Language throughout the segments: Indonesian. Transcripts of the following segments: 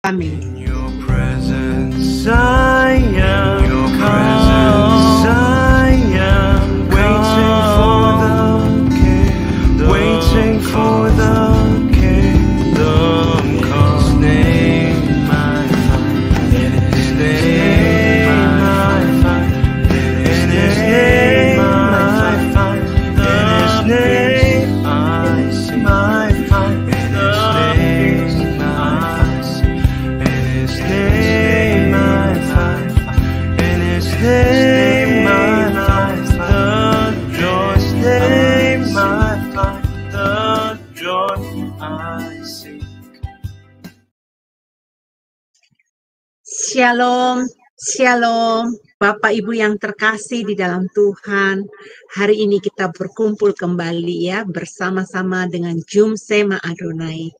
kami. In your presence I am come. I am waiting for the kingdom, waiting for the kingdom come. In His name I find, in His name I find, in His name I find, in His name I sing, I find, in His name I sing, in His name I find, in His name I find the joy, His name I find the joy I seek. Shalom, shalom, Bapak Ibu yang terkasih di dalam Tuhan. Hari ini kita berkumpul kembali ya bersama-sama dengan Jum Sema Adonai.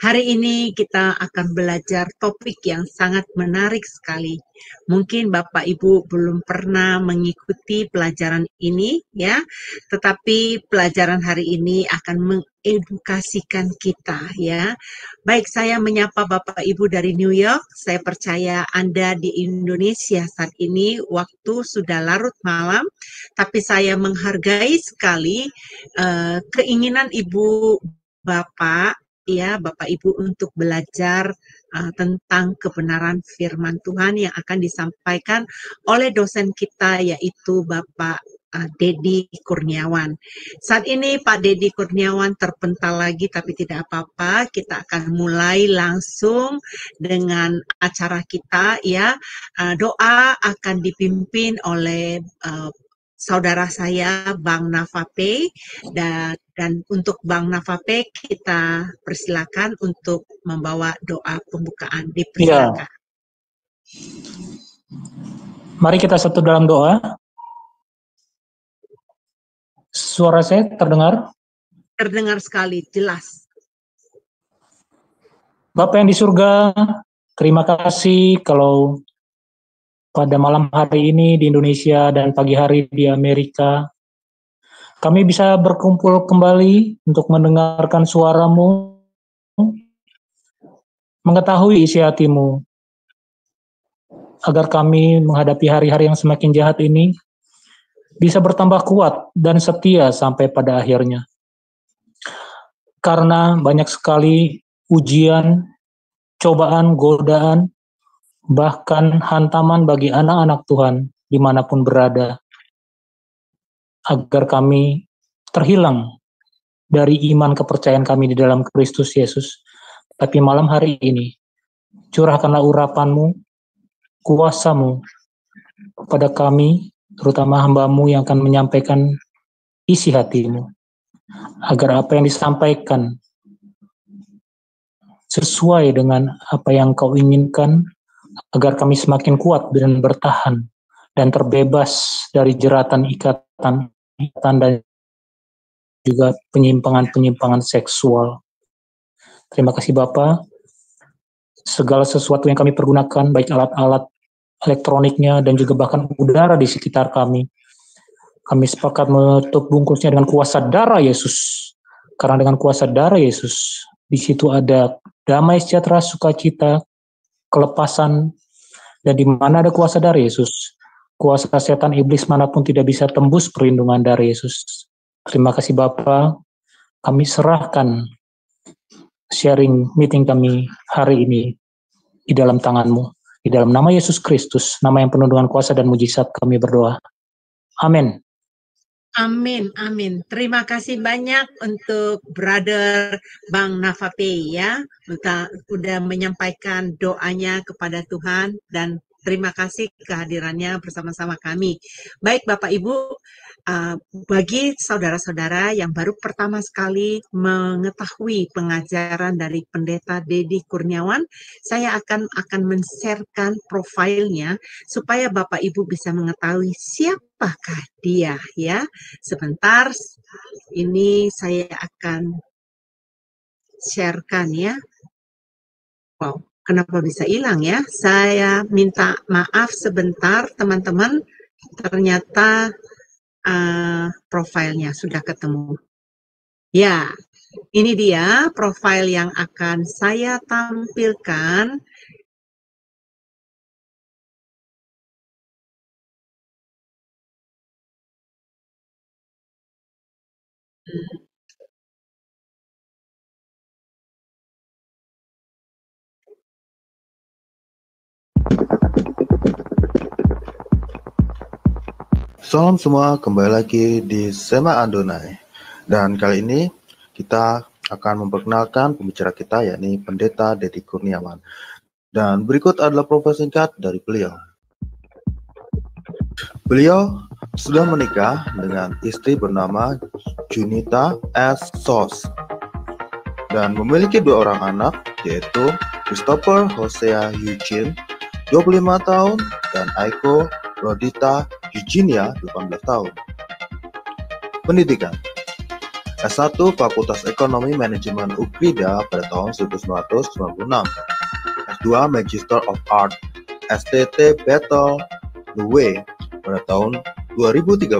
Hari ini kita akan belajar topik yang sangat menarik sekali. Mungkin Bapak Ibu belum pernah mengikuti pelajaran ini ya, tetapi pelajaran hari ini akan mengedukasikan kita ya. Baik, saya menyapa Bapak Ibu dari New York. Saya percaya Anda di Indonesia saat ini waktu sudah larut malam, tapi saya menghargai sekali keinginan Ibu Bapak ya, Bapak Ibu untuk belajar tentang kebenaran firman Tuhan yang akan disampaikan oleh dosen kita yaitu Bapak Dedi Kurniawan. Saat ini Pak Dedi Kurniawan terpental lagi tapi tidak apa-apa, kita akan mulai langsung dengan acara kita ya. Doa akan dipimpin oleh saudara saya Bang Navape dan untuk Bang Navape kita persilakan untuk membawa doa pembukaan. Dipersilakan. Ya. Mari kita satu dalam doa. Suara saya terdengar? Terdengar sekali, jelas. Bapak yang di surga, terima kasih kalau pada malam hari ini di Indonesia dan pagi hari di Amerika, kami bisa berkumpul kembali untuk mendengarkan suara-Mu, mengetahui isi hati-Mu, agar kami menghadapi hari-hari yang semakin jahat ini, bisa bertambah kuat dan setia sampai pada akhirnya. Karena banyak sekali ujian, cobaan, godaan, bahkan hantaman bagi anak-anak Tuhan dimanapun berada, agar kami terhilang dari iman kepercayaan kami di dalam Kristus Yesus. Tapi malam hari ini, curahkanlah urapan-Mu, kuasa-Mu kepada kami, terutama hamba-Mu yang akan menyampaikan isi hati-Mu, agar apa yang disampaikan sesuai dengan apa yang Kau inginkan, agar kami semakin kuat dan bertahan dan terbebas dari jeratan ikatan dan juga penyimpangan-penyimpangan seksual. Terima kasih Bapa. Segala sesuatu yang kami pergunakan, baik alat-alat elektroniknya dan juga bahkan udara di sekitar kami, kami sepakat menutup bungkusnya dengan kuasa darah Yesus. Karena dengan kuasa darah Yesus, di situ ada damai sejahtera, sukacita, kelepasan, dan di mana ada kuasa darah Yesus, kuasa setan iblis manapun tidak bisa tembus perlindungan darah Yesus. Terima kasih Bapa. Kami serahkan sharing meeting kami hari ini di dalam tangan-Mu. Di dalam nama Yesus Kristus, nama yang penuh dengan kuasa dan mujizat, kami berdoa. Amin. Amin, amin. Terima kasih banyak untuk Brother Bang Navape ya, udah menyampaikan doanya kepada Tuhan dan terima kasih kehadirannya bersama-sama kami. Baik Bapak Ibu, bagi saudara-saudara yang baru pertama sekali mengetahui pengajaran dari Pendeta Dedi Kurniawan, saya akan men-sharekan profilnya supaya Bapak Ibu bisa mengetahui siapakah dia ya. Sebentar, ini saya akan sharekan ya. Wow, kenapa bisa hilang ya? Saya minta maaf sebentar teman-teman, ternyata profilnya sudah ketemu. Ya, ini dia profil yang akan saya tampilkan Salam semua, kembali lagi di Sema Adonai. Dan kali ini kita akan memperkenalkan pembicara kita, yakni Pendeta Dedi Kurniawan. Dan berikut adalah profil singkat dari beliau. Beliau sudah menikah dengan istri bernama Junita S. Sos dan memiliki 2 orang anak, yaitu Christopher Hosea Eugene, 25 tahun, dan Aiko Rodita Eugenia, 18 tahun. Pendidikan: S1 Fakultas Ekonomi Manajemen UPIDA pada tahun 1996, S2 Magister of Art STT Battle the Way pada tahun 2013,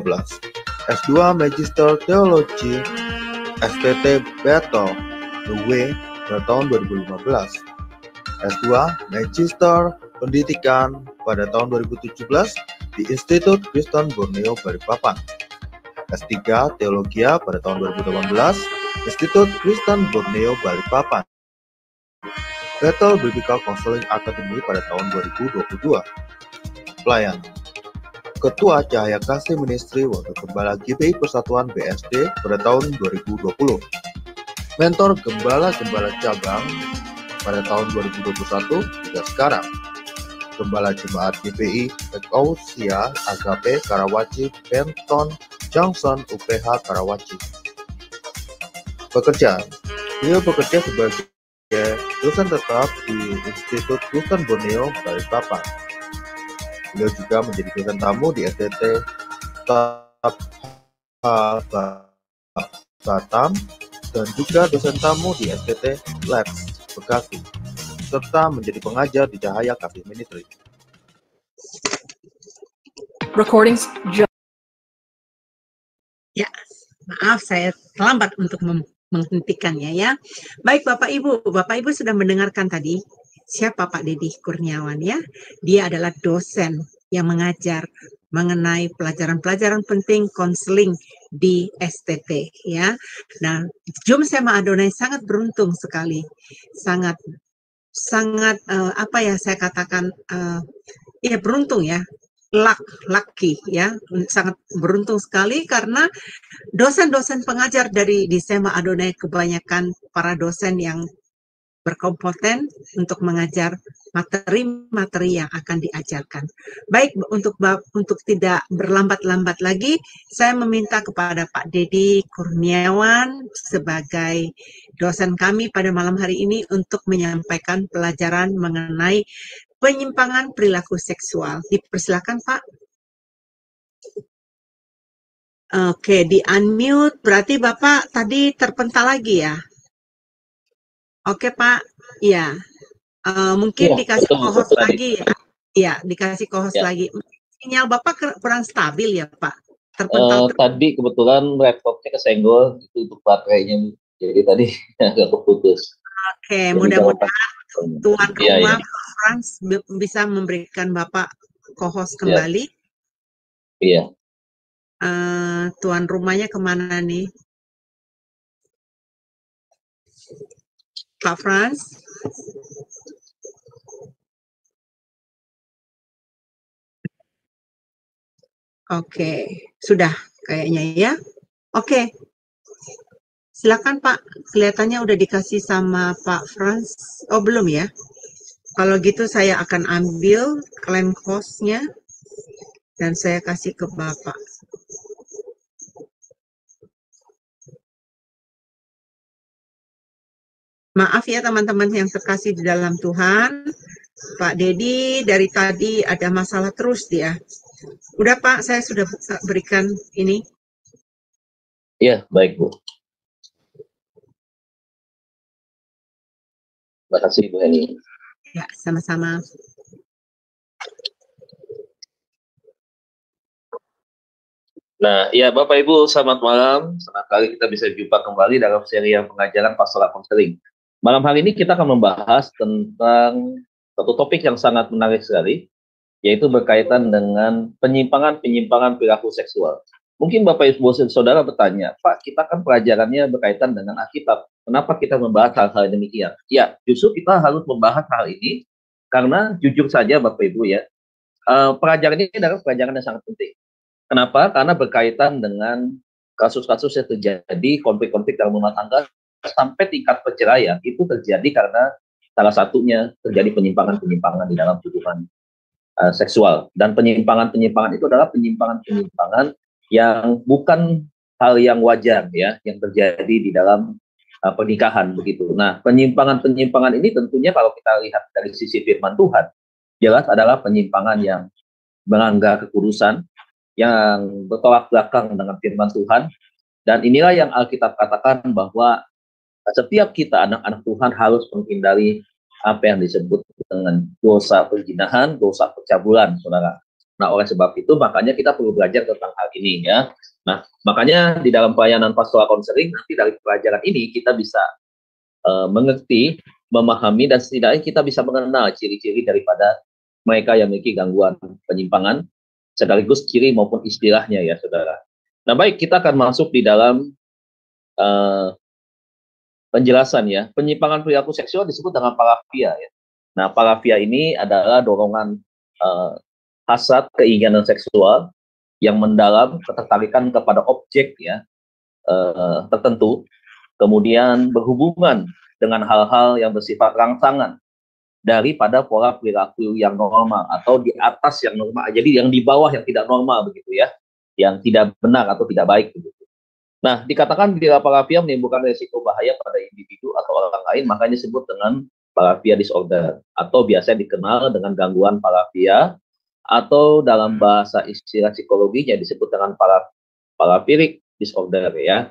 S2 Magister Teologi STT Battle the Way pada tahun 2015, S2 Magister Pendidikan pada tahun 2017 di Institut Kristen Borneo Balikpapan, S3 Teologia pada tahun 2018, Institut Kristen Borneo Balikpapan, Bethel Biblical Counseling Academy pada tahun 2022. Pelayanan: Ketua Cahaya Kasih Ministry Wakil Gembala GBI Persatuan BSD pada tahun 2020, Mentor Gembala-Gembala Cabang pada tahun 2021 hingga sekarang, Gembala Jemaat GBI Ekousia Agape Karawaci Benton Junction UPH Karawaci. Pekerjaan: beliau bekerja sebagai dosen tetap di Institut Kristen Borneo Balikpapan. Beliau juga menjadi dosen tamu di STT Batam dan juga dosen tamu di STT Labs Bekasi, serta menjadi pengajar di Cahaya Kasih Ministry. Recordings. Ya, maaf saya terlambat untuk menghentikannya ya. Baik Bapak Ibu sudah mendengarkan tadi siapa Pak Dedi Kurniawan ya. Dia adalah dosen yang mengajar mengenai pelajaran-pelajaran penting konseling di STT ya. Nah, Jum Sema Adonai sangat beruntung sekali, sangat apa ya saya katakan ya beruntung ya, lucky ya, sangat beruntung sekali karena dosen-dosen pengajar di Sema Adonai kebanyakan para dosen yang berkompeten untuk mengajar materi-materi yang akan diajarkan. Baik, untuk tidak berlambat-lambat lagi, saya meminta kepada Pak Dedi Kurniawan sebagai dosen kami pada malam hari ini untuk menyampaikan pelajaran mengenai penyimpangan perilaku seksual. Dipersilakan, Pak. Oke, di-unmute. Berarti Bapak tadi terpental lagi ya? Oke, Pak. Ya. Mungkin dikasih co-host lagi ya. Ya, dikasih co-host lagi. Sinyal Bapak kurang stabil ya, Pak? Terpental. Tadi kebetulan laptopnya kesenggol itu untuk baterainya. Jadi tadi agak keputus. Oke, mudah-mudahan tuan rumah Frans bisa memberikan Bapak co-host kembali. Iya. Tuan rumahnya kemana nih? Pak Frans? Oke, sudah kayaknya ya. Oke, silakan Pak. Kelihatannya udah dikasih sama Pak Frans. Oh belum ya? Kalau gitu saya akan ambil klaim hostnya dan saya kasih ke Bapak. Maaf ya teman-teman yang terkasih di dalam Tuhan, Pak Dedi dari tadi ada masalah terus dia. Udah Pak, saya sudah berikan ini. Iya, baik Bu. Terima kasih Bu Heni. Ya, sama-sama. Nah, ya Bapak Ibu, selamat malam. Senang kali kita bisa jumpa kembali dalam seri yang pengajaran pastoral konseling. Malam hari ini kita akan membahas tentang satu topik yang sangat menarik sekali, yaitu berkaitan dengan penyimpangan perilaku seksual. Mungkin Bapak Ibu Saudara bertanya, Pak, kita kan pelajarannya berkaitan dengan Alkitab. Kenapa kita membahas hal-hal demikian? Ya, justru kita harus membahas hal ini karena jujur saja Bapak Ibu ya, pelajaran ini adalah pelajaran yang sangat penting. Kenapa? Karena berkaitan dengan kasus-kasus yang terjadi, konflik-konflik dalam rumah tangga, sampai tingkat perceraian, itu terjadi karena salah satunya terjadi penyimpangan-penyimpangan di dalam hubungan seksual. Dan penyimpangan-penyimpangan itu adalah penyimpangan-penyimpangan yang bukan hal yang wajar ya, yang terjadi di dalam pernikahan begitu. Nah, penyimpangan-penyimpangan ini tentunya kalau kita lihat dari sisi firman Tuhan, jelas adalah penyimpangan yang melanggar kekudusan, yang bertolak belakang dengan firman Tuhan. Dan inilah yang Alkitab katakan bahwa setiap kita anak-anak Tuhan harus menghindari apa yang disebut dengan dosa perzinahan, dosa pencabulan, saudara. Nah, oleh sebab itu makanya kita perlu belajar tentang hal ini ya. Nah, makanya di dalam pelayanan pastoral konseling nanti dari pelajaran ini kita bisa mengerti, memahami, dan setidaknya kita bisa mengenal ciri-ciri daripada mereka yang memiliki gangguan penyimpangan, sekaligus ciri maupun istilahnya ya, saudara. Nah, baik, kita akan masuk di dalam penjelasan ya. Penyimpangan perilaku seksual disebut dengan parafia ya. Nah, parafia ini adalah dorongan hasrat keinginan seksual yang mendalam, ketertarikan kepada objek ya tertentu, kemudian berhubungan dengan hal-hal yang bersifat rangsangan daripada pola perilaku yang normal atau di atas yang normal, jadi yang di bawah yang tidak normal begitu ya, yang tidak benar atau tidak baik begitu. Nah, dikatakan bila parafia menimbulkan risiko bahaya pada individu atau orang lain, makanya disebut dengan parafia disorder atau biasa dikenal dengan gangguan parafia, atau dalam bahasa istilah psikologinya disebut dengan paraphilic disorder ya.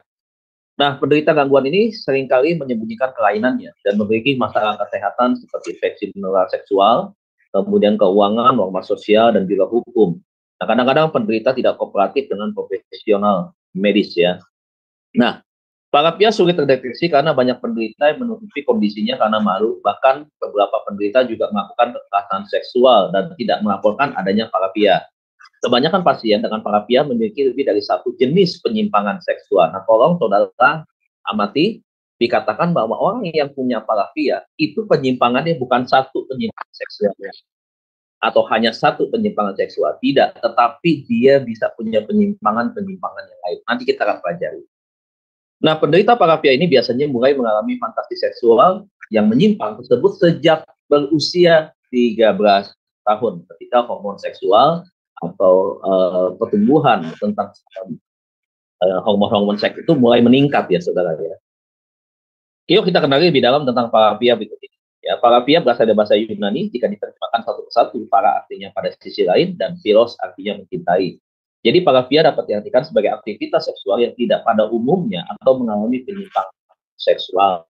Nah, penderita gangguan ini seringkali menyembunyikan kelainannya dan memiliki masalah kesehatan seperti infeksi menular seksual, kemudian keuangan, norma sosial, dan juga hukum. Nah, kadang-kadang penderita tidak kooperatif dengan profesional medis ya. Nah, parafia sulit terdeteksi karena banyak penderita yang menutupi kondisinya karena malu, bahkan beberapa penderita juga melakukan kekerasan seksual dan tidak melaporkan adanya parafia. Kebanyakan pasien dengan parafia memiliki lebih dari satu jenis penyimpangan seksual. Nah, tolong saudara amati, dikatakan bahwa orang yang punya parafia itu penyimpangannya bukan satu penyimpangan seksual atau hanya satu penyimpangan seksual, tidak, tetapi dia bisa punya penyimpangan-penyimpangan yang lain. Nanti kita akan pelajari. Nah, penderita parafia ini biasanya mulai mengalami fantasi seksual yang menyimpang tersebut sejak berusia 13 tahun ketika hormon seksual atau pertumbuhan tentang hormon-hormon seks itu mulai meningkat ya, saudara ya. Yuk kita kenali lebih dalam tentang parafia berikut ini. Ya, parafia berasal dari bahasa Yunani, jika diterjemahkan satu persatu, para artinya pada sisi lain dan philos artinya mencintai. Jadi parafia dapat diartikan sebagai aktivitas seksual yang tidak pada umumnya atau mengalami penyimpangan seksual.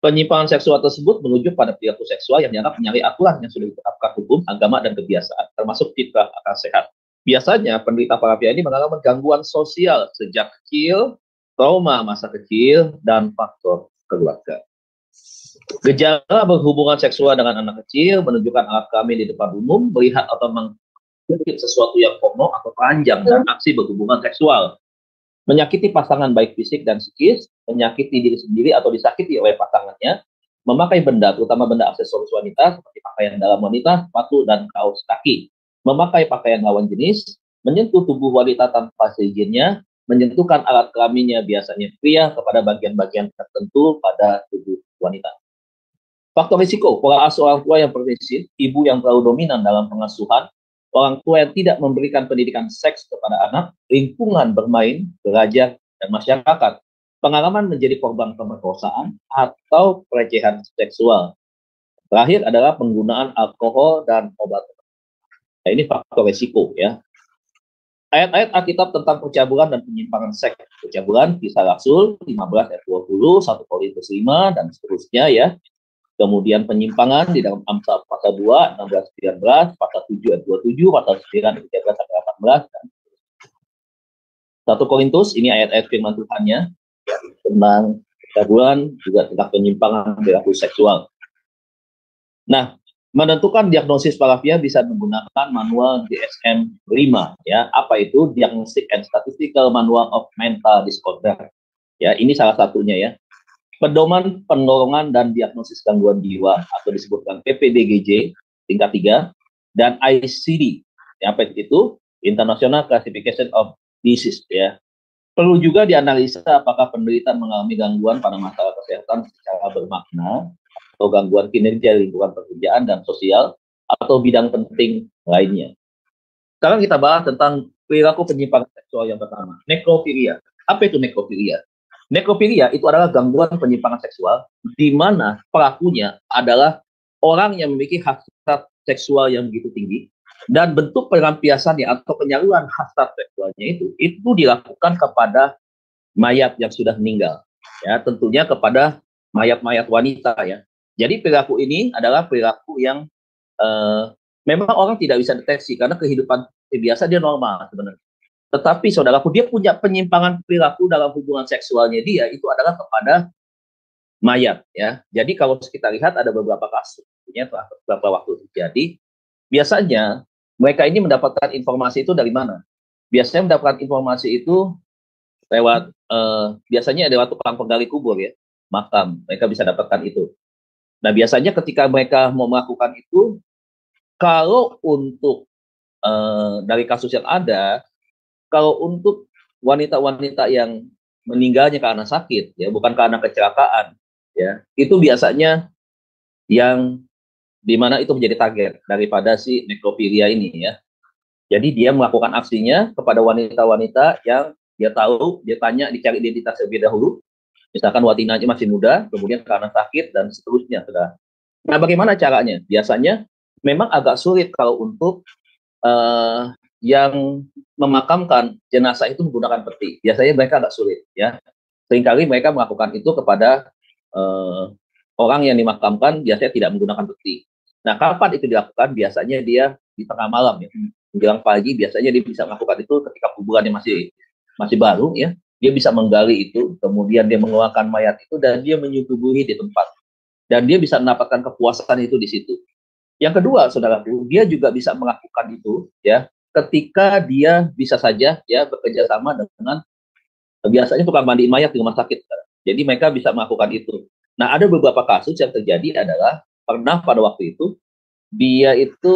Penyimpangan seksual tersebut merujuk pada perilaku seksual yang dianggap menyalahi aturan yang sudah ditetapkan hukum, agama, dan kebiasaan, termasuk fitrah akal sehat. Biasanya penderita parafia ini mengalami gangguan sosial sejak kecil, trauma masa kecil, dan faktor keluarga. Gejala berhubungan seksual dengan anak kecil, menunjukkan alat kelamin di depan umum, melihat atau sesuatu yang porno atau telanjang, dan aksi berhubungan seksual, menyakiti pasangan baik fisik dan psikis, menyakiti diri sendiri atau disakiti oleh pasangannya, memakai benda, terutama benda aksesoris wanita seperti pakaian dalam wanita, sepatu, dan kaos kaki, memakai pakaian lawan jenis, menyentuh tubuh wanita tanpa seizinnya, menyentuhkan alat kelaminnya biasanya pria kepada bagian-bagian tertentu pada tubuh wanita. Faktor risiko, pola asuh orang tua yang permisif, ibu yang terlalu dominan dalam pengasuhan, orang tua yang tidak memberikan pendidikan seks kepada anak, lingkungan bermain, belajar, dan masyarakat, pengalaman menjadi korban pemerkosaan atau pelecehan seksual. Terakhir adalah penggunaan alkohol dan obat. Nah, ini faktor risiko ya. Ayat-ayat Alkitab tentang percabulan dan penyimpangan seks. Percabulan, Kisah Rasul 15 ayat 20, 1 Korintus 5, dan seterusnya ya. Kemudian penyimpangan di dalam Amsal pasal 2, 16-19, pasal 7 ayat 27, pasal 9 ayat 13-18, dan 1 Korintus, ini ayat-ayat firman Tuhannya, ya, tentang percabulan, juga tentang penyimpangan perilaku seksual. Nah, Menentukan diagnosis parafia bisa menggunakan manual DSM-5 ya. Apa itu? Diagnostic and Statistical Manual of Mental Disorder. Ya, ini salah satunya ya. Pedoman penolongan dan diagnosis gangguan jiwa atau disebutkan PPDGJ tingkat 3 dan ICD. Ya, apa itu? International Classification of Disease ya. Perlu juga dianalisa apakah penderita mengalami gangguan pada masalah kesehatan secara bermakna atau gangguan kinerja lingkungan pekerjaan dan sosial atau bidang penting lainnya. Sekarang kita bahas tentang perilaku penyimpangan seksual yang pertama, nekrofilia. Apa itu nekrofilia? Nekrofilia itu adalah gangguan penyimpangan seksual di mana pelakunya adalah orang yang memiliki hasrat seksual yang begitu tinggi dan bentuk pelampiasannya atau penyaluran hasrat seksualnya itu dilakukan kepada mayat yang sudah meninggal. Ya, tentunya kepada mayat-mayat wanita ya. Jadi perilaku ini adalah perilaku yang memang orang tidak bisa deteksi karena kehidupan biasa dia normal sebenarnya. Tetapi saudaraku, dia punya penyimpangan perilaku dalam hubungan seksualnya dia itu adalah kepada mayat ya. Jadi kalau kita lihat ada beberapa kasus setelah beberapa waktu terjadi, biasanya mereka ini mendapatkan informasi itu dari mana? Biasanya mendapatkan informasi itu lewat biasanya lewat tukang penggali kubur ya, makam. Mereka bisa dapatkan itu. Nah, biasanya ketika mereka mau melakukan itu, kalau untuk dari kasus yang ada, kalau untuk wanita-wanita yang meninggalnya karena sakit, ya bukan karena kecelakaan, ya itu biasanya yang dimana itu menjadi target daripada si nekrofilia ini ya. Jadi dia melakukan aksinya kepada wanita-wanita yang dia tahu, dia tanya, dicari identitas terlebih dahulu. Misalkan watinanya masih muda, kemudian karena sakit dan seterusnya, sudah. Nah, bagaimana caranya? Biasanya memang agak sulit kalau untuk yang memakamkan jenazah itu menggunakan peti. Biasanya mereka agak sulit, ya. Seringkali mereka melakukan itu kepada orang yang dimakamkan, biasanya tidak menggunakan peti. Nah, kapan itu dilakukan? Biasanya dia di tengah malam, ya. Menjelang pagi, biasanya dia bisa melakukan itu ketika kuburannya masih baru, ya. Dia bisa menggali itu, kemudian dia mengeluarkan mayat itu, dan dia menyubuhi di tempat. Dan dia bisa mendapatkan kepuasan itu di situ. Yang kedua, saudaraku, dia juga bisa melakukan itu, ya, ketika dia bisa saja, ya, bekerja sama dengan biasanya tukang mandiin mayat di rumah sakit. Jadi mereka bisa melakukan itu. Nah, ada beberapa kasus yang terjadi adalah pernah pada waktu itu dia itu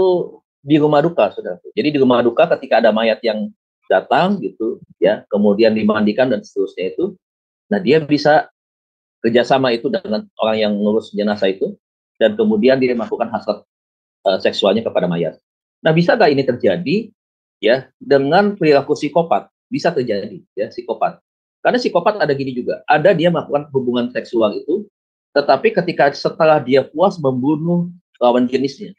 di rumah duka, saudaraku. Jadi di rumah duka ketika ada mayat yang datang gitu, ya, kemudian dimandikan dan seterusnya itu, nah dia bisa kerjasama itu dengan orang yang ngurus jenazah itu, dan kemudian dia melakukan hasrat seksualnya kepada mayat. Nah, bisa nggak ini terjadi ya dengan perilaku psikopat? Bisa terjadi ya, psikopat. Karena psikopat ada gini juga, ada dia melakukan hubungan seksual itu, tetapi ketika setelah dia puas membunuh lawan jenisnya,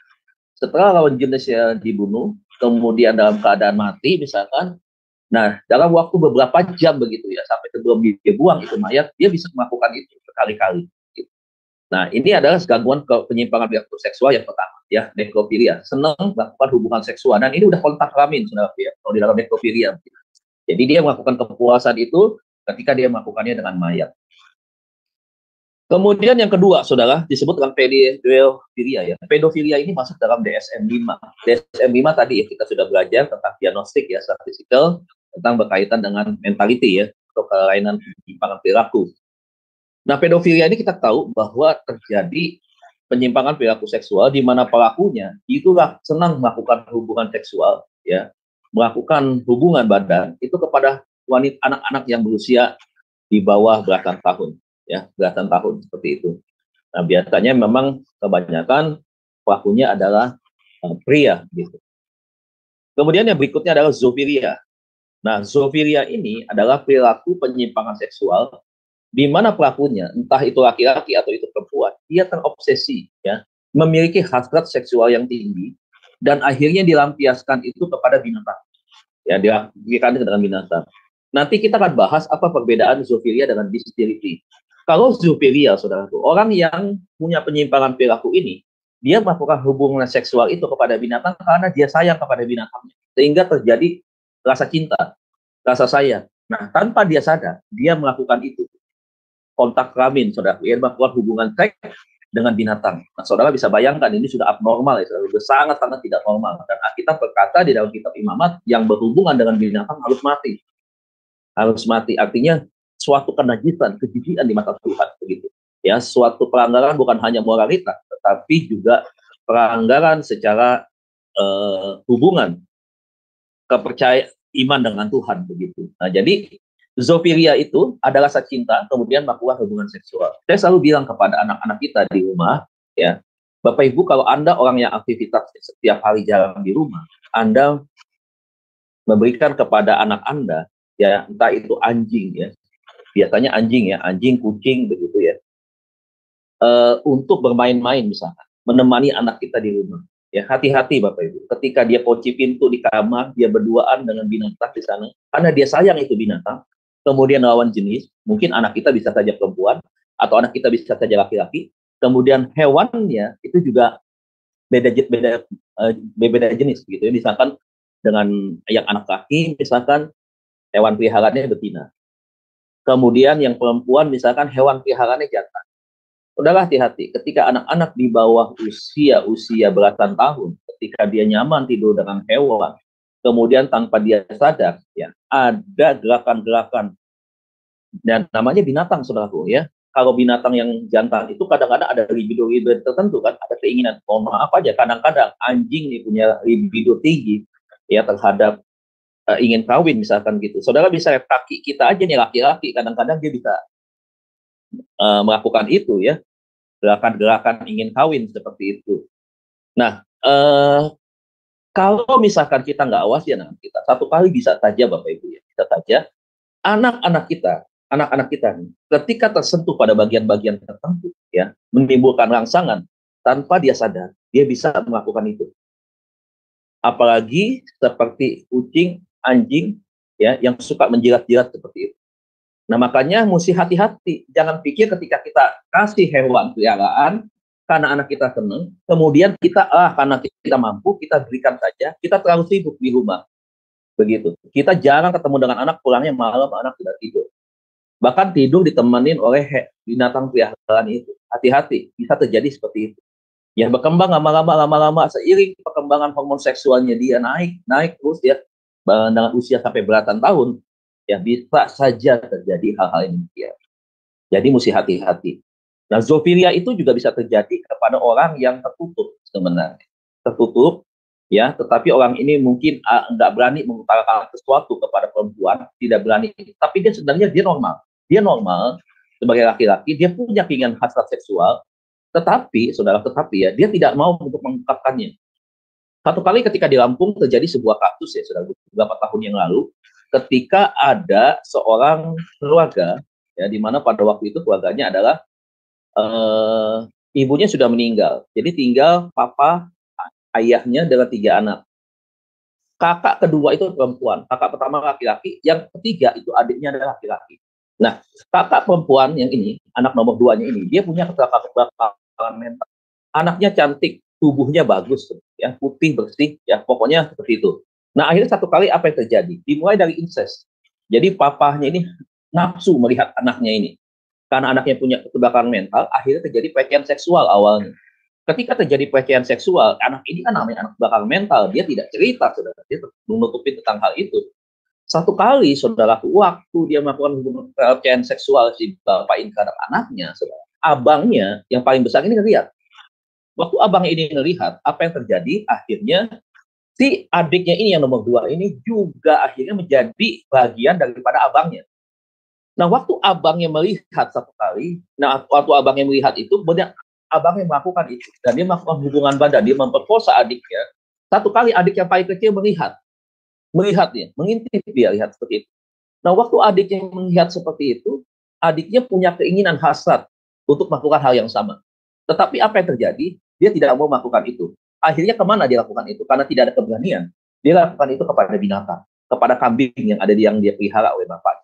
setelah lawan jenisnya dibunuh, kemudian dalam keadaan mati misalkan, nah dalam waktu beberapa jam begitu ya, sampai sebelum dia buang itu mayat, dia bisa melakukan itu berkali-kali. Nah, ini adalah gangguan penyimpangan perilaku seksual yang pertama, ya, nekrofilia. Senang melakukan hubungan seksual, dan ini udah kontak kelamin, saudara, ya, kalau di dalam nekrofilia. Jadi dia melakukan kepuasan itu ketika dia melakukannya dengan mayat. Kemudian yang kedua, saudara, disebut dengan pedofilia, ya. Pedofilia ini masuk dalam DSM-5. DSM-5 tadi ya, kita sudah belajar tentang diagnostik, ya, statistical, tentang berkaitan dengan mentality, ya, atau kelainan penyimpangan perilaku. Nah, pedofilia ini kita tahu bahwa terjadi penyimpangan perilaku seksual di mana pelakunya itulah senang melakukan hubungan seksual, ya, melakukan hubungan badan itu kepada wanita, anak-anak yang berusia di bawah belasan tahun, ya, belasan tahun seperti itu. Nah, biasanya memang kebanyakan pelakunya adalah pria, gitu. Kemudian yang berikutnya adalah zoofilia. Nah, zoofilia ini adalah perilaku penyimpangan seksual di mana pelakunya, entah itu laki-laki atau itu perempuan, dia terobsesi, ya, memiliki hasrat seksual yang tinggi, dan akhirnya dilampiaskan itu kepada binatang. Ya, dilakukan dengan binatang. Nanti kita akan bahas apa perbedaan zoofilia dengan bestiality. Kalau zoofilia, saudaraku, orang yang punya penyimpangan perilaku ini, dia melakukan hubungan seksual itu kepada binatang karena dia sayang kepada binatangnya. Sehingga terjadi rasa cinta, rasa sayang. Nah, tanpa dia sadar, dia melakukan itu. Kontak kelamin, saudara, ya, melakukan hubungan seks dengan binatang. Nah, saudara bisa bayangkan ini sudah abnormal ya, sudah sangat-sangat tidak normal. Dan Alkitab berkata di dalam kitab Imamat, yang berhubungan dengan binatang harus mati. Harus mati, artinya suatu kenajisan, kejijikan di mata Tuhan, begitu. Ya, suatu pelanggaran bukan hanya moralitas, tetapi juga pelanggaran secara hubungan kepercayaan iman dengan Tuhan, begitu. Nah, jadi zoofilia itu adalah rasa cinta, kemudian melakukan hubungan seksual. Saya selalu bilang kepada anak-anak kita di rumah, ya, Bapak Ibu, kalau Anda orang yang aktivitas setiap hari jalan di rumah, Anda memberikan kepada anak Anda, ya, entah itu anjing, ya, biasanya anjing, ya, anjing, kucing, begitu ya, untuk bermain-main misalkan, menemani anak kita di rumah. Ya, hati-hati Bapak Ibu, ketika dia kunci pintu di kamar, dia berduaan dengan binatang di sana, karena dia sayang itu binatang, kemudian lawan jenis, mungkin anak kita bisa saja perempuan, atau anak kita bisa saja laki-laki, kemudian hewannya itu juga beda jenis, gitu ya, misalkan dengan yang anak laki, misalkan hewan peliharaannya betina, kemudian yang perempuan misalkan hewan peliharaannya jantan. Udahlah, hati-hati ketika anak-anak di bawah usia belasan tahun, ketika dia nyaman tidur dengan hewan, kemudian tanpa dia sadar, ya, ada gerakan-gerakan dan namanya binatang, saudaraku, ya. Kalau binatang yang jantan itu kadang-kadang ada libido tertentu kan, ada keinginan. Mohon maaf aja, kadang-kadang anjing nih punya libido tinggi, ya, terhadap ingin kawin misalkan gitu. Saudara bisa lihat kaki kita aja nih, laki-laki kadang-kadang dia bisa melakukan itu, ya, gerakan-gerakan ingin kawin seperti itu. Nah, kalau misalkan kita nggak awas ya, kita satu kali bisa saja Bapak Ibu, ya, bisa saja anak-anak kita ketika tersentuh pada bagian-bagian tertentu, ya, menimbulkan rangsangan tanpa dia sadar, dia bisa melakukan itu. Apalagi seperti kucing, anjing, ya, yang suka menjilat-jilat seperti itu. Nah, makanya mesti hati-hati. Jangan pikir ketika kita kasih hewan peliharaan, karena anak kita senang, kemudian kita, karena kita mampu, kita berikan saja, kita terlalu sibuk di rumah. Begitu. Kita jarang ketemu dengan anak, pulangnya malam, anak tidak tidur. Bahkan tidur ditemenin oleh binatang peliharaan itu. Hati-hati, bisa terjadi seperti itu. Ya, berkembang lama-lama, seiring perkembangan hormon seksualnya dia naik terus, ya, dengan usia sampai belasan tahun, ya, bisa saja terjadi hal-hal yang demikian. Jadi mesti hati-hati. Nah, zoofilia itu juga bisa terjadi kepada orang yang tertutup sebenarnya. Tertutup, ya, tetapi orang ini mungkin nggak berani mengutarakan sesuatu kepada perempuan, tidak berani. Tapi dia sebenarnya dia normal sebagai laki-laki, dia punya keinginan hasrat seksual, tetapi ya, dia tidak mau untuk mengungkapkannya. Satu kali ketika di Lampung terjadi sebuah kasus, ya, sudah beberapa tahun yang lalu, ketika ada seorang keluarga, ya, di mana pada waktu itu keluarganya adalah ibunya sudah meninggal, jadi tinggal papa, ayahnya dengan 3 anak. Kakak kedua itu perempuan, kakak pertama laki-laki, yang ketiga itu adiknya adalah laki-laki. Nah, kakak perempuan yang ini, anak nomor 2-nya ini, dia punya kecelakaan mental. Anaknya cantik, tubuhnya bagus, ya, putih bersih, ya, pokoknya seperti itu. Nah, akhirnya satu kali apa yang terjadi? Dimulai dari incest. Jadi papahnya ini nafsu melihat anaknya ini. Karena anaknya punya kecelakaan mental, akhirnya terjadi pelecehan seksual awalnya. Ketika terjadi pelecehan seksual, anak ini kan namanya anak kecelakaan mental, dia tidak cerita, saudara. Dia menutupi tentang hal itu. Satu kali, saudara, waktu dia melakukan hubungan pelecehan seksual si bapak ini terhadap anaknya, saudara, abangnya yang paling besar ini ngelihat. Waktu abang ini melihat apa yang terjadi, akhirnya si adiknya ini yang nomor 2 ini juga akhirnya menjadi bagian daripada abangnya. Nah, waktu abangnya melihat satu kali, waktu abangnya melihat itu, kemudian abangnya melakukan itu, dan dia melakukan hubungan badan, dia memperkosa adiknya. Satu kali adik yang paling kecil melihatnya, mengintip dia lihat seperti itu. Nah, waktu adiknya melihat seperti itu, adiknya punya keinginan hasrat untuk melakukan hal yang sama. Tetapi apa yang terjadi? Dia tidak mau melakukan itu. Akhirnya kemana dia lakukan itu? Karena tidak ada keberanian. Dia lakukan itu kepada binatang, kepada kambing yang dia pelihara oleh bapak.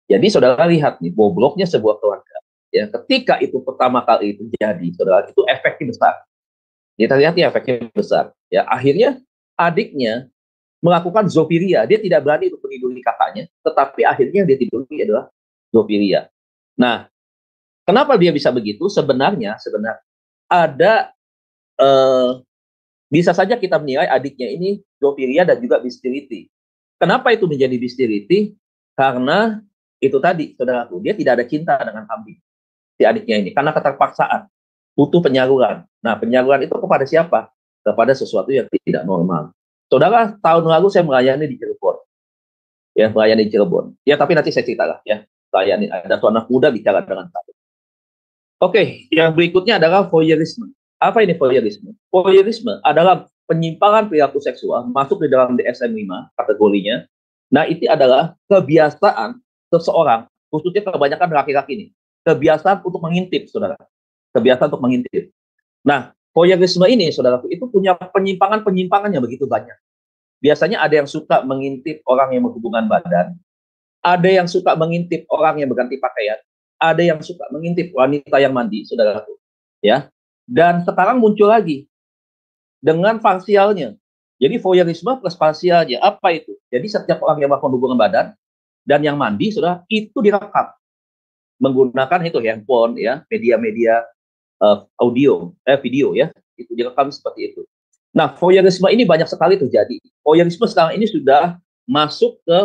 Jadi saudara lihat nih, bobloknya sebuah keluarga. Ya, ketika itu pertama kali itu terjadi, saudara, itu efeknya besar. Kita lihat ya, efeknya besar. Ya, akhirnya adiknya melakukan zoofilia. Dia tidak berani untuk meniduri kakaknya, tetapi akhirnya dia tiduri adalah zoofilia. Nah, Kenapa dia bisa begitu? Sebenarnya ada bisa saja kita menilai adiknya ini zoofilia dan juga bestiality. Kenapa itu menjadi bestiality? Karena itu tadi, saudaraku, dia tidak ada cinta dengan kambing, si adiknya ini, karena keterpaksaan, butuh penyaluran. Nah, penyaluran itu kepada siapa? Kepada sesuatu yang tidak normal. Saudara, tahun lalu saya melayani di Cirebon. Ya, melayani di Cirebon. Ya, tapi nanti saya cerita lah ya. Melayani, ada tuan anak muda bicara dengan saya. Oke, yang berikutnya adalah voyeurisme. Apa ini voyeurisme? Voyeurisme adalah penyimpangan perilaku seksual masuk di dalam DSM-5 kategorinya. Nah, itu adalah kebiasaan seseorang, khususnya kebanyakan laki-laki ini, kebiasaan untuk mengintip, saudara. Kebiasaan untuk mengintip. Nah, voyeurisme ini, saudara, itu punya penyimpangan-penyimpangan yang begitu banyak. Biasanya ada yang suka mengintip orang yang berhubungan badan, ada yang suka mengintip orang yang berganti pakaian, ada yang suka mengintip wanita yang mandi, saudaraku. Ya, dan sekarang muncul lagi dengan parsialnya. Jadi voyeurisme plus parsialnya, apa itu? Jadi setiap orang yang melakukan hubungan badan dan yang mandi, saudara, itu direkam menggunakan itu handphone, ya, media-media audio, video, ya, itu direkam seperti itu. Nah, voyeurisme ini banyak sekali terjadi. Voyeurisme sekarang ini sudah masuk ke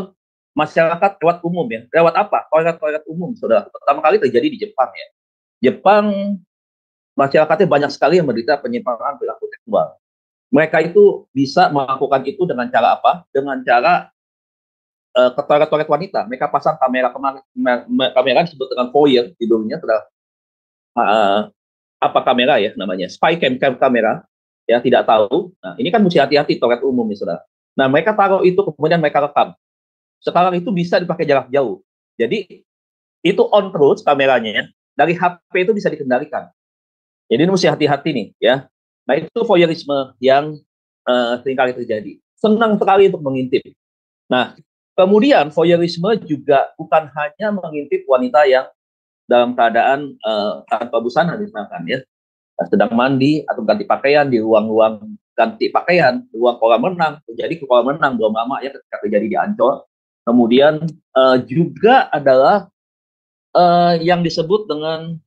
masyarakat lewat umum, ya. Lewat apa? Toilet-toilet umum, saudara. Pertama kali terjadi di Jepang, ya. Jepang, masyarakatnya banyak sekali yang menderita penyimpangan perilaku seksual. Mereka itu bisa melakukan itu dengan cara apa? Dengan cara ke toilet-toilet wanita. Mereka pasang kamera disebut dengan voyeur, judulnya, saudara. Apa kamera ya namanya? Spy cam kamera. Ya, tidak tahu. Nah, ini kan mesti hati-hati toilet umum, ya, saudara. Nah, mereka taruh itu, kemudian mereka rekam. Sekarang itu bisa dipakai jarak jauh. Jadi, itu on terus kameranya. Dari HP itu bisa dikendalikan. Jadi, ini mesti hati-hati nih, ya. Nah, itu voyeurisme yang seringkali terjadi. Senang sekali untuk mengintip. Nah, kemudian voyeurisme juga bukan hanya mengintip wanita yang dalam keadaan tanpa busana, misalkan, ya. Sedang mandi atau ganti pakaian di ruang-ruang ganti pakaian, ruang kolam renang. Jadi ke kolam renang belum lama ya ketika terjadi di Ancol. Kemudian juga adalah yang disebut dengan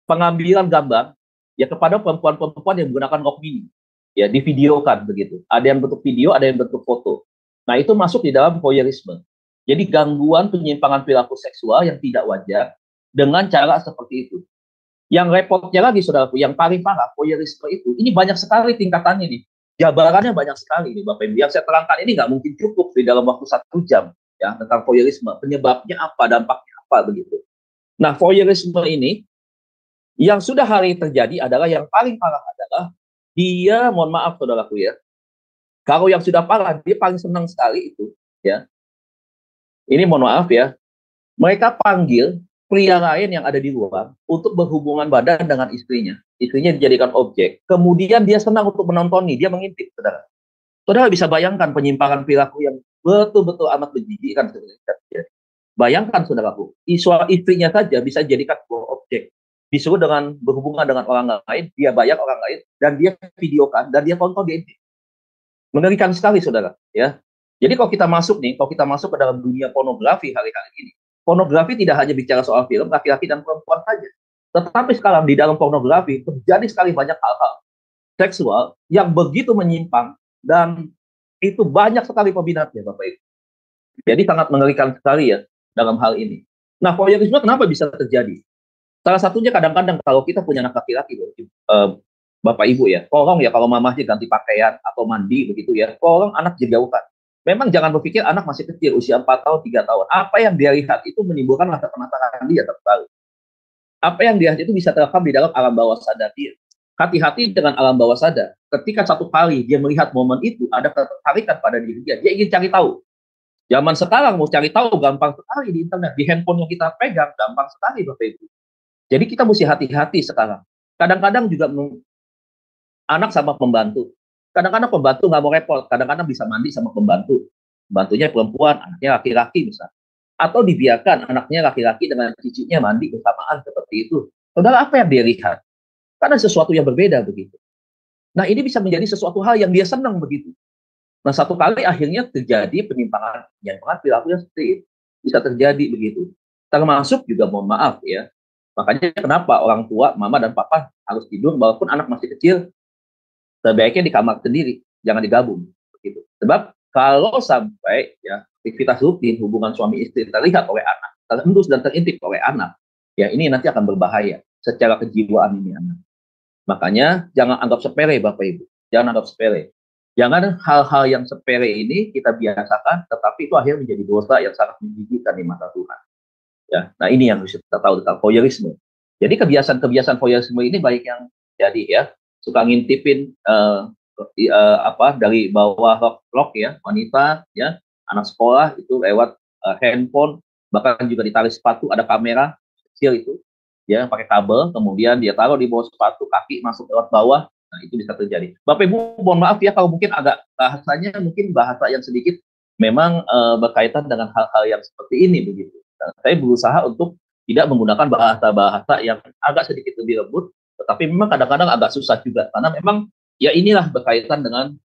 pengambilan gambar ya kepada perempuan-perempuan yang menggunakan rok mini, ya, divideokan begitu. Ada yang bentuk video, ada yang bentuk foto. Nah, itu masuk di dalam voyeurisme. Jadi gangguan penyimpangan perilaku seksual yang tidak wajar dengan cara seperti itu. Yang repotnya lagi, saudaraku, yang paling parah, voyeurisme itu, ini banyak sekali tingkatannya nih. Jabarannya banyak sekali nih, Bapak Ibu. Yang saya terangkan ini nggak mungkin cukup di dalam waktu 1 jam, ya, tentang voyeurisme. Penyebabnya apa, dampaknya apa, begitu. Nah, voyeurisme ini, yang sudah hari terjadi adalah, yang paling parah adalah, dia, mohon maaf, saudaraku, ya, kalau yang sudah parah, dia paling senang sekali itu, ya. Ini mohon maaf, ya, mereka panggil pria lain yang ada di luar untuk berhubungan badan dengan istrinya. Istrinya dijadikan objek. Kemudian dia senang untuk menonton dia mengintip, saudara. Saudara bisa bayangkan penyimpangan perilaku yang betul-betul amat menjijikkan. Bayangkan, saudaraku, istrinya saja bisa dijadikan sebuah objek. Disuruh dengan berhubungan dengan orang lain, dia bayar orang lain, dan dia videokan, dan dia tonton, dia intip. Mengerikan sekali, saudara. Ya. Jadi kalau kita masuk ke dalam dunia pornografi hari-hari ini, pornografi tidak hanya bicara soal film, laki-laki dan perempuan saja. Tetapi sekarang di dalam pornografi terjadi sekali banyak hal-hal seksual yang begitu menyimpang dan itu banyak sekali peminatnya, Bapak Ibu. Jadi sangat mengerikan sekali ya dalam hal ini. Nah, voyeurisme kenapa bisa terjadi? Salah satunya kadang-kadang kalau kita punya anak laki-laki, Bapak Ibu ya, tolong ya kalau mamahnya ganti pakaian atau mandi begitu ya, tolong anak dijauhkan. Memang jangan berpikir anak masih kecil, usia 4 tahun, 3 tahun. Apa yang dia lihat itu menimbulkan rasa penasaran dia terbaru. Apa yang dia lihat itu bisa terekam di dalam alam bawah sadar dia. Hati-hati dengan alam bawah sadar. Ketika satu kali dia melihat momen itu, ada ketertarikan pada diri dia ingin cari tahu. Zaman sekarang mau cari tahu gampang sekali di internet. Di handphone yang kita pegang, gampang sekali, Bapak Ibu. Jadi kita mesti hati-hati sekarang. Kadang-kadang juga anak sama pembantu. Kadang-kadang pembantu nggak mau repot, kadang-kadang bisa mandi sama pembantu. Pembantunya perempuan, anaknya laki-laki misalnya. Atau dibiarkan anaknya laki-laki dengan cicitnya mandi bersamaan seperti itu. Saudara, apa yang dia lihat? Karena sesuatu yang berbeda begitu. Nah, ini bisa menjadi sesuatu hal yang dia senang begitu. Nah, satu kali akhirnya terjadi penyimpangan perilaku yang seperti itu. Bisa terjadi begitu. termasuk juga mohon maaf ya. Makanya kenapa orang tua, mama dan papa harus tidur walaupun anak masih kecil, sebaiknya di kamar sendiri, jangan digabung. Begitu. Sebab kalau sampai ya aktivitas rutin hubungan suami istri terlihat oleh anak, terendus dan terintip oleh anak, ya ini nanti akan berbahaya secara kejiwaan ini anak. Makanya jangan anggap sepele Bapak Ibu, jangan anggap sepele. Jangan hal-hal yang sepele ini kita biasakan, tetapi itu akhirnya menjadi dosa yang sangat menjijikkan di mata Tuhan. Ya, nah ini yang harus kita tahu tentang voyeurisme. Jadi kebiasaan-kebiasaan voyeurisme ini baik yang jadi ya suka ngintipin dari bawah rok ya wanita ya anak sekolah itu lewat handphone, bahkan juga di tali sepatu ada kamera kecil itu ya pakai kabel, kemudian dia taruh di bawah sepatu, kaki masuk lewat bawah. Nah, itu bisa terjadi. Bapak Ibu, mohon maaf ya kalau mungkin agak bahasanya mungkin bahasa yang sedikit memang berkaitan dengan hal-hal yang seperti ini begitu. Nah, saya berusaha untuk tidak menggunakan bahasa-bahasa yang agak sedikit lebih lembut, tetapi memang kadang-kadang agak susah juga karena memang ya inilah berkaitan dengan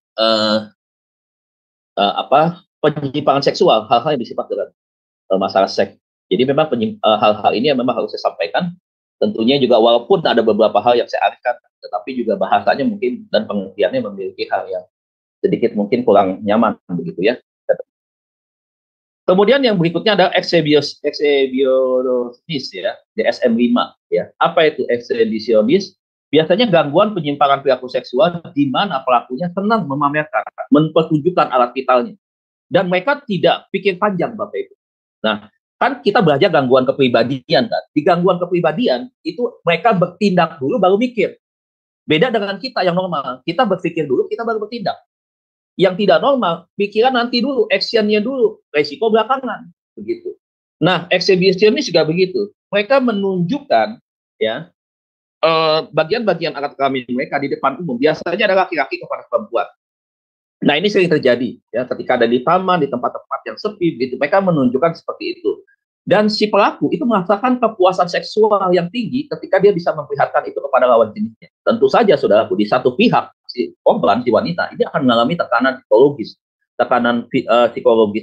penyimpangan seksual, hal-hal yang bersifat dengan masalah seks. Jadi memang hal-hal ini yang memang harus saya sampaikan. Tentunya juga walaupun ada beberapa hal yang saya arahkan, tetapi juga bahasanya mungkin dan pengertiannya memiliki hal yang sedikit mungkin kurang nyaman begitu ya. Kemudian yang berikutnya ada exhibitionis ya, DSM-5 ya. Apa itu exhibitionis? Biasanya gangguan penyimpangan perilaku seksual di mana pelakunya senang memamerkan, mempertunjukkan alat vitalnya. Dan mereka tidak pikir panjang Bapak Ibu. Nah, kan kita belajar gangguan kepribadian kan. Di gangguan kepribadian itu mereka bertindak dulu baru mikir. Beda dengan kita yang normal. Kita berpikir dulu, kita baru bertindak. Yang tidak normal, pikiran nanti dulu, actionnya dulu, resiko belakangan. Begitu. Nah, exhibitionis juga begitu. Mereka menunjukkan ya bagian-bagian alat kelamin mereka di depan umum. Biasanya ada laki-laki kepada perempuan. Nah, ini sering terjadi ya ketika ada di taman, di tempat-tempat yang sepi gitu. Mereka menunjukkan seperti itu. Dan si pelaku itu merasakan kepuasan seksual yang tinggi ketika dia bisa memperlihatkan itu kepada lawan jenisnya. Tentu saja saudaraku, di satu pihak si korban, si wanita ini akan mengalami tekanan psikologis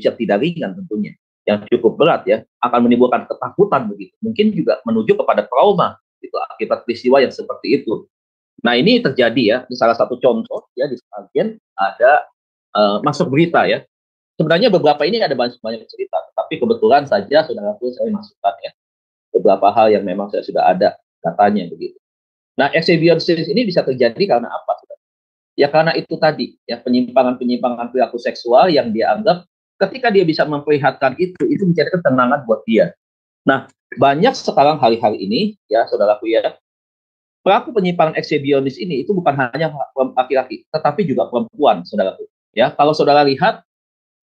yang tidak ringan tentunya, yang cukup berat ya, akan menimbulkan ketakutan begitu. Mungkin juga menuju kepada trauma itu akibat peristiwa yang seperti itu. Nah, ini terjadi ya, di salah satu contoh ya di sebagian ada masuk berita ya. Sebenarnya beberapa ini ada banyak cerita, tapi kebetulan saja saudaraku saya masukkan ya beberapa hal yang memang saya sudah ada datanya begitu. Nah, exhibitionis ini bisa terjadi karena apa? Ya karena itu tadi ya penyimpangan perilaku seksual yang dia anggap ketika dia bisa memperlihatkan itu menjadi ketenangan buat dia. Nah, banyak sekarang hari-hari ini ya saudaraku ya, pelaku penyimpangan exhibitionis ini itu bukan hanya laki-laki, tetapi juga perempuan, saudaraku. Ya, kalau saudara lihat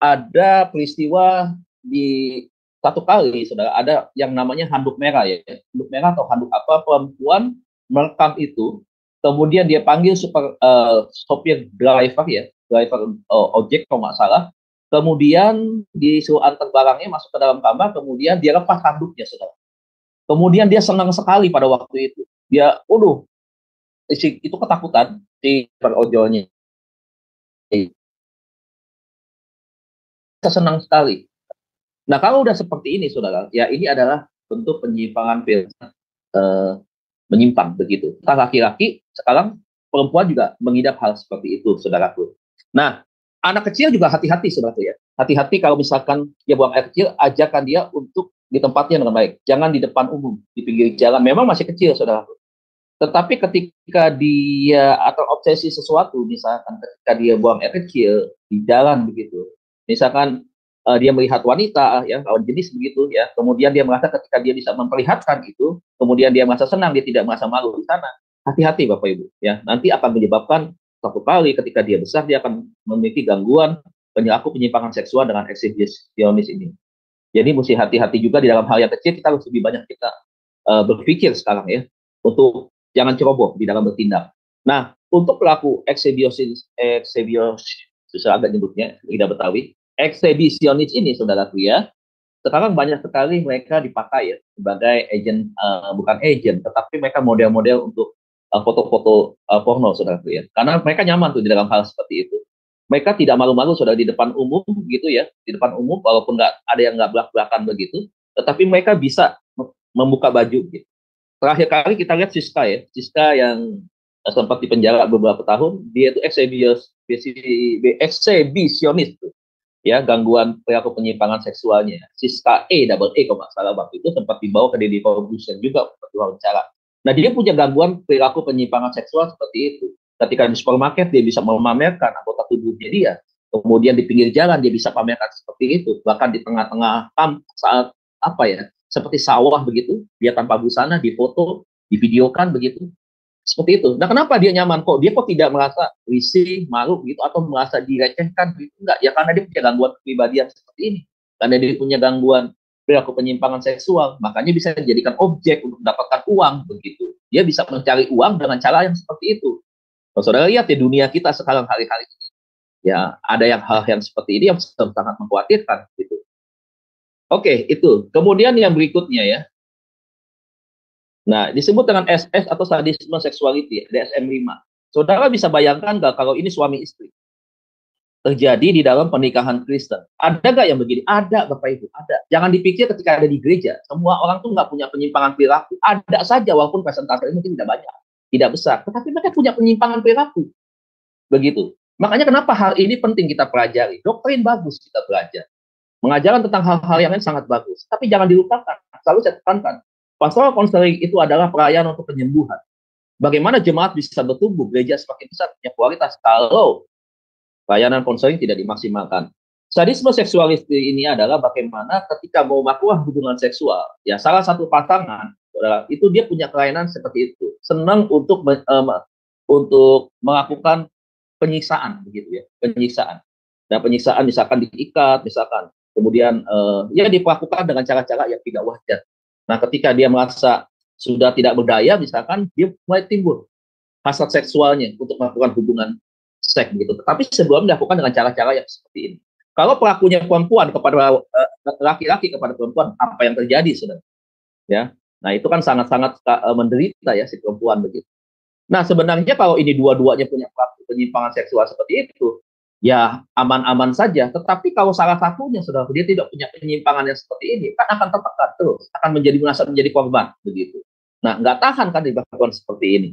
ada peristiwa di satu kali, saudara, ada yang namanya handuk merah ya, handuk merah atau handuk apa, perempuan merekam itu, kemudian dia panggil sopir driver ya, driver ojek kalau nggak salah, kemudian disuruh antar barangnya masuk ke dalam kamar, kemudian dia lepas handuknya, saudara. Kemudian dia senang sekali pada waktu itu. Dia, itu ketakutan si ojolnya. Senang sekali. Nah, kalau udah seperti ini, saudara, ya ini adalah bentuk penyimpangan menyimpang begitu. Entah laki-laki, sekarang perempuan juga mengidap hal seperti itu, saudaraku. Nah, anak kecil juga hati-hati, saudaraku ya. Hati-hati kalau misalkan dia buang air kecil, ajarkan dia untuk di tempatnya dengan baik. Jangan di depan umum, di pinggir jalan. Memang masih kecil, saudaraku. Tetapi ketika dia atau obsesi sesuatu, misalkan ketika dia buang air kecil di jalan begitu, misalkan dia melihat wanita ya lawan jenis begitu ya, kemudian dia merasa ketika dia bisa memperlihatkan itu, kemudian dia merasa senang, dia tidak merasa malu di sana. Hati-hati Bapak Ibu ya, nanti akan menyebabkan satu kali ketika dia besar dia akan memiliki gangguan perilaku penyimpangan seksual dengan exhibitionis ini. Jadi mesti hati-hati juga di dalam hal yang kecil. Kita harus lebih banyak kita berpikir sekarang ya untuk jangan ceroboh di dalam bertindak. Nah, untuk pelaku exhibitionis susah agak nyebutnya tidak Betawi. Exhibitionis ini saudaraku ya, sekarang banyak sekali mereka dipakai ya sebagai agent, bukan agent, tetapi mereka model-model untuk foto-foto porno saudaraku ya, karena mereka nyaman tuh di dalam hal seperti itu. Mereka tidak malu-malu saudara di depan umum gitu ya, di depan umum walaupun nggak ada yang nggak belak-belakan begitu, tetapi mereka bisa membuka baju gitu. Terakhir kali kita lihat Siska ya, Siska yang sempat dipenjara beberapa tahun, dia itu eksibisionis tuh, ya, gangguan perilaku penyimpangan seksualnya. Siska double E kalau nggak salah waktu itu sempat dibawa ke Deddy Corbuzier juga untuk diwawancara. Nah, dia punya gangguan perilaku penyimpangan seksual seperti itu. Ketika di supermarket dia bisa memamerkan anggota tubuhnya dia, kemudian di pinggir jalan dia bisa pamerkan seperti itu, bahkan di tengah-tengah saat apa ya, seperti sawah begitu, dia tanpa busana difoto, divideokan begitu, seperti itu. Nah, kenapa dia nyaman kok? Dia kok tidak merasa risih, malu gitu, atau merasa direcehkan gitu? Enggak, ya karena dia punya gangguan kepribadian seperti ini. Karena dia punya gangguan perilaku penyimpangan seksual, makanya bisa dijadikan objek untuk mendapatkan uang begitu. Dia bisa mencari uang dengan cara yang seperti itu. Kalau saudara lihat di dunia kita sekarang hari-hari ini, ya ada hal yang seperti ini yang sangat mengkhawatirkan gitu. Oke, itu. Kemudian yang berikutnya ya. Nah, disebut dengan SS atau sadisme seksuality, DSM-5. Saudara bisa bayangkan nggak kalau ini suami istri terjadi di dalam pernikahan Kristen? Ada nggak yang begini? Ada, Bapak Ibu, ada. Jangan dipikir ketika ada di gereja, semua orang tuh nggak punya penyimpangan perilaku. Ada saja, walaupun persentasenya mungkin tidak banyak, tidak besar, tetapi mereka punya penyimpangan perilaku. Begitu. Makanya kenapa hal ini penting kita pelajari. Doktrin bagus kita belajar. Mengajarkan tentang hal-hal yang lain sangat bagus. Tapi jangan dilupakan, selalu saya tekankan, pastoral counseling itu adalah pelayanan untuk penyembuhan. Bagaimana jemaat bisa bertumbuh, gereja semakin besar, punya kualitas, kalau pelayanan konseling tidak dimaksimalkan. Sadisme seksualis ini adalah bagaimana ketika mau melakukan hubungan seksual, ya salah satu pasangan itu dia punya kelainan seperti itu, senang untuk melakukan penyiksaan, begitu ya, penyiksaan. Dan penyiksaan misalkan diikat, misalkan, kemudian ya dilakukan dengan cara-cara yang tidak wajar. Nah, ketika dia merasa sudah tidak berdaya, misalkan dia mulai timbul hasrat seksualnya untuk melakukan hubungan seks begitu. Tetapi sebelum dilakukan dengan cara-cara yang seperti ini. Kalau pelakunya perempuan kepada laki-laki kepada perempuan, apa yang terjadi, saudara? Ya, nah itu kan sangat-sangat menderita ya si perempuan begitu. Nah, sebenarnya kalau ini dua-duanya punya pelaku penyimpangan seksual seperti itu, ya aman-aman saja. Tetapi kalau salah satunya saudara dia tidak punya penyimpangan yang seperti ini, kan akan tertekan terus, akan merasa menjadi korban begitu. Nah, nggak tahan kan dilakukan seperti ini.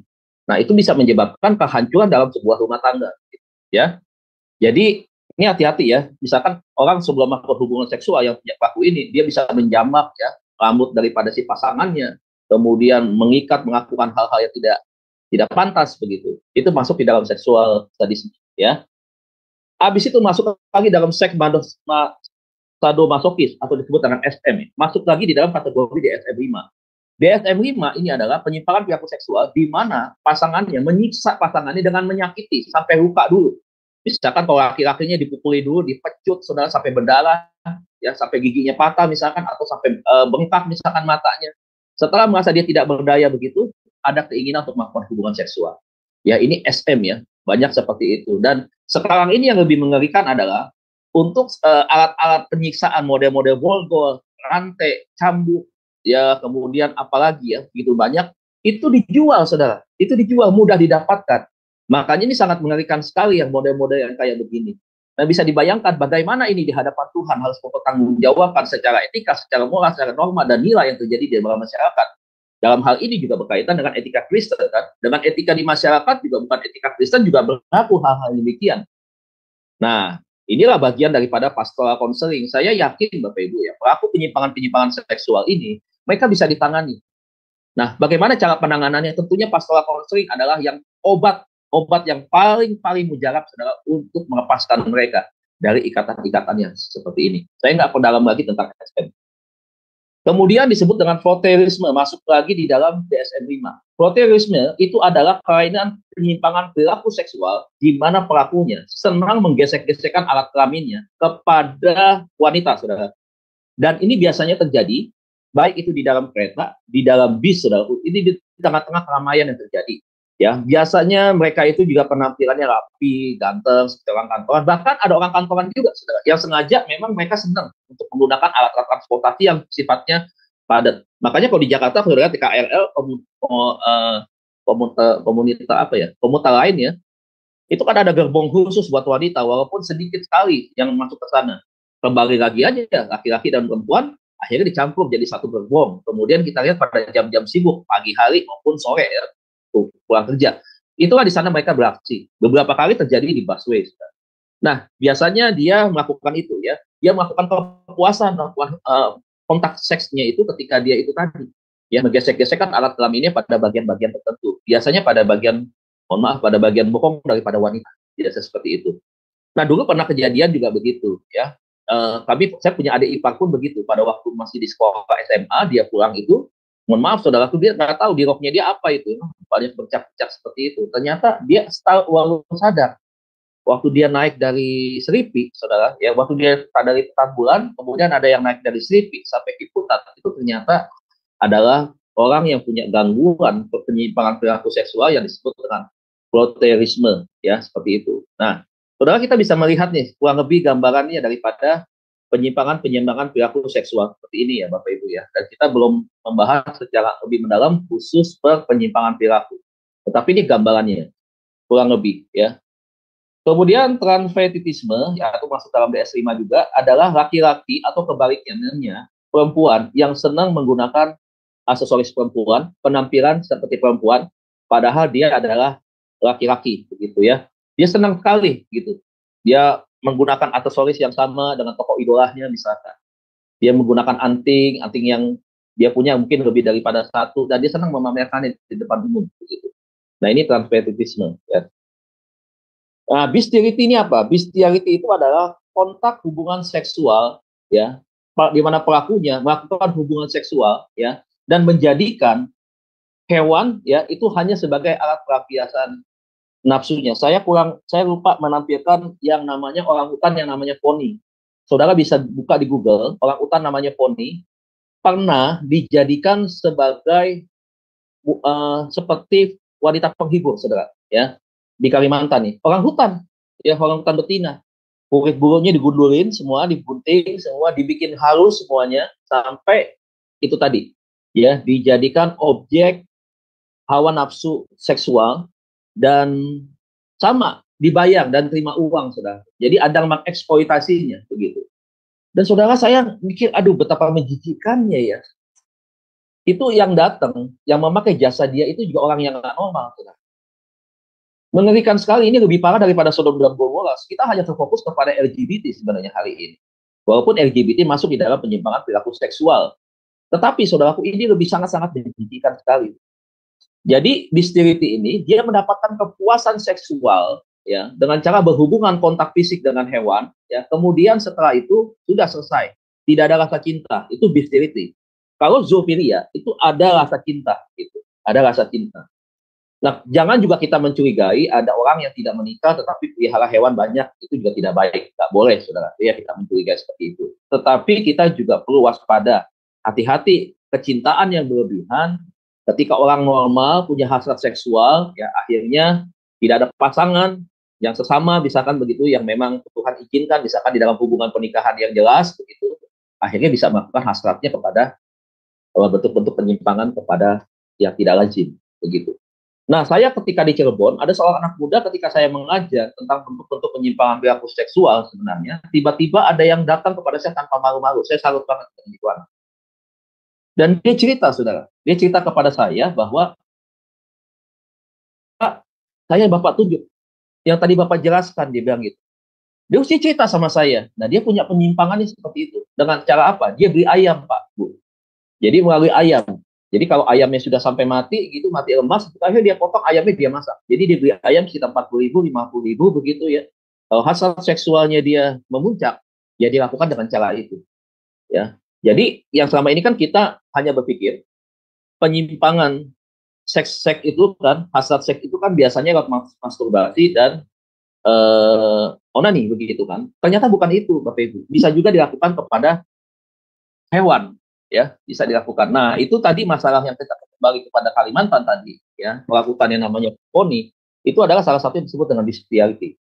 Nah, itu bisa menyebabkan kehancuran dalam sebuah rumah tangga, gitu, ya. Jadi ini hati-hati ya. Misalkan orang sebelum melakukan hubungan seksual yang punya pelaku ini, dia bisa menjamak ya rambut daripada si pasangannya, kemudian mengikat, melakukan hal-hal yang tidak pantas begitu. Itu masuk di dalam seksual sadisme, ya. Habis itu masuk lagi dalam seks sadomasokis atau disebut dengan SM, masuk lagi di dalam kategori DSM-5. DSM-5 ini adalah penyimpangan perilaku seksual di mana pasangannya menyiksa pasangannya dengan menyakiti sampai luka dulu. Misalkan kalau laki-lakinya dipukuli dulu, dipecut saudara sampai berdarah, ya sampai giginya patah misalkan, atau sampai bengkak misalkan matanya. Setelah merasa dia tidak berdaya begitu, ada keinginan untuk melakukan hubungan seksual. Ya ini SM ya, banyak seperti itu. Dan sekarang ini yang lebih mengerikan adalah untuk alat-alat penyiksaan model-model borgol, rantai, cambuk, ya kemudian apalagi ya begitu banyak, itu dijual saudara, itu dijual, mudah didapatkan. Makanya ini sangat mengerikan sekali yang model-model yang kayak begini. Nah, bisa dibayangkan bagaimana ini di hadapan Tuhan harus mempertanggungjawabkan secara etika, secara moral, secara norma dan nilai yang terjadi di dalam masyarakat. Dalam hal ini juga berkaitan dengan etika Kristen kan. Dengan etika di masyarakat juga bukan etika Kristen juga berlaku hal-hal demikian. Nah, inilah bagian daripada pastoral counseling. Saya yakin Bapak Ibu ya, pelaku penyimpangan seksual ini mereka bisa ditangani. Nah, bagaimana cara penanganannya? Tentunya pastoral counseling adalah yang obat yang paling mujarab saudara untuk melepaskan mereka dari ikatan-ikatan yang seperti ini. Saya nggak perdalam lagi tentang SM. Kemudian disebut dengan voyeurisme, masuk lagi di dalam DSM-5. Voyeurisme itu adalah kelainan penyimpangan perilaku seksual di mana pelakunya senang menggesek-gesekkan alat kelaminnya kepada wanita, saudara. Dan ini biasanya terjadi baik itu di dalam kereta, di dalam bis, saudara. Ini di tengah-tengah keramaian yang terjadi. Ya, biasanya mereka itu juga penampilannya rapi, ganteng, seperti orang kantoran. Bahkan ada orang kantoran juga, saudara, yang sengaja memang mereka senang untuk menggunakan alat-alat transportasi yang sifatnya padat. Makanya kalau di Jakarta, saudara, di KRL, komuter lain ya, itu kan ada gerbong khusus buat wanita, walaupun sedikit sekali yang masuk ke sana. Kembali lagi aja, laki-laki dan perempuan akhirnya dicampur jadi satu gerbong. Kemudian kita lihat pada jam-jam sibuk, pagi hari maupun sore ya, pulang kerja. Itulah di sana mereka beraksi. Beberapa kali terjadi di busway. Nah, biasanya dia melakukan itu ya. Dia melakukan kepuasan, melakukan kontak seksnya itu ketika dia itu tadi. Ya, menggesek-gesekkan alat kelaminnya pada bagian-bagian tertentu. Biasanya pada bagian, mohon maaf, pada bagian bokong daripada wanita. Biasa seperti itu. Nah, dulu pernah kejadian juga begitu ya. Saya punya adik ipar pun begitu. Pada waktu masih di sekolah SMA, dia pulang itu, mohon maaf saudaraku, dia nggak tahu di roknya dia apa itu. Paling bercak-bercak seperti itu. Ternyata dia walau sadar. Waktu dia naik dari Seripi, saudara, ya waktu dia dari Petamburan, kemudian ada yang naik dari Seripi sampai Ciputat, itu ternyata adalah orang yang punya gangguan penyimpangan perilaku seksual yang disebut dengan floterisme, ya seperti itu. Nah, saudara, kita bisa melihat nih kurang lebih gambarannya daripada penyimpangan perilaku seksual seperti ini ya Bapak Ibu ya. Dan kita belum membahas secara lebih mendalam khusus penyimpangan perilaku. Tetapi ini gambarannya kurang lebih ya. Kemudian transvestitisme, yaitu masuk dalam DS5 juga, adalah laki-laki atau kebaliknya perempuan yang senang menggunakan aksesoris perempuan, penampilan seperti perempuan, padahal dia adalah laki-laki, begitu ya. Dia senang sekali, gitu. Dia menggunakan aksesoris yang sama dengan tokoh idolanya, misalkan. Dia menggunakan anting yang dia punya mungkin lebih daripada satu, dan dia senang memamerkannya di depan umum, begitu. Nah, ini transvestitisme, ya. Nah, bestiality ini apa? Bestiality itu adalah kontak hubungan seksual, ya, di mana pelakunya melakukan hubungan seksual, ya, dan menjadikan hewan, ya, itu hanya sebagai alat pelampiasan nafsunya. Saya lupa menampilkan yang namanya orangutan yang namanya poni. Saudara bisa buka di Google, orangutan namanya poni pernah dijadikan sebagai seperti wanita penghibur, saudara, ya. Di Kalimantan nih, orang hutan betina, kulit bulunya digundulin semua, digunting semua, dibikin halus semuanya sampai itu tadi, ya, dijadikan objek hawa nafsu seksual dan sama dibayar dan terima uang, saudara. Jadi ada mengeksploitasinya begitu. Dan saudara, saya mikir, aduh betapa menjijikannya ya. Itu yang datang, yang memakai jasa dia itu juga orang yang nggak normal, saudara. Mengerikan sekali, ini lebih parah daripada Sodom dan Gomora. Kita hanya terfokus kepada LGBT sebenarnya hari ini. Walaupun LGBT masuk di dalam penyimpangan perilaku seksual. Tetapi saudaraku, ini lebih sangat-sangat menjijikan sekali. Jadi bestiality ini dia mendapatkan kepuasan seksual ya dengan cara berhubungan kontak fisik dengan hewan ya. Kemudian setelah itu sudah selesai. Tidak ada rasa cinta. Itu bestiality. Kalau zoofilia itu ada rasa cinta gitu. Ada rasa cinta. Nah, jangan juga kita mencurigai ada orang yang tidak menikah tetapi pelihara hewan banyak, itu juga tidak baik. Nggak boleh, saudara. Ya, kita mencurigai seperti itu. Tetapi kita juga perlu waspada. Hati-hati, kecintaan yang berlebihan, ketika orang normal punya hasrat seksual, ya akhirnya tidak ada pasangan yang sesama, misalkan begitu, yang memang Tuhan izinkan, misalkan di dalam hubungan pernikahan yang jelas, begitu, akhirnya bisa melakukan hasratnya kepada bentuk-bentuk penyimpangan kepada yang tidak lazim, begitu. Nah, saya ketika di Cirebon, ada seorang anak muda ketika saya mengajar tentang bentuk-bentuk penyimpangan perilaku seksual sebenarnya, tiba-tiba ada yang datang kepada saya tanpa malu-malu. Saya salut banget dengan itu anak. Dan dia cerita, saudara. Dia cerita kepada saya bahwa, Pak, saya Bapak tunjuk. Yang tadi Bapak jelaskan, dia bilang gitu. Dia mesti cerita sama saya. Nah, dia punya penyimpangannya seperti itu. Dengan cara apa? Dia beli ayam, Pak, Bu. Jadi melalui ayam. Jadi kalau ayamnya sudah sampai mati gitu, mati lemas, akhirnya dia potong ayamnya, dia masak. Jadi dia beli ayam sekitar 40.000, 50.000 begitu ya. Kalau hasrat seksualnya dia memuncak, ya dilakukan dengan cara itu. Ya. Jadi yang selama ini kan kita hanya berpikir penyimpangan seks itu kan, hasrat seks itu kan biasanya lewat masturbasi dan onani begitu kan. Ternyata bukan itu, Bapak Ibu. Bisa juga dilakukan kepada hewan. Ya, bisa dilakukan. Nah, itu tadi masalah yang kita kembali kepada Kalimantan tadi, ya, melakukan yang namanya poni, itu adalah salah satu yang disebut dengan bestiality.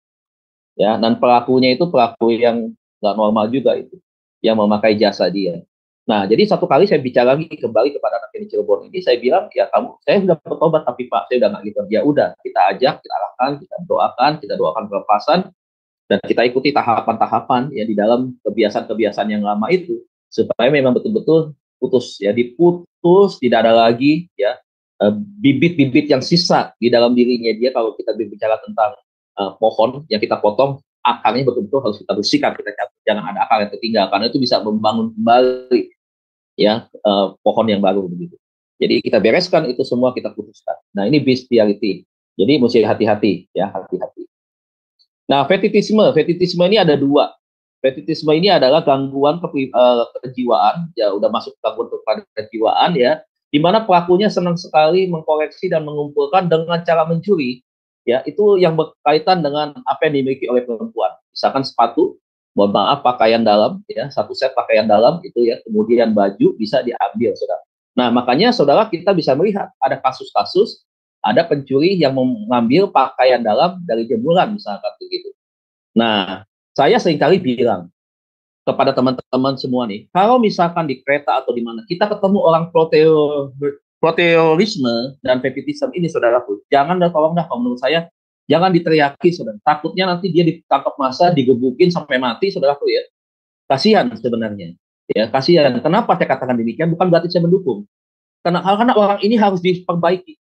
Ya, dan pelakunya itu pelaku yang nggak normal juga itu, yang memakai jasa dia. Nah, jadi satu kali saya bicara lagi kembali kepada anak yang di Cirebon ini, saya bilang, ya saya sudah bertobat, tapi Pak, saya udah nggak gitu. Ya udah, kita ajak, kita arahkan, kita doakan pelepasan, dan kita ikuti tahapan-tahapan ya di dalam kebiasaan-kebiasaan yang lama itu. supaya memang betul-betul putus ya, diputus, tidak ada lagi ya bibit-bibit yang sisa di dalam dirinya dia. Kalau kita berbicara tentang pohon yang kita potong, akarnya betul-betul harus kita bersihkan, kita cabut, jangan ada akar yang tertinggal, karena itu bisa membangun kembali ya pohon yang baru begitu. Jadi kita bereskan itu semua, kita putuskan. Nah, ini bestiality. Jadi mesti hati-hati ya, hati-hati. Nah, fetitisme ini ada dua. Fetitisme ini adalah gangguan kejiwaan, ya udah masuk gangguan kepada kejiwaan ya, di mana pelakunya senang sekali mengkoleksi dan mengumpulkan dengan cara mencuri, ya itu yang berkaitan dengan apa yang dimiliki oleh perempuan. Misalkan sepatu, mohon maaf pakaian dalam, ya satu set pakaian dalam itu ya, kemudian baju bisa diambil, saudara. Nah makanya saudara kita bisa melihat ada kasus-kasus ada pencuri yang mengambil pakaian dalam dari jemuran misalkan begitu. Nah saya seringkali bilang kepada teman-teman semua nih, kalau misalkan di kereta atau di mana kita ketemu orang proteorisme dan fetitisme ini, saudaraku, jangan tolong dah, kalau menurut saya jangan diteriaki, saudara. Takutnya nanti dia ditangkap massa, digebukin sampai mati, saudaraku ya. Kasihan sebenarnya, ya kasihan. Kenapa saya katakan demikian? Bukan berarti saya mendukung. Karena orang ini harus diperbaiki.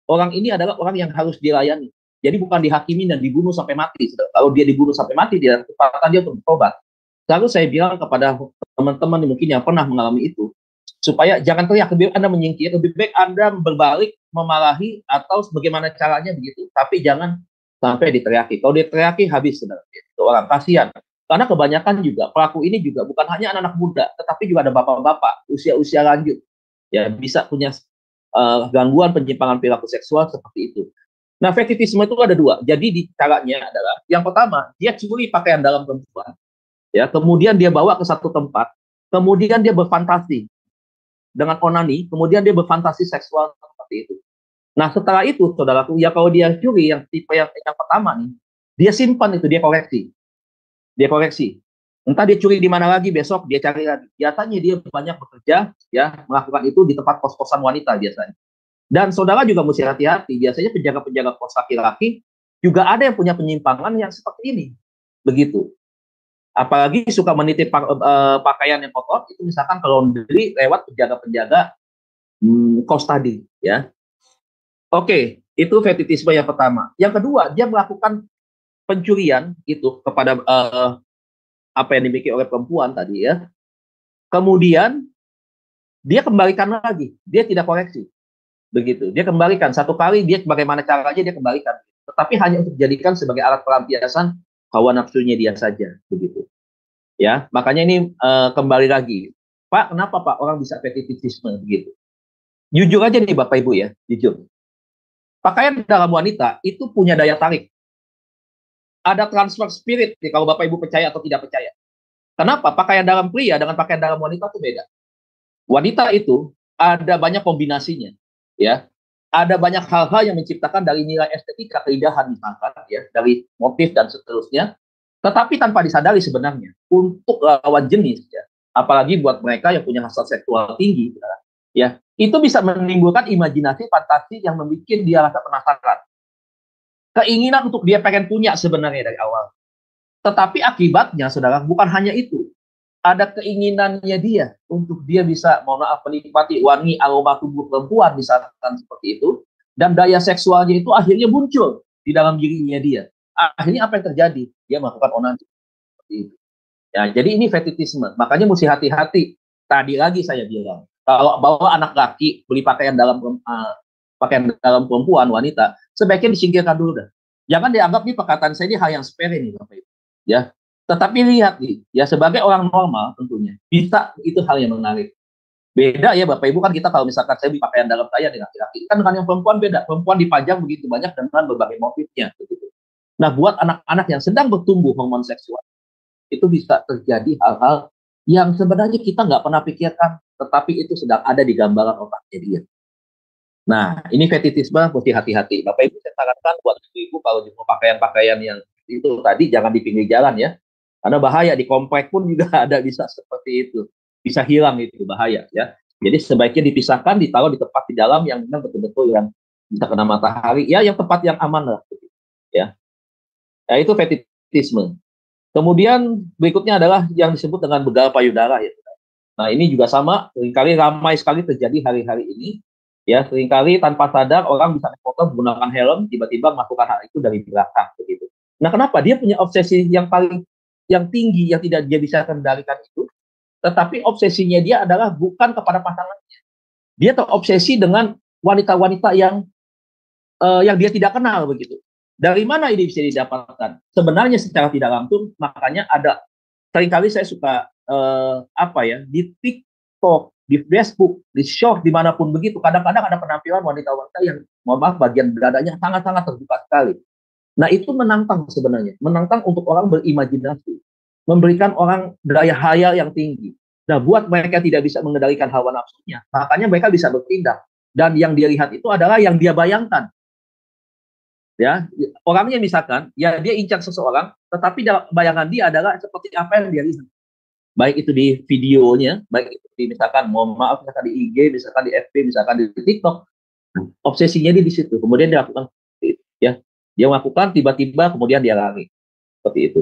Orang ini adalah orang yang harus dilayani. Jadi bukan dihakimi dan dibunuh sampai mati. Kalau dia dibunuh sampai mati, dia kesempatan dia untuk bertobat. Lalu saya bilang kepada teman-teman mungkin yang pernah mengalami itu, supaya jangan teriak, lebih baik Anda menyingkir, lebih baik Anda berbalik, memarahi, atau bagaimana caranya begitu. Tapi jangan sampai diteriaki. Kalau diteriaki, habis sebenarnya. Itu orang kasihan. Karena kebanyakan juga, pelaku ini juga bukan hanya anak-anak muda, tetapi juga ada bapak-bapak, usia-usia lanjut. Ya, bisa punya gangguan penyimpangan perilaku seksual seperti itu. Nah, fetitisme itu ada dua. Jadi di caranya adalah, yang pertama, dia curi pakaian dalam perempuan. Ya, kemudian dia bawa ke satu tempat, kemudian dia berfantasi dengan onani, kemudian dia berfantasi seksual seperti itu. Nah, setelah itu, saudaraku, ya kalau dia curi yang tipe yang pertama nih, dia simpan itu, dia koleksi. Dia koleksi. Entah dia curi di mana lagi, besok dia cari lagi. Biasanya dia banyak bekerja, ya, melakukan itu di tempat kos-kosan wanita biasanya. Dan saudara juga mesti hati-hati, biasanya penjaga-penjaga kos laki-laki juga ada yang punya penyimpangan yang seperti ini. Begitu. Apalagi suka menitip pakaian yang kotor, itu misalkan kalau laundry lewat penjaga-penjaga kos tadi, ya. Oke, itu fetitisme yang pertama. Yang kedua, dia melakukan pencurian itu kepada apa yang dimiliki oleh perempuan tadi, ya. Kemudian dia kembalikan lagi, dia tidak koleksi. Begitu, dia kembalikan satu kali, dia bagaimana caranya dia kembalikan, tetapi hanya untuk dijadikan sebagai alat pelampiasan hawa nafsunya dia saja, begitu ya. Makanya ini kembali lagi, Pak, kenapa Pak orang bisa fetitisme begitu? Jujur aja nih Bapak Ibu ya, jujur, pakaian dalam wanita itu punya daya tarik, ada transfer spirit nih, kalau Bapak Ibu percaya atau tidak percaya. Kenapa pakaian dalam pria dengan pakaian dalam wanita itu beda? Wanita itu ada banyak kombinasinya. Ya, ada banyak hal-hal yang menciptakan dari nilai estetika, keindahan misalkan, ya, dari motif dan seterusnya, tetapi tanpa disadari sebenarnya untuk lawan jenis, ya, apalagi buat mereka yang punya hasrat seksual tinggi, ya, itu bisa menimbulkan imajinasi, fantasi yang membuat dia rasa penasaran, keinginan untuk dia pengen punya sebenarnya dari awal. Tetapi akibatnya, saudara, bukan hanya itu. Ada keinginannya dia untuk dia bisa, mohon maaf, menikmati wangi aroma tubuh perempuan misalkan seperti itu, dan daya seksualnya itu akhirnya muncul di dalam dirinya dia. Akhirnya apa yang terjadi? Dia melakukan onani seperti itu. Ya, jadi ini fetitisme. Makanya mesti hati-hati. Tadi lagi saya bilang, kalau bawa anak laki beli pakaian dalam perempuan wanita, sebaiknya disingkirkan dulu dah. Jangan dianggap nih perkataan saya ini hal yang sepele nih Bapak Ibu. Ya. Tetapi lihat nih, ya sebagai orang normal tentunya, bisa itu hal yang menarik. Beda ya Bapak Ibu, kan kita kalau misalkan saya beli pakaian dalam saya dengan laki-laki, kan dengan yang perempuan beda. Perempuan dipajang begitu banyak dengan berbagai motifnya. Begitu. Nah buat anak-anak yang sedang bertumbuh hormon seksual, itu bisa terjadi hal-hal yang sebenarnya kita nggak pernah pikirkan, tetapi itu sedang ada di gambaran otaknya dia. Nah ini fetitisme, mesti hati-hati. Bapak Ibu saya sarankan buat ibu kalau mau pakaian-pakaian yang itu tadi jangan di pinggir jalan ya. Karena bahaya, di komplek pun juga ada bisa seperti itu. Bisa hilang itu, bahaya ya. Jadi sebaiknya dipisahkan, ditaruh di tempat di dalam yang memang betul-betul yang bisa kena matahari, ya yang tempat yang aman lah. Ya. Nah, itu fetitisme. Kemudian berikutnya adalah yang disebut dengan begal payudara ya. Nah, ini juga sama, seringkali ramai sekali terjadi hari-hari ini. Ya, seringkali tanpa sadar orang bisa foto menggunakan helm, tiba-tiba melakukan hal itu dari belakang begitu. Nah, kenapa? Dia punya obsesi yang tinggi yang tidak dia bisa kendalikan itu, tetapi obsesinya dia adalah bukan kepada pasangannya. Dia terobsesi dengan wanita-wanita yang dia tidak kenal begitu. Dari mana ini bisa didapatkan? Sebenarnya secara tidak langsung, makanya ada seringkali saya suka di TikTok, di Facebook, di short, dimanapun begitu, kadang-kadang ada penampilan wanita-wanita yang, mohon maaf, bagian dadanya sangat-sangat terbuka sekali. Nah, itu menantang sebenarnya, menantang untuk orang berimajinasi, memberikan orang daya hayal yang tinggi. Nah, buat mereka tidak bisa mengendalikan hawa nafsunya, makanya mereka bisa bertindak. Dan yang dia lihat itu adalah yang dia bayangkan. Ya, orangnya misalkan, ya dia incar seseorang, tetapi dalam bayangan dia adalah seperti apa yang dia lihat. Baik itu di videonya, baik itu di misalkan, mohon maaf, misalkan di IG, misalkan di FB, misalkan di TikTok, obsesinya dia di situ. Kemudian dia lakukan, ya, dia melakukan tiba-tiba, kemudian dia lari seperti itu.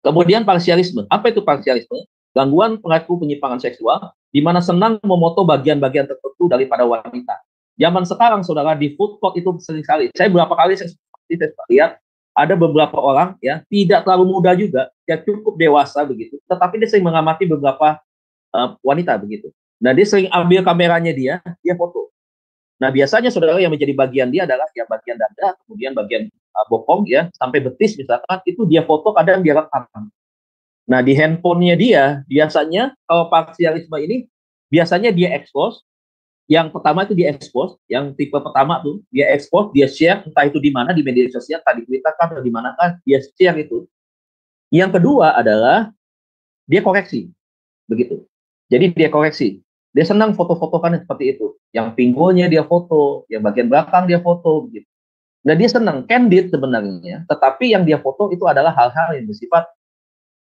Kemudian parsialisme, apa itu parsialisme? Gangguan perilaku penyimpangan seksual, di mana senang memoto bagian-bagian tertentu daripada wanita. Zaman sekarang, saudara, di food court itu sering sekali. Saya beberapa kali saya lihat ada beberapa orang ya tidak terlalu muda juga, ya cukup dewasa begitu, tetapi dia sering mengamati beberapa wanita begitu. Nah, dia sering ambil kameranya dia foto. Nah, biasanya saudara yang menjadi bagian dia adalah ya bagian dada, kemudian bagian bokong ya sampai betis misalkan, itu dia foto, kadang dia rekam. Nah, di handphonenya dia biasanya kalau parsialisme ini biasanya dia expose. Yang pertama itu dia expose, yang tipe pertama tuh dia expose, dia share, entah itu di mana, di media sosial, tadi Twitter kan atau di mana kan, dia share itu. Yang kedua adalah dia koreksi, begitu. Jadi dia koreksi, dia senang foto-fotokan seperti itu. Yang pinggulnya dia foto, yang bagian belakang dia foto, begitu. Nah, dia senang, candid sebenarnya, tetapi yang dia foto itu adalah hal-hal yang bersifat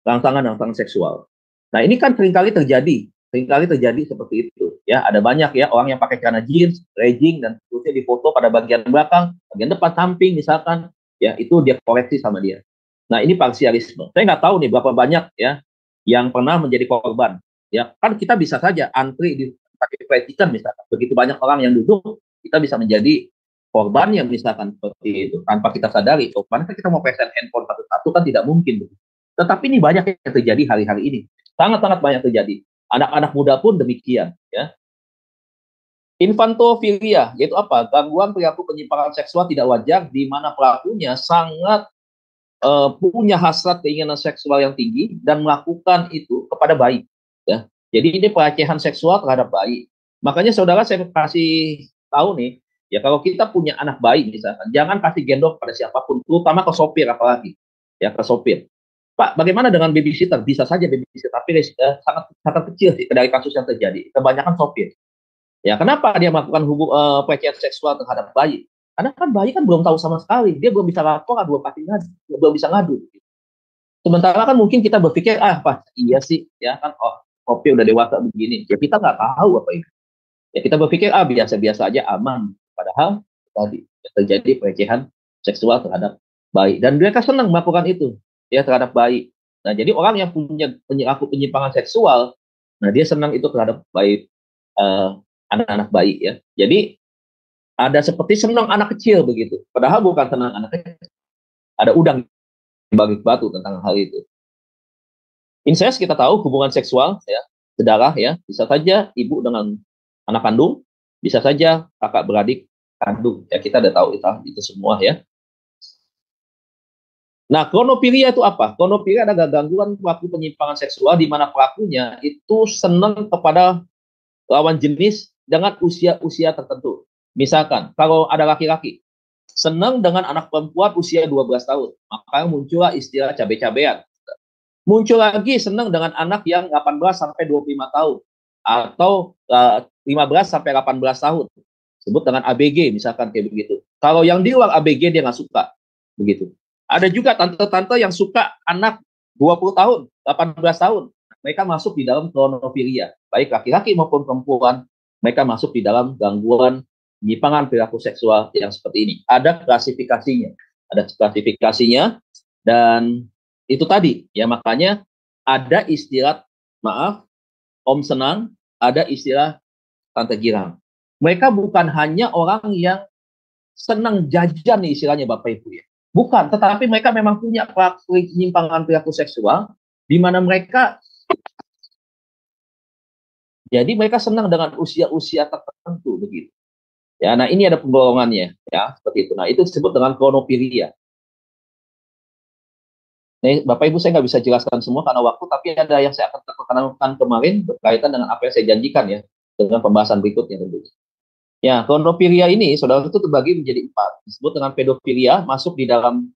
rangsangan seksual. Nah, ini kan seringkali terjadi seperti itu ya. Ada banyak ya orang yang pakai celana jeans, legging dan seterusnya difoto pada bagian belakang, bagian depan, samping misalkan ya, itu dia koreksi sama dia. Nah, ini parsialisme. Saya nggak tahu nih berapa banyak ya yang pernah menjadi korban ya. Kan kita bisa saja antri di pakai fried chicken misalkan, begitu banyak orang yang duduk, kita bisa menjadi korban yang misalkan seperti itu tanpa kita sadari. Karena kita mau present handphone satu-satu kan tidak mungkin. Tetapi ini banyak yang terjadi hari-hari ini, sangat-sangat banyak terjadi. Anak-anak muda pun demikian ya. Infantofilia yaitu apa? Gangguan perilaku penyimpangan seksual tidak wajar di mana pelakunya sangat punya hasrat keinginan seksual yang tinggi dan melakukan itu kepada bayi ya. Jadi ini pelecehan seksual terhadap bayi. Makanya saudara, saya kasih tahu nih ya, kalau kita punya anak bayi misalkan, jangan kasih gendong pada siapapun, terutama ke sopir apalagi ya, ke sopir. Pak, bagaimana dengan babysitter? Bisa saja babysitter, tapi sangat kecil sih dari kasus yang terjadi. Kebanyakan sopir. Ya, kenapa dia melakukan pelecehan seksual terhadap bayi? Karena kan bayi kan belum tahu sama sekali, dia belum bisa lapor, belum bisa ngadu. Sementara kan mungkin kita berpikir, Pak, iya sih, ya kan, sopir udah dewasa begini. Ya kita nggak tahu apa itu. Ya kita berpikir, biasa-biasa aja, aman. Padahal tadi terjadi pelecehan seksual terhadap bayi, dan mereka senang melakukan itu ya terhadap bayi. Nah, jadi orang yang punya perilaku penyimpangan seksual, nah dia senang itu terhadap bayi, anak-anak bayi ya. Jadi ada seperti senang anak kecil begitu. Padahal bukan senang anak kecil. Ada udang di balik batu tentang hal itu. Incest kita tahu hubungan seksual ya, sedarah ya, bisa saja ibu dengan anak kandung, bisa saja kakak beradik kandung. Ya kita udah tahu itu semua ya. Nah, kronopilia itu apa? Kronopilia adalah gangguan pelaku penyimpangan seksual di mana pelakunya itu senang kepada lawan jenis dengan usia tertentu. Misalkan, kalau ada laki-laki senang dengan anak perempuan usia 12 tahun, maka muncullah istilah cabe-cabean. Muncul lagi senang dengan anak yang 18 sampai 25 tahun atau 15 sampai 18 tahun. Sebut dengan ABG misalkan kayak begitu. Kalau yang di luar ABG dia nggak suka begitu. Ada juga tante-tante yang suka anak 20 tahun, 18 tahun. Mereka masuk di dalam kronofilia. Baik laki-laki maupun perempuan, mereka masuk di dalam gangguan penyimpangan perilaku seksual yang seperti ini. Ada klasifikasinya. Dan itu tadi, ya makanya ada istilah, om senang, ada istilah tante girang. Mereka bukan hanya orang yang senang jajan nih istilahnya Bapak Ibu ya. Bukan, tetapi mereka memang punya penyimpangan perilaku seksual di mana mereka senang dengan usia-usia tertentu begitu. Ya, nah ini ada penggolongannya ya seperti itu. Nah itu disebut dengan chronopilia. Nih Bapak Ibu saya nggak bisa jelaskan semua karena waktu, tapi ada yang saya akan tekankan kemarin berkaitan dengan apa yang saya janjikan ya dengan pembahasan berikutnya tentunya. Ya, chronopilia ini saudara itu terbagi menjadi 4. Disebut dengan pedofilia, masuk di dalam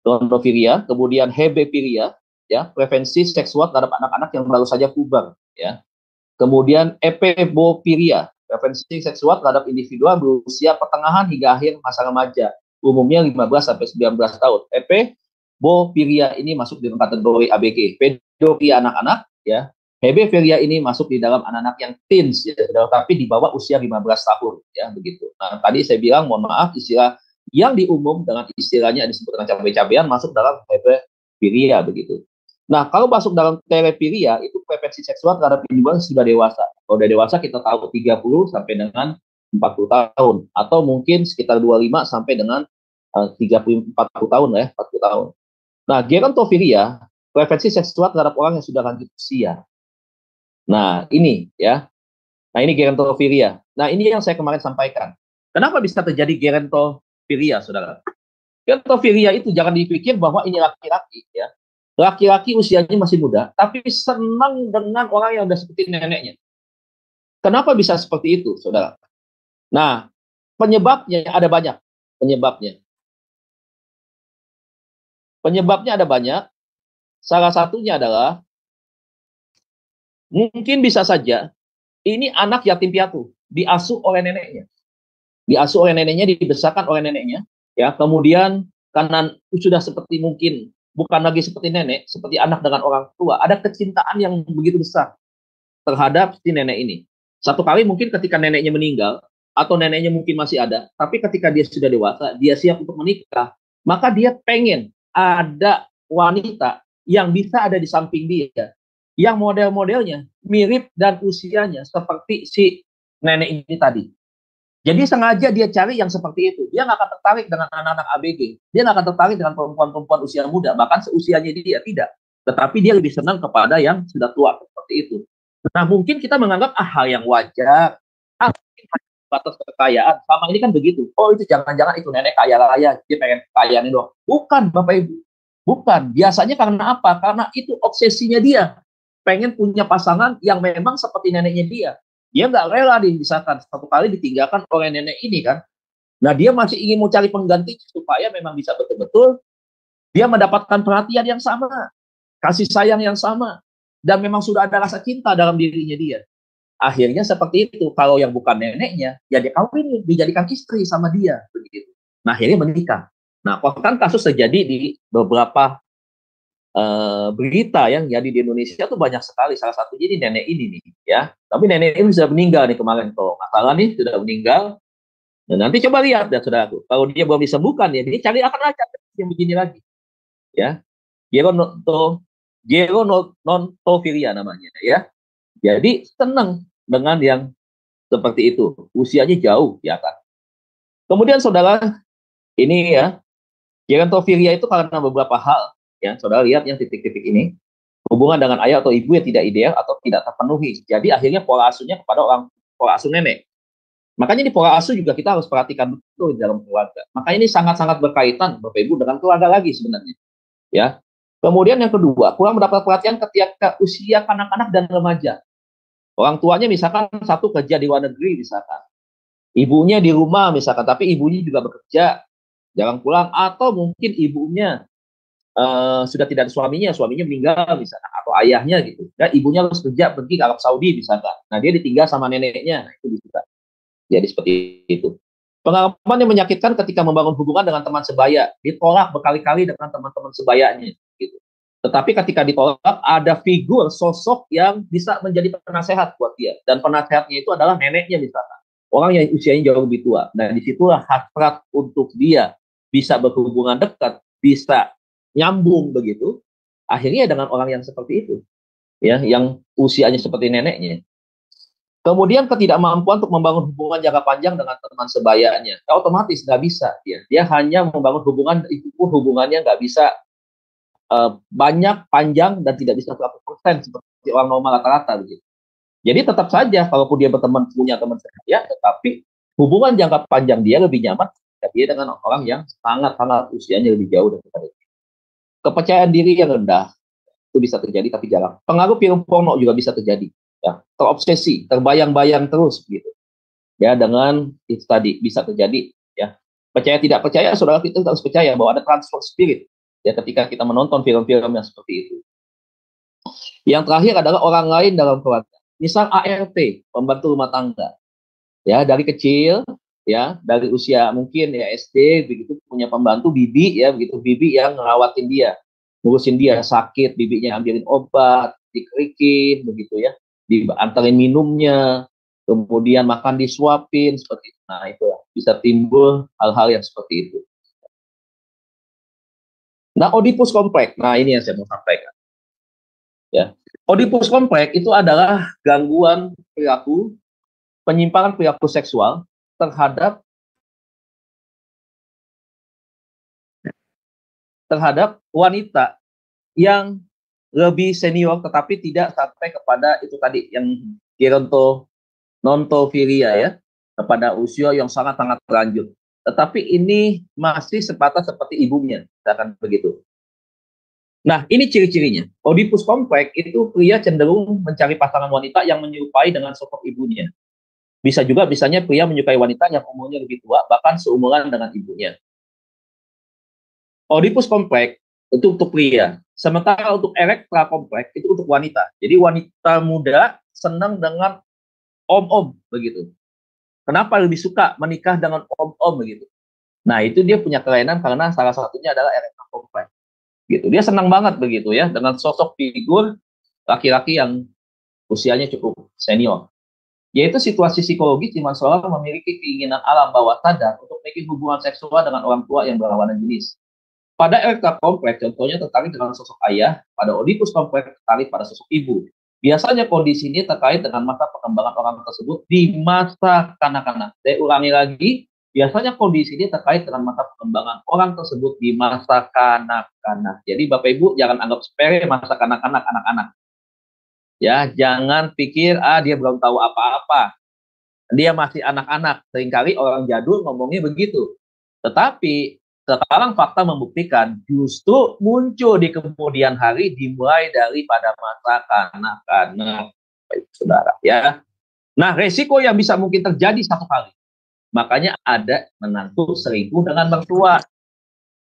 chronopilia, kemudian hebefilia, ya, prevensi seksual terhadap anak-anak yang baru saja puber, ya. Kemudian epebofilia, prevensi seksual terhadap individu berusia pertengahan hingga akhir masa remaja, umumnya 15 sampai 19 tahun. Epebofilia ini masuk di kategori ABG. Pedofilia anak-anak, ya. Hebefilia ini masuk di dalam anak-anak yang teens, ya, tapi di bawah usia 15 tahun, ya begitu. Nah, tadi saya bilang, mohon maaf, istilah yang diumum dengan istilahnya disebut dengan cabai-cabean masuk dalam hebefilia, begitu. Nah, kalau masuk dalam telefilia, itu preferensi seksual terhadap individu yang sudah dewasa. Kalau sudah dewasa, kita tahu 30 sampai dengan 40 tahun, atau mungkin sekitar 25 sampai dengan 30-40 tahun, ya, 40 tahun. Nah, gerontofilia, preferensi seksual terhadap orang yang sudah lanjut usia. Nah, ini ya. Nah, ini gerontofilia. Nah, ini yang saya kemarin sampaikan. Kenapa bisa terjadi gerontofilia, saudara? Gerontofilia itu jangan dipikir bahwa ini laki-laki, ya. Laki-laki usianya masih muda, tapi senang dengan orang yang udah seperti neneknya. Kenapa bisa seperti itu, saudara? Nah, penyebabnya ada banyak. Penyebabnya ada banyak. Salah satunya adalah mungkin bisa saja ini anak yatim piatu, diasuh oleh neneknya. Dibesarkan oleh neneknya, ya. Kemudian karena sudah seperti mungkin bukan lagi seperti nenek, seperti anak dengan orang tua, ada kecintaan yang begitu besar terhadap si nenek ini. Satu kali mungkin ketika neneknya meninggal atau neneknya mungkin masih ada, tapi ketika dia sudah dewasa, dia siap untuk menikah, maka dia pengen ada wanita yang bisa ada di samping dia, yang model-modelnya mirip dan usianya seperti si nenek ini tadi. Jadi sengaja dia cari yang seperti itu. Dia nggak akan tertarik dengan anak-anak ABG. Dia nggak akan tertarik dengan perempuan-perempuan usia muda, bahkan seusianya dia tidak. Tetapi dia lebih senang kepada yang sudah tua seperti itu. Nah, mungkin kita menganggap hal yang wajar. Batas kekayaan. Sama ini kan begitu. Oh, itu jangan-jangan itu nenek kaya raya, dia pengen kekayaan doang. Bukan, Bapak Ibu. Bukan. Biasanya karena apa? Karena itu obsesinya dia. Pengen punya pasangan yang memang seperti neneknya dia. Dia nggak rela misalkan satu kali ditinggalkan oleh nenek ini kan. Nah, dia masih ingin mau cari pengganti supaya memang bisa betul-betul dia mendapatkan perhatian yang sama, kasih sayang yang sama, dan memang sudah ada rasa cinta dalam dirinya dia. Akhirnya seperti itu. Kalau yang bukan neneknya, ya dia kawin, dijadikan istri sama dia, begitu. Nah, akhirnya menikah. Nah, bahkan kasus terjadi di beberapa berita yang jadi di Indonesia tuh banyak sekali. Salah satunya ini nenek ini nih, ya. Tapi nenek ini sudah meninggal nih kemarin, kalau nggak salah nih sudah meninggal. Nah, nanti coba lihat ya saudaraku, kalau dia belum disembuhkan ya, dia cari akan aja yang begini lagi, ya. Gerontofilia namanya, ya. Jadi senang dengan yang seperti itu, usianya jauh di atas. Kemudian saudara, ini ya, gerontofilia itu karena beberapa hal. Ya, saudara lihat yang titik-titik ini, hubungan dengan ayah atau ibu yang tidak ideal atau tidak terpenuhi. Jadi akhirnya pola asuhnya kepada pola asuh nenek. Makanya di pola asuh juga kita harus perhatikan betul di dalam keluarga. Makanya ini sangat-sangat berkaitan Bapak Ibu dengan keluarga lagi sebenarnya. Ya. Kemudian yang kedua, kurang mendapat perhatian ketika usia kanak-kanak dan remaja. Orang tuanya misalkan satu kerja di luar negeri misalkan. Ibunya di rumah misalkan, tapi ibunya juga bekerja, jarang pulang, atau mungkin ibunya sudah tidak ada suaminya meninggal misalkan, atau ayahnya gitu, dan ibunya harus kerja pergi ke Arab Saudi misalkan. Nah, dia ditinggal sama neneknya, nah, itu bisa jadi seperti itu. Pengalaman yang menyakitkan ketika membangun hubungan dengan teman sebaya, ditolak berkali-kali dengan teman-teman sebayanya gitu. Tetapi ketika ditolak, ada figur sosok yang bisa menjadi penasehat buat dia, dan penasehatnya itu adalah neneknya misalkan, orang yang usianya jauh lebih tua. Nah, disitulah hasrat untuk dia bisa berhubungan dekat, bisa nyambung begitu, akhirnya dengan orang yang seperti itu. ya, yang usianya seperti neneknya. Kemudian ketidakmampuan untuk membangun hubungan jangka panjang dengan teman sebayanya, otomatis nggak bisa dia. Dia hanya membangun hubungan, itu pun hubungannya nggak bisa banyak, panjang, dan tidak bisa 100% seperti orang normal rata-rata begitu. Jadi tetap saja, kalaupun dia berteman punya teman sebaya, tetapi hubungan jangka panjang dia lebih nyaman jika dia dengan orang yang sangat-sangat usianya lebih jauh daripada dia. Kepercayaan diri yang rendah itu bisa terjadi tapi jarang. Pengaruh film porno juga bisa terjadi. Ya, terobsesi, terbayang-bayang terus gitu. Ya, dengan itu tadi bisa terjadi ya. Percaya tidak percaya, saudara, kita harus percaya bahwa ada transfer spirit ya ketika kita menonton film-film yang seperti itu. Yang terakhir adalah orang lain dalam keluarga. Misal ART, pembantu rumah tangga. Ya, dari kecil ya, dari usia mungkin ya SD begitu punya pembantu bibi ya, begitu bibi yang ngerawatin dia, ngurusin dia sakit, bibinya ambilin obat, dikerikin begitu ya, diantarin minumnya, kemudian makan disuapin seperti itu. Nah, itu bisa timbul hal-hal yang seperti itu. Nah, Oedipus kompleks. Nah, ini yang saya mau sampaikan. Ya, Oedipus kompleks itu adalah gangguan perilaku, penyimpangan perilaku seksual terhadap wanita yang lebih senior, tetapi tidak sampai kepada itu tadi yang gerontodontofilia ya, kepada usia yang sangat-sangat lanjut. Tetapi ini masih sebatas seperti ibunya, misalkan begitu. Nah, ini ciri-cirinya. Oedipus kompleks itu pria cenderung mencari pasangan wanita yang menyerupai dengan sosok ibunya. Bisa juga misalnya pria menyukai wanita yang umurnya lebih tua, bahkan seumuran dengan ibunya. Oedipus kompleks itu untuk pria. Sementara untuk erekta kompleks itu untuk wanita. Jadi wanita muda senang dengan om-om begitu. Kenapa lebih suka menikah dengan om-om begitu? Nah, itu dia punya kelainan karena salah satunya adalah erekta kompleks. Gitu. Dia senang banget begitu ya dengan sosok figur laki-laki yang usianya cukup senior. Yaitu situasi psikologis di mana seorang memiliki keinginan alam bawah sadar untuk memiliki hubungan seksual dengan orang tua yang berlawanan jenis. Pada erekta kompleks, contohnya tertarik dengan sosok ayah, pada Oedipus kompleks tertarik pada sosok ibu. Biasanya kondisi ini terkait dengan masa perkembangan orang tersebut di masa kanak-kanak. Saya ulangi lagi, biasanya kondisi ini terkait dengan masa perkembangan orang tersebut di masa kanak-kanak. Jadi Bapak Ibu jangan anggap sepele masa kanak-kanak anak-anak. Ya, jangan pikir dia belum tahu apa-apa. Dia masih anak-anak. Seringkali orang jadul ngomongnya begitu. Tetapi sekarang fakta membuktikan justru muncul di kemudian hari dimulai daripada masa kanak-kanak, saudara ya. Nah, resiko yang bisa mungkin terjadi satu kali. Makanya ada menantu selingkuh dengan mertua.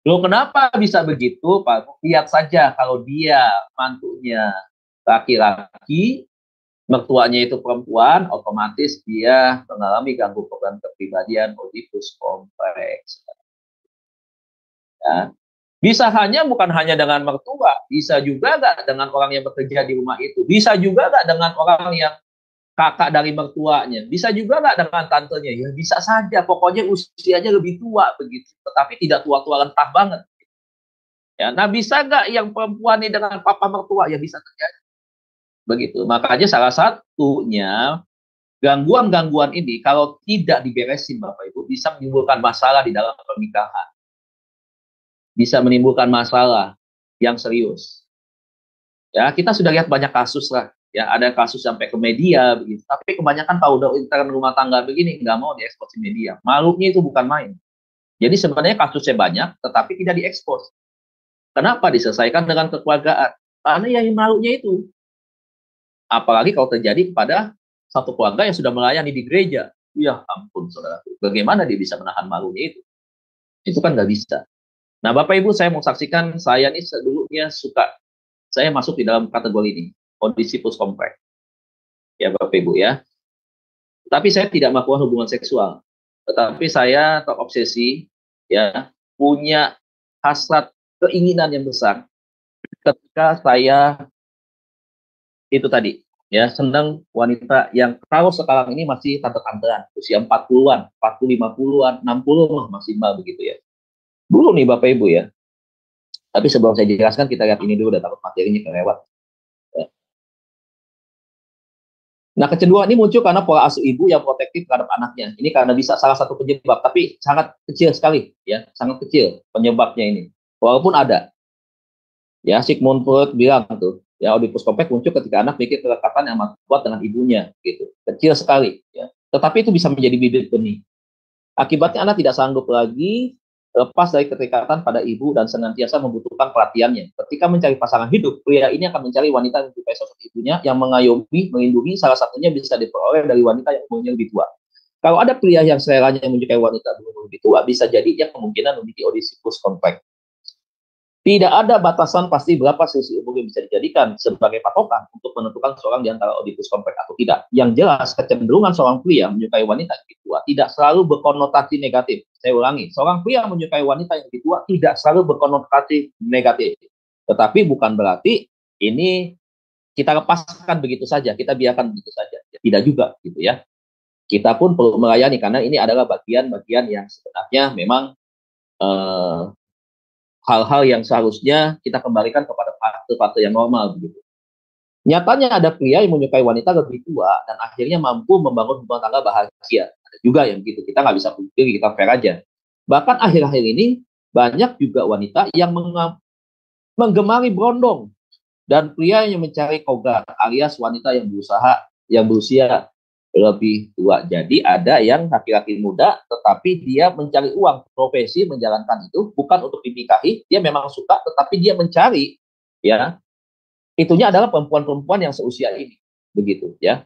Loh, kenapa bisa begitu, Pak? Lihat saja kalau dia mantunya laki-laki, mertuanya itu perempuan, otomatis dia mengalami gangguan kepribadian Oedipus kompleks. Ya. Bisa bukan hanya dengan mertua, bisa juga nggak dengan orang yang bekerja di rumah itu, bisa juga nggak dengan orang yang kakak dari mertuanya, bisa juga nggak dengan tantenya, ya bisa saja, pokoknya usianya lebih tua begitu, tetapi tidak tua-tua rentah banget. Ya, nah bisa nggak yang perempuan ini dengan papa mertua, ya bisa terjadi. Begitu, makanya salah satunya gangguan-gangguan ini kalau tidak diberesin Bapak Ibu bisa menimbulkan masalah di dalam pernikahan. Bisa menimbulkan masalah yang serius. Ya, kita sudah lihat banyak kasus lah. Ya, ada kasus sampai ke media begitu. Tapi kebanyakan kalau udah intern rumah tangga begini nggak mau diekspos di media. Malunya itu bukan main. Jadi sebenarnya kasusnya banyak, tetapi tidak diekspos. Kenapa? Diselesaikan dengan kekeluargaan. Karena yang malunya itu. Apalagi kalau terjadi pada satu keluarga yang sudah melayani di gereja. Ya ampun, saudara. Bagaimana dia bisa menahan malunya itu? Itu kan nggak bisa. Nah, Bapak Ibu, saya mau saksikan, saya ini dulunya saya masuk di dalam kategori ini, Oedipus kompleks. Ya, Bapak Ibu ya. Tapi saya tidak melakukan hubungan seksual. Tetapi saya terobsesi, ya, punya hasrat keinginan yang besar ketika saya itu tadi, ya, senang wanita yang kalau sekarang ini masih tante-tantean, usia 40-an, 40, 50-an, 60 masih mbak begitu ya. Dulu nih Bapak Ibu ya. Tapi sebelum saya jelaskan, kita lihat ini dulu, udah takut materinya kelewat. Ya. Nah, kecenderungan ini muncul karena pola asuh ibu yang protektif terhadap anaknya. Ini karena bisa salah satu penyebab, tapi sangat kecil sekali, ya, sangat kecil penyebabnya ini. Walaupun ada, ya, Sigmund Freud bilang tuh, ya, Oedipus kompleks muncul ketika anak memiliki kedekatan yang amat kuat dengan ibunya, gitu. Kecil sekali, ya. Tetapi itu bisa menjadi bibit benih. Akibatnya anak tidak sanggup lagi lepas dari keterikatan pada ibu dan senantiasa membutuhkan perhatiannya. Ketika mencari pasangan hidup, pria ini akan mencari wanita yang menyerupai sosok ibunya, yang mengayomi, melindungi, salah satunya bisa diperoleh dari wanita yang umurnya lebih tua. Kalau ada pria yang seleranya menyukai wanita berumur lebih tua, bisa jadi dia kemungkinan memiliki Oedipus kompleks. Tidak ada batasan pasti berapa selisih umur yang bisa dijadikan sebagai patokan untuk menentukan seorang di antara Oedipus kompleks atau tidak. Yang jelas, kecenderungan seorang pria menyukai wanita yang lebih tua tidak selalu berkonotasi negatif. Saya ulangi, seorang pria menyukai wanita yang lebih tua tidak selalu berkonotasi negatif. Tetapi bukan berarti ini kita lepaskan begitu saja, kita biarkan begitu saja. Tidak juga, gitu ya. Kita pun perlu melayani, karena ini adalah bagian-bagian yang sebenarnya memang hal-hal yang seharusnya kita kembalikan kepada fase-fase yang normal begitu. Nyatanya ada pria yang menyukai wanita lebih tua dan akhirnya mampu membangun hubungan tangga bahagia. Ada juga yang begitu. Kita nggak bisa pungkiri, kita fair aja. Bahkan akhir-akhir ini banyak juga wanita yang menggemari brondong dan pria yang mencari kogar alias wanita yang berusia lebih tua. Jadi ada yang laki-laki muda tetapi dia mencari uang, profesi menjalankan itu bukan untuk dinikahi, dia memang suka tetapi dia mencari, ya, itunya adalah perempuan-perempuan yang seusia ini, begitu ya.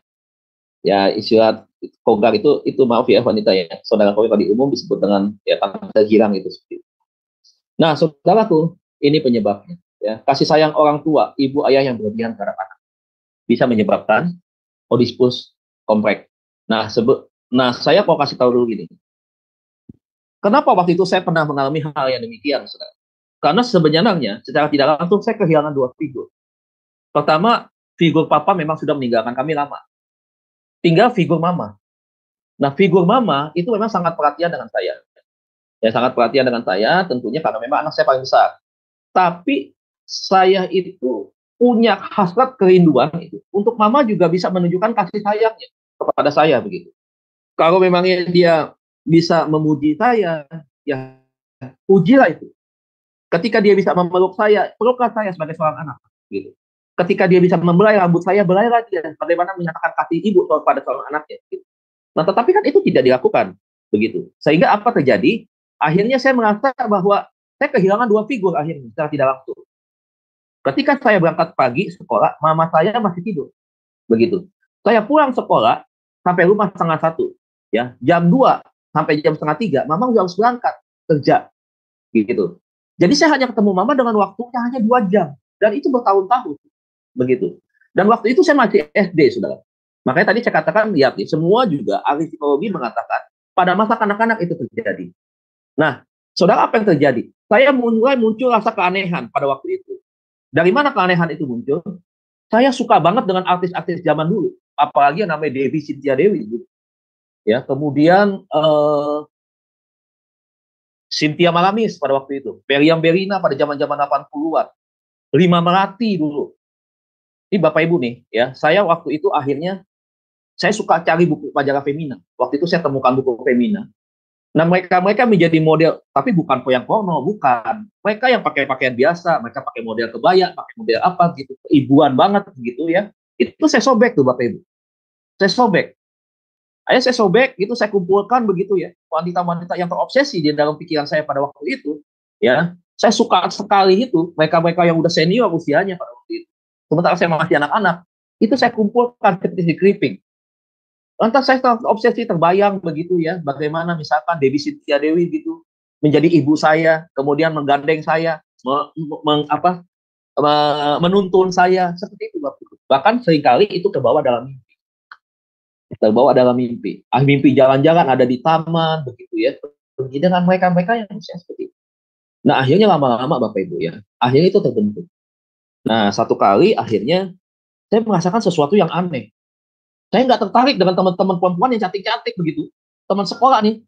Ya, istilah kogar itu maaf ya wanita ya, saudara kami di umum disebut dengan ya tante girang itu seperti itu. Nah, saudaraku, ini penyebabnya ya. Kasih sayang orang tua, ibu ayah yang berlebihan terhadap anak bisa menyebabkan Oedipus kompleks. Nah, saya mau kasih tahu dulu gini. Kenapa waktu itu saya pernah mengalami hal yang demikian, saudara? Karena sebenarnya secara tidak langsung saya kehilangan dua figur. Pertama, figur papa memang sudah meninggalkan kami lama. Tinggal figur mama. Nah, figur mama itu memang sangat perhatian dengan saya. Ya, sangat perhatian dengan saya, tentunya karena memang anak saya paling besar. Tapi saya itu punya hasrat kerinduan itu untuk mama juga bisa menunjukkan kasih sayangnya kepada saya begitu. Kalau memangnya dia bisa memuji saya, ya pujilah itu. Ketika dia bisa memeluk saya, peluklah saya sebagai seorang anak gitu. Ketika dia bisa membelai rambut saya, belailah dia bagaimana menyatakan kasih ibu kepada seorang anaknya gitu. Nah, tetapi kan itu tidak dilakukan begitu. Sehingga apa terjadi? Akhirnya saya merasa bahwa saya kehilangan dua figur akhirnya secara tidak langsung. Ketika saya berangkat pagi sekolah, mama saya masih tidur. Begitu. Saya pulang sekolah sampai rumah 1:30. Ya, jam 2 sampai jam 2:30, mama udah harus berangkat kerja. Gitu. Jadi saya hanya ketemu mama dengan waktunya hanya 2 jam. Dan itu bertahun-tahun. Begitu. Dan waktu itu saya masih SD, saudara. Makanya tadi saya katakan, lihat nih, semua juga ahli psikologi mengatakan pada masa kanak-kanak itu terjadi. Nah, saudara, apa yang terjadi? Saya mulai muncul rasa keanehan pada waktu itu. Dari mana keanehan itu muncul? Saya suka banget dengan artis-artis zaman dulu, apalagi yang namanya Dewi Cynthia Dewi, gitu. Ya, kemudian Cynthia Malamis pada waktu itu, Meriam Bellina pada zaman-zaman 80-an, Rima Melati dulu. Ini Bapak Ibu nih, ya, saya waktu itu akhirnya saya suka cari buku majalah Femina. Waktu itu saya temukan buku Femina. Nah, mereka menjadi model, tapi bukan yang porno, bukan. Mereka yang pakai pakaian biasa, mereka pakai model kebaya, pakai model apa gitu, ibuan banget gitu ya. Itu saya sobek tuh Bapak Ibu. Saya sobek. Saya sobek, gitu saya kumpulkan begitu ya, wanita-wanita yang terobsesi di dalam pikiran saya pada waktu itu, ya. Saya suka sekali itu, mereka-mereka yang udah senior usianya pada waktu itu. Sementara saya masih anak-anak, itu saya kumpulkan seperti creeping. Lantas saya obsesi terbayang begitu ya, bagaimana misalkan Dewi Cynthia Dewi gitu menjadi ibu saya, kemudian menggandeng saya, menuntun saya seperti itu. Bahkan seringkali itu terbawa dalam mimpi. Mimpi jalan-jalan ada di taman begitu ya, dengan mereka-mereka yang usia seperti itu. Nah, akhirnya lama-lama Bapak Ibu ya, akhirnya itu terbentuk. Nah, satu kali akhirnya saya merasakan sesuatu yang aneh. Saya nggak tertarik dengan teman-teman perempuan yang cantik-cantik begitu. Teman sekolah nih.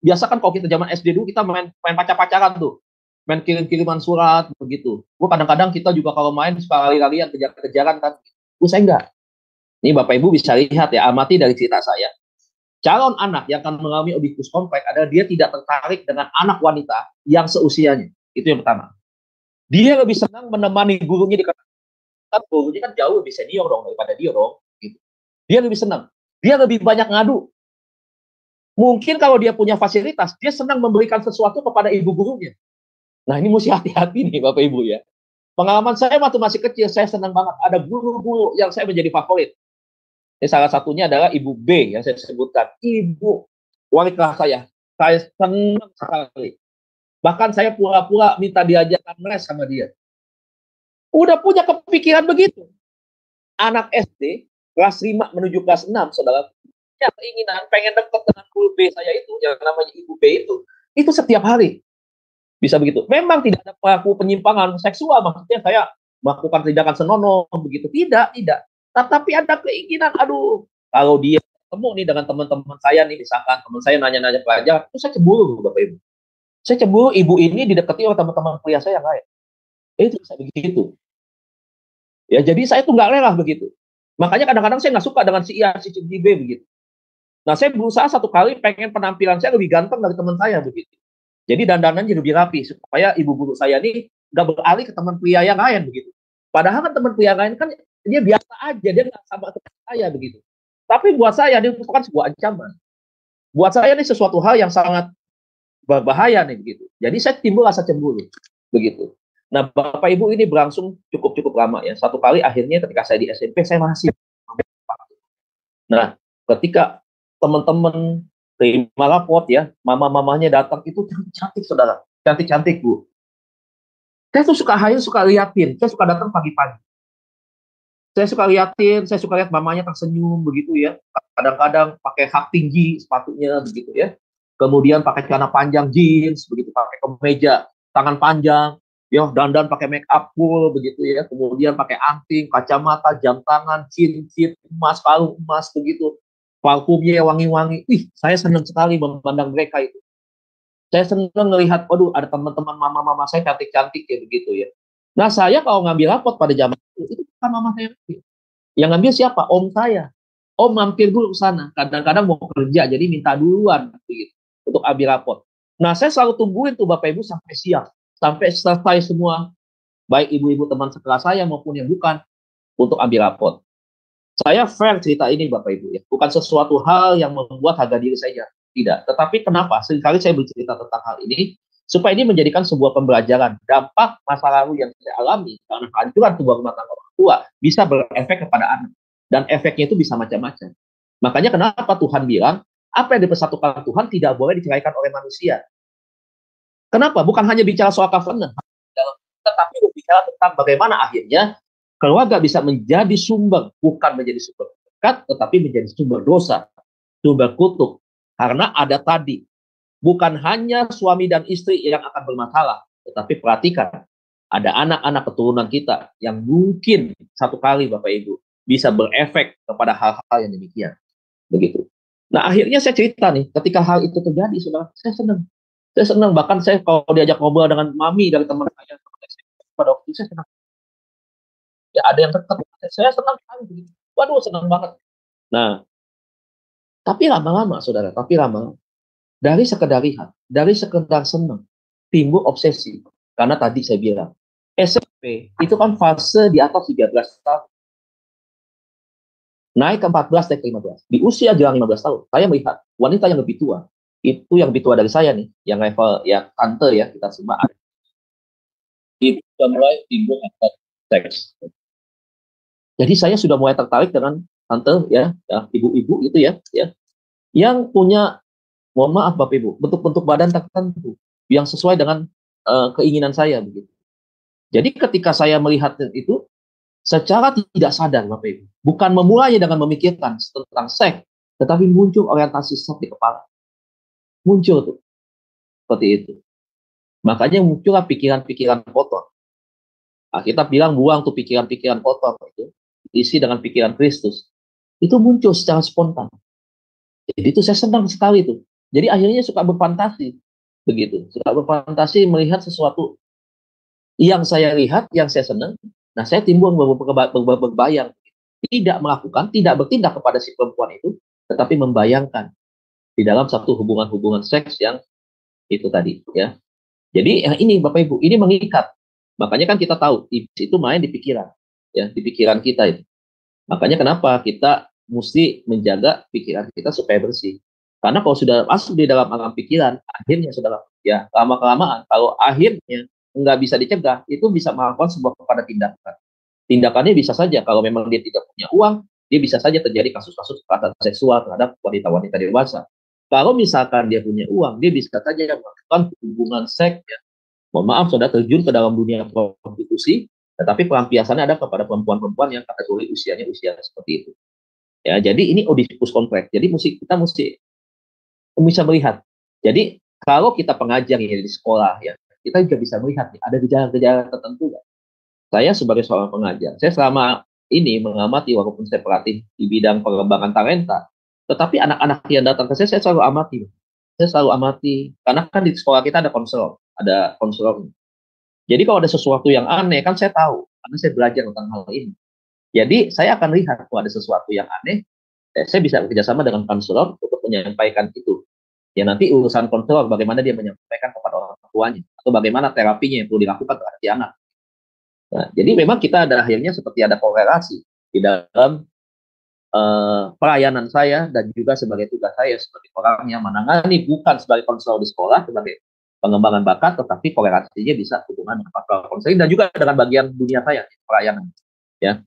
Biasa kan kalau kita zaman SD dulu kita main pacar-pacaran tuh. Main kirim-kiriman surat begitu. Kadang-kadang kita juga kalau main suka lari-larian, kejar-kejaran kan. Saya enggak. Ini Bapak Ibu bisa lihat ya, amati dari cerita saya. Calon anak yang akan mengalami obesitas kompleks adalah dia tidak tertarik dengan anak wanita yang seusianya. Itu yang pertama. Dia lebih senang menemani gurunya di kelas. Kan gurunya kan jauh lebih senior dong daripada dia dong. Gitu. Dia lebih senang. Dia lebih banyak ngadu. Mungkin kalau dia punya fasilitas, dia senang memberikan sesuatu kepada ibu gurunya. Nah ini mesti hati-hati nih Bapak Ibu ya. Pengalaman saya waktu masih kecil, saya senang banget. Ada guru-guru yang saya menjadi favorit. Salah satunya adalah Ibu B yang saya sebutkan. Ibu wali kelas saya. Saya senang sekali. Bahkan saya pura-pura minta diajarkan les sama dia. Udah punya kepikiran begitu. Anak SD, kelas 5 menuju kelas 6, saudara. Ya, keinginan pengen dekat dengan guru B saya itu, yang namanya Ibu B itu setiap hari. Bisa begitu. Memang tidak ada pelaku penyimpangan seksual, maksudnya saya melakukan tindakan senonoh, begitu. Tidak. Tapi ada keinginan, aduh, kalau dia ketemu nih dengan teman-teman saya nih, misalkan teman saya nanya-nanya pelajaran, itu saya cemburu, Bapak Ibu. Saya cemburu ibu ini didekati oleh teman-teman kuliah saya yang lain. Itu bisa begitu. Ya, jadi saya tuh nggak rela begitu. Makanya kadang-kadang saya nggak suka dengan si A, si B begitu. Nah, saya berusaha satu kali pengen penampilan saya lebih ganteng dari teman saya begitu. Jadi dandanan jadi lebih rapi supaya ibu guru saya ini nggak beralih ke teman pria yang lain begitu. Padahal kan teman pria lain kan dia biasa aja, dia nggak sama seperti saya begitu. Tapi buat saya itu kan sebuah ancaman. Buat saya ini sesuatu hal yang sangat berbahaya nih begitu. Jadi saya timbul rasa cemburu begitu. Nah, Bapak Ibu ini berlangsung cukup lama ya. Satu kali akhirnya ketika saya di SMP saya masih. Nah, ketika teman-teman terima rapot ya, mama-mamanya datang itu cantik saudara, cantik Bu. Saya tuh suka liatin, saya suka datang pagi-pagi. Saya suka liatin, saya suka lihat mamanya tersenyum begitu ya. Kadang-kadang pakai hak tinggi sepatunya begitu ya. Kemudian pakai celana panjang jeans begitu, pakai kemeja tangan panjang, ya dandan pakai make up full begitu ya. Kemudian pakai anting, kacamata, jam tangan, cincin emas, kalung emas begitu. Parfumnya wangi-wangi. Wih, saya senang sekali memandang mereka itu. Saya senang melihat, waduh, ada teman-teman mama-mama saya cantik-cantik ya begitu ya. Nah, saya kalau ngambil rapot pada zaman itu bukan mama saya. Yang ngambil siapa? Om saya. Om mampir dulu ke sana. Kadang-kadang mau kerja, jadi minta duluan begitu untuk ambil rapot. Nah, saya selalu tungguin tuh Bapak Ibu sampai siang. Sampai selesai semua. Baik ibu-ibu teman sekelas saya maupun yang bukan. Untuk ambil rapot. Saya fair cerita ini Bapak Ibu ya. Bukan sesuatu hal yang membuat harga diri saya. Tidak. Tetapi kenapa? Seringkali saya bercerita tentang hal ini. Supaya ini menjadikan sebuah pembelajaran. Dampak masa lalu yang saya alami karena kehancuran sebuah rumah tangga orang tua bisa berefek kepada anak. Dan efeknya itu bisa macam-macam. Makanya kenapa Tuhan bilang, apa yang dipersatukan Tuhan tidak boleh diceraikan oleh manusia. Kenapa? Bukan hanya bicara soal covenant, tetapi berbicara tentang bagaimana akhirnya keluarga bisa menjadi sumber, bukan menjadi sumber berkat, tetapi menjadi sumber dosa, sumber kutuk. Karena ada tadi, bukan hanya suami dan istri yang akan bermasalah, tetapi perhatikan, ada anak-anak keturunan kita yang mungkin satu kali Bapak Ibu bisa berefek kepada hal-hal yang demikian. Begitu. Nah, akhirnya saya cerita nih, ketika hal itu terjadi, saudara, saya senang. Saya senang, bahkan saya kalau diajak ngobrol dengan mami dari teman saya, pada waktu itu saya senang. Ya, ada yang dekat, saya senang sekali. Waduh, senang banget. Nah, tapi lama-lama, saudara, dari sekedar lihat, dari sekedar senang, timbul obsesi. Karena tadi saya bilang, SMP itu kan fase di atas 13 tahun. Naik ke 14, naik ke 15. Di usia jelang 15 tahun, saya melihat wanita yang lebih tua. Itu yang lebih tua dari saya nih, yang level ya tante ya, kita semua ada. Itu sudah mulai timbul seks. Jadi saya sudah mulai tertarik dengan tante ya ibu-ibu itu ya, yang punya, mohon maaf Bapak Ibu, bentuk-bentuk badan tertentu yang sesuai dengan keinginan saya begitu. Jadi ketika saya melihat itu secara tidak sadar Bapak Ibu, bukan memulainya dengan memikirkan tentang seks, tetapi muncul orientasi seks di kepala. Muncul tuh seperti itu. Makanya muncullah pikiran-pikiran kotor. Kita bilang buang tuh pikiran-pikiran kotor itu, isi dengan pikiran Kristus. Itu muncul secara spontan. Jadi itu saya senang sekali tuh. Jadi akhirnya suka berfantasi, begitu. Suka berfantasi melihat sesuatu yang saya lihat, yang saya senang. Nah, saya timbul berbayang. tidak melakukan, tidak bertindak kepada si perempuan itu, tetapi membayangkan di dalam satu hubungan-hubungan seks yang itu tadi, ya. Jadi yang ini Bapak Ibu, ini mengikat. Makanya kan kita tahu iblis itu main di pikiran, ya, di pikiran kita itu. Makanya kenapa kita mesti menjaga pikiran kita supaya bersih. Karena kalau sudah masuk di dalam alam pikiran, akhirnya saudara, ya lama-kelamaan, kalau akhirnya nggak bisa dicegah, itu bisa melakukan sebuah kepada tindakan. Tindakannya bisa saja kalau memang dia tidak punya uang, dia bisa saja terjadi kasus-kasus kekerasan seksual terhadap wanita-wanita dewasa. Kalau misalkan dia punya uang, dia bisa saja melakukan hubungan seks, ya. Mohon maaf, saudara, terjun ke dalam dunia prostitusi, tetapi pelampiasannya ada kepada perempuan-perempuan yang kategori usianya usia seperti itu. Ya, jadi ini Oedipus kompleks. Jadi kita mesti bisa melihat. Jadi kalau kita pengajar ya di sekolah, ya, kita juga bisa melihat nih, ada gejala-gejala tertentu. Ya. Saya sebagai seorang pengajar, saya selama ini mengamati walaupun saya pelatih di bidang pengembangan talenta, tetapi anak-anak yang datang ke saya selalu amati. Saya selalu amati, karena kan di sekolah kita ada konselor. Jadi kalau ada sesuatu yang aneh, kan saya tahu, karena saya belajar tentang hal ini. Jadi saya akan lihat kalau ada sesuatu yang aneh, saya bisa bekerjasama dengan konselor untuk menyampaikan itu. Ya nanti urusan konselor bagaimana dia menyampaikan kepada orang tuanya, atau bagaimana terapinya yang perlu dilakukan terhadap si anak. Nah, jadi memang kita ada akhirnya seperti ada korelasi di dalam pelayanan saya dan juga sebagai tugas saya sebagai orang yang menangani bukan sebagai konselor di sekolah, sebagai pengembangan bakat, tetapi korelasinya bisa hubungan dengan pastoral konseling dan juga dengan bagian dunia saya, pelayanan. Ya.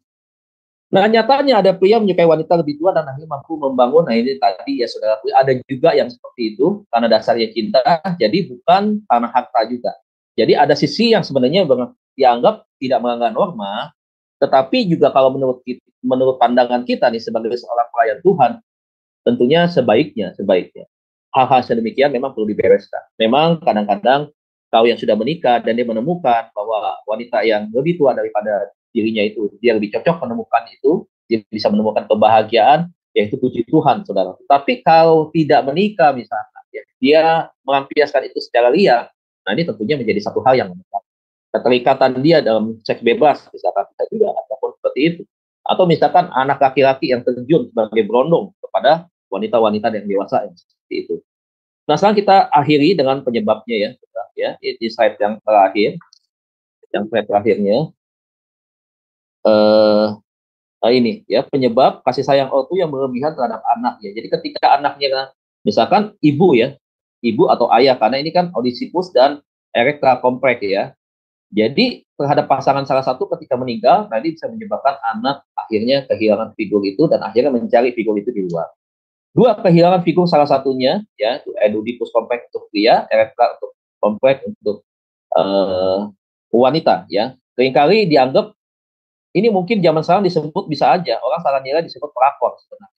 Nah, nyatanya ada pria menyukai wanita lebih tua dan akhirnya mampu membangun. Nah, ini tadi ya saudara, ada juga yang seperti itu karena dasarnya cinta, jadi bukan karena harta juga. Jadi ada sisi yang sebenarnya dianggap tidak melanggar norma, tetapi juga kalau menurut pandangan kita nih sebagai seorang pelayan Tuhan, tentunya sebaiknya hal-hal sedemikian memang perlu dibereskan. Memang kadang-kadang kau yang sudah menikah dan dia menemukan bahwa wanita yang lebih tua daripada dirinya itu, dia lebih cocok menemukan itu, dia bisa menemukan kebahagiaan, yaitu puji Tuhan, saudara. Tapi kalau tidak menikah misalnya, ya, dia melampiaskan itu secara liar, nah ini tentunya menjadi satu hal yang keterikatan dia dalam seks bebas, misalkan bisa juga ataupun seperti itu. Atau misalkan anak laki-laki yang terjun sebagai berondong kepada wanita-wanita yang dewasa yang seperti itu. Nah, sekarang kita akhiri dengan penyebabnya ya, di slide yang terakhir, slide terakhirnya. Ini ya penyebab kasih sayang orang tua yang berlebihan terhadap anaknya. Jadi ketika anaknya misalkan ibu atau ayah, karena ini kan Oedipus dan Erecta kompleks ya. Jadi terhadap pasangan salah satu ketika meninggal, tadi bisa menyebabkan anak akhirnya kehilangan figur itu dan akhirnya mencari figur itu di luar. Dua, kehilangan figur salah satunya ya, Oedipus kompleks untuk pria, Erecta untuk kompleks untuk wanita ya. Seringkali dianggap ini mungkin zaman sekarang disebut bisa aja orang salah nilai disebut pelakor sebenarnya.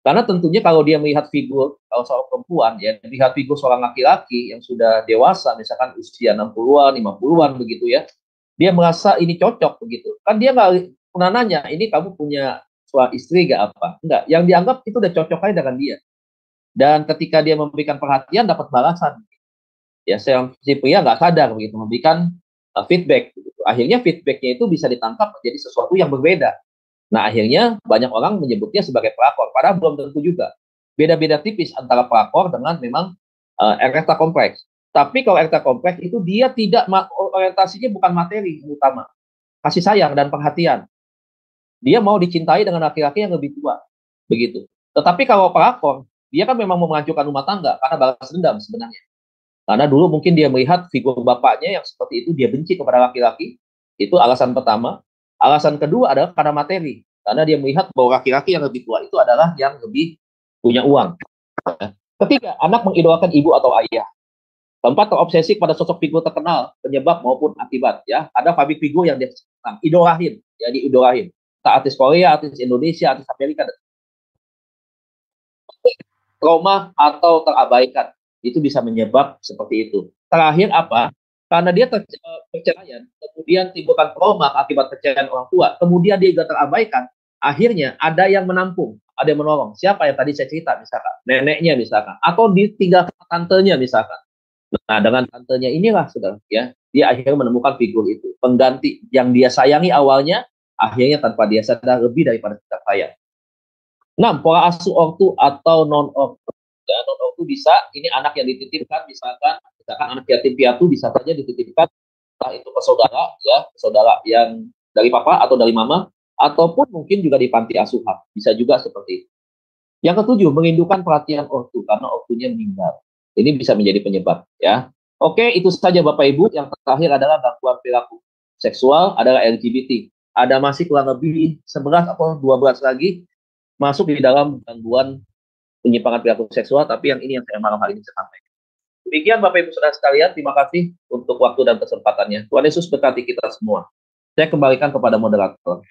Karena tentunya kalau dia melihat figur kalau seorang perempuan ya, melihat figur seorang laki-laki yang sudah dewasa misalkan usia 60-an, 50-an begitu ya. Dia merasa ini cocok begitu. Kan dia nggak pernah nanya, ini kamu punya suami istri gak apa? Enggak, yang dianggap itu udah cocok aja dengan dia. Dan ketika dia memberikan perhatian dapat balasan. Ya, si pria nggak sadar begitu memberikan feedback. Begitu. Akhirnya feedbacknya itu bisa ditangkap menjadi sesuatu yang berbeda. Nah, akhirnya banyak orang menyebutnya sebagai pelakor, padahal belum tentu juga. Beda-beda tipis antara pelakor dengan memang Erecta kompleks. Tapi kalau Erecta kompleks itu dia tidak orientasinya bukan materi yang utama, kasih sayang dan perhatian. Dia mau dicintai dengan laki-laki yang lebih tua, begitu. Tetapi kalau pelakor, dia kan memang mau menghancurkan rumah tangga karena balas dendam sebenarnya. Karena dulu mungkin dia melihat figur bapaknya yang seperti itu, dia benci kepada laki-laki. Itu alasan pertama. Alasan kedua adalah karena materi. Karena dia melihat bahwa laki-laki yang lebih tua itu adalah yang lebih punya uang. Ketiga, anak mengidolakan ibu atau ayah. Keempat, terobsesi pada sosok figur terkenal, penyebab maupun akibat. Ya, ada public figure yang dia idolahin, ya diidolahin. Artis Korea, artis Indonesia, artis Amerika. Trauma atau terabaikan. Itu bisa menyebab seperti itu. Terakhir apa? Karena dia perceraian, kemudian timbulkan trauma akibat perceraian orang tua, kemudian dia juga terabaikan, akhirnya ada yang menampung, ada yang menolong. Siapa yang tadi saya cerita misalkan, neneknya misalkan, atau ditinggalkan tantenya misalkan. Nah, dengan tantenya inilah saudara ya, dia akhirnya menemukan figur itu, pengganti yang dia sayangi awalnya, akhirnya tanpa dia sadar lebih daripada kita kaya. 6. Pola asuh ortu atau non ortu. Ya, non ortu bisa, ini anak yang dititipkan, misalkan anak yatim piatu bisa saja dititipkan, entah itu ke saudara, ya, saudara yang dari papa atau dari mama, ataupun mungkin juga di panti asuhan, bisa juga seperti itu. Yang ke-7, merindukan perhatian ortu karena ortunya meninggal. Ini bisa menjadi penyebab, ya. Oke, itu saja Bapak Ibu. Yang terakhir adalah gangguan perilaku seksual adalah LGBT. Ada masih kurang lebih 11 atau 12 lagi masuk di dalam gangguan penyimpangan perilaku seksual, tapi yang ini yang saya malam hari ini sampaikan. Demikian Bapak Ibu Saudara sekalian, terima kasih untuk waktu dan kesempatannya. Tuhan Yesus berkati kita semua. Saya kembalikan kepada moderator.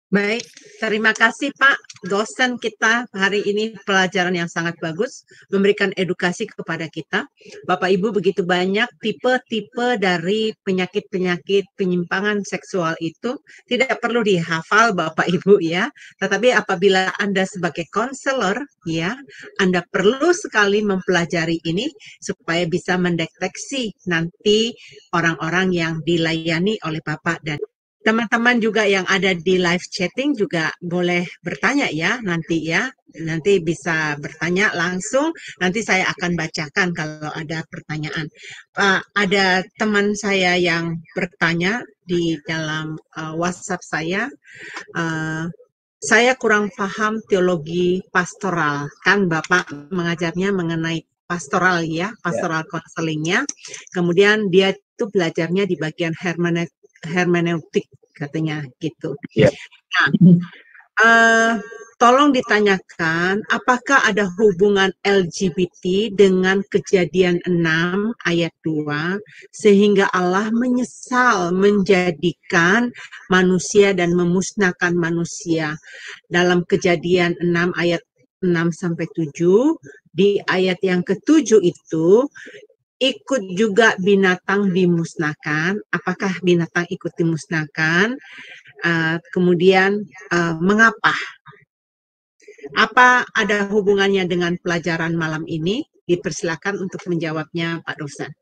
Baik, terima kasih Pak dosen kita hari ini, pelajaran yang sangat bagus, memberikan edukasi kepada kita. Bapak Ibu, begitu banyak tipe-tipe dari penyakit-penyakit penyimpangan seksual itu tidak perlu dihafal Bapak Ibu ya, tetapi apabila Anda sebagai konselor ya, Anda perlu sekali mempelajari ini supaya bisa mendeteksi nanti orang-orang yang dilayani oleh Bapak dan teman-teman juga yang ada di live chatting juga boleh bertanya ya nanti ya. Nanti bisa bertanya langsung, nanti saya akan bacakan kalau ada pertanyaan. Ada teman saya yang bertanya di dalam WhatsApp saya kurang paham teologi pastoral. Kan Bapak mengajarnya mengenai pastoral ya, pastoral counselingnya. Kemudian dia itu belajarnya di bagian hermeneutik katanya gitu. Nah, tolong ditanyakan apakah ada hubungan LGBT dengan Kejadian 6 ayat 2 sehingga Allah menyesal menjadikan manusia dan memusnahkan manusia. Dalam Kejadian 6 ayat 6 sampai 7, di ayat yang ke-7 itu ikut juga binatang dimusnahkan. Apakah binatang ikut dimusnahkan? Kemudian mengapa? Apa ada hubungannya dengan pelajaran malam ini? Dipersilakan untuk menjawabnya Pak dosen.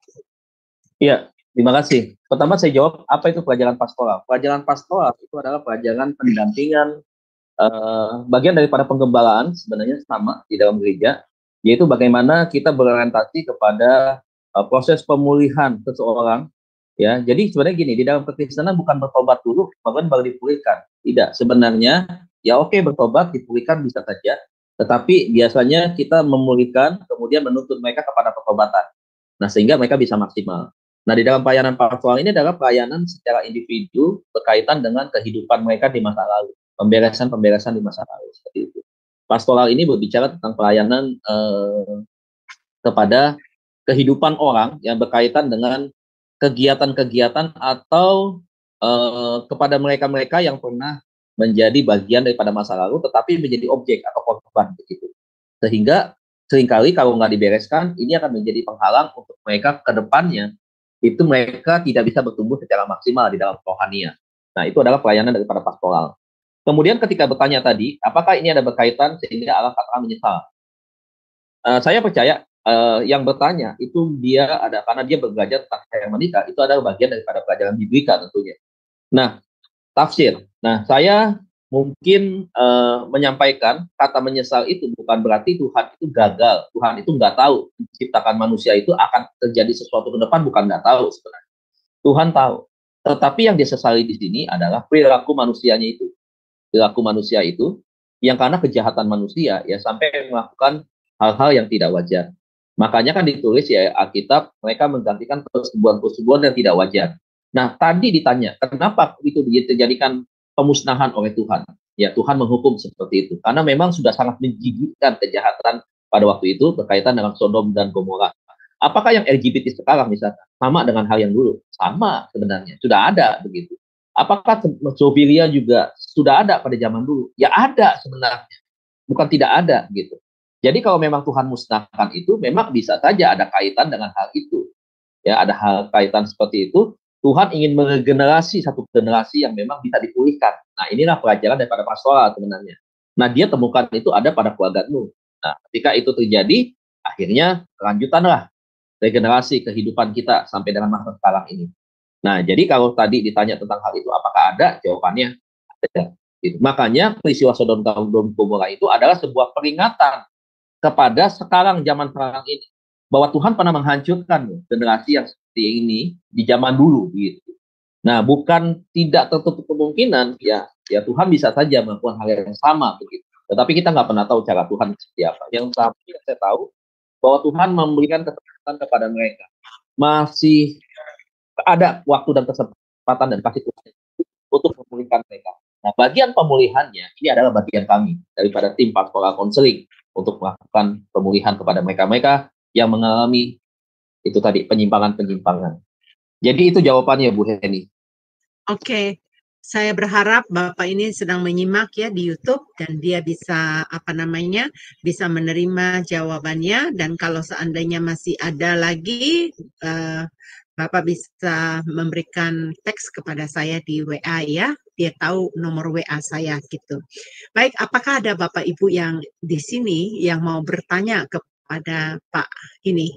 Iya, terima kasih. Pertama saya jawab, apa itu pelajaran pastoral? Pelajaran pastoral itu adalah pelajaran pendampingan, bagian daripada penggembalaan sebenarnya sama di dalam gereja, yaitu bagaimana kita berorientasi kepada proses pemulihan seseorang, ya. Jadi sebenarnya gini, di dalam kekristenan bukan bertobat dulu, bahkan baru dipulihkan. Tidak, sebenarnya ya oke, bertobat, dipulihkan bisa saja, tetapi biasanya kita memulihkan, kemudian menuntut mereka kepada pertobatan. Nah, sehingga mereka bisa maksimal. Nah, di dalam pelayanan pastoral ini adalah pelayanan secara individu berkaitan dengan kehidupan mereka di masa lalu, pemberesan di masa lalu, seperti itu. Pastoral ini berbicara tentang pelayanan kepada kehidupan orang yang berkaitan dengan kegiatan-kegiatan atau kepada mereka-mereka yang pernah menjadi bagian daripada masa lalu tetapi menjadi objek atau korban begitu. Sehingga seringkali kalau nggak dibereskan, ini akan menjadi penghalang untuk mereka ke depannya, itu mereka tidak bisa bertumbuh secara maksimal di dalam rohaninya. Nah, itu adalah pelayanan daripada pastoral. Kemudian ketika bertanya tadi, apakah ini ada berkaitan sehingga Allah katakan menyesal? Saya percaya yang bertanya itu dia ada karena dia belajar tentang hermeneutika, itu adalah bagian daripada pelajaran biblika tentunya. Nah, tafsir. Nah, saya mungkin menyampaikan kata menyesal itu bukan berarti Tuhan itu gagal, Tuhan itu nggak tahu menciptakan manusia itu akan terjadi sesuatu ke depan, bukan nggak tahu sebenarnya. Tuhan tahu. Tetapi yang disesali di sini adalah perilaku manusianya itu. Perilaku manusia itu yang karena kejahatan manusia ya sampai melakukan hal-hal yang tidak wajar. Makanya kan ditulis ya Alkitab, mereka menggantikan persetubuhan-persetubuhan yang tidak wajar. Nah, tadi ditanya, kenapa itu dijadikan pemusnahan oleh Tuhan? Ya, Tuhan menghukum seperti itu. Karena memang sudah sangat menjijikkan kejahatan pada waktu itu berkaitan dengan Sodom dan Gomora. Apakah yang LGBT sekarang misalnya sama dengan hal yang dulu? Sama sebenarnya, sudah ada begitu. Apakah zoofilia juga sudah ada pada zaman dulu? Ya ada sebenarnya, bukan tidak ada gitu. Jadi kalau memang Tuhan musnahkan itu, memang bisa saja ada kaitan dengan hal itu. Ya, ada hal kaitan seperti itu. Tuhan ingin meregenerasi satu generasi yang memang bisa dipulihkan. Nah, inilah pelajaran daripada pastoral sebenarnya. Nah, dia temukan itu ada pada keluarga Nuh. Nah, ketika itu terjadi, akhirnya kelanjutanlah regenerasi kehidupan kita sampai dengan masa sekarang ini. Nah, jadi kalau tadi ditanya tentang hal itu, apakah ada? Jawabannya Ya, gitu. Makanya peristiwa Sodom dan Gomora itu adalah sebuah peringatan kepada sekarang zaman sekarang ini, bahwa Tuhan pernah menghancurkan generasi yang seperti ini di zaman dulu gitu. Nah, bukan tidak tertutup kemungkinan ya Tuhan bisa saja melakukan hal yang sama begitu. Tetapi kita nggak pernah tahu cara Tuhan seperti apa. Yang saya tahu bahwa Tuhan memberikan kesempatan kepada mereka. Masih ada waktu dan kesempatan dan kasih Tuhan untuk memulihkan mereka. Nah, bagian pemulihannya ini adalah bagian kami daripada tim pastoral konseling untuk melakukan pemulihan kepada mereka-mereka yang mengalami itu tadi penyimpangan-penyimpangan. Jadi itu jawabannya Bu Heni. Oke, saya berharap Bapak ini sedang menyimak ya di YouTube dan dia bisa bisa menerima jawabannya, dan kalau seandainya masih ada lagi Bapak bisa memberikan teks kepada saya di WA ya, dia tahu nomor WA saya gitu. Baik, apakah ada Bapak Ibu yang di sini yang mau bertanya kepada Pak ini?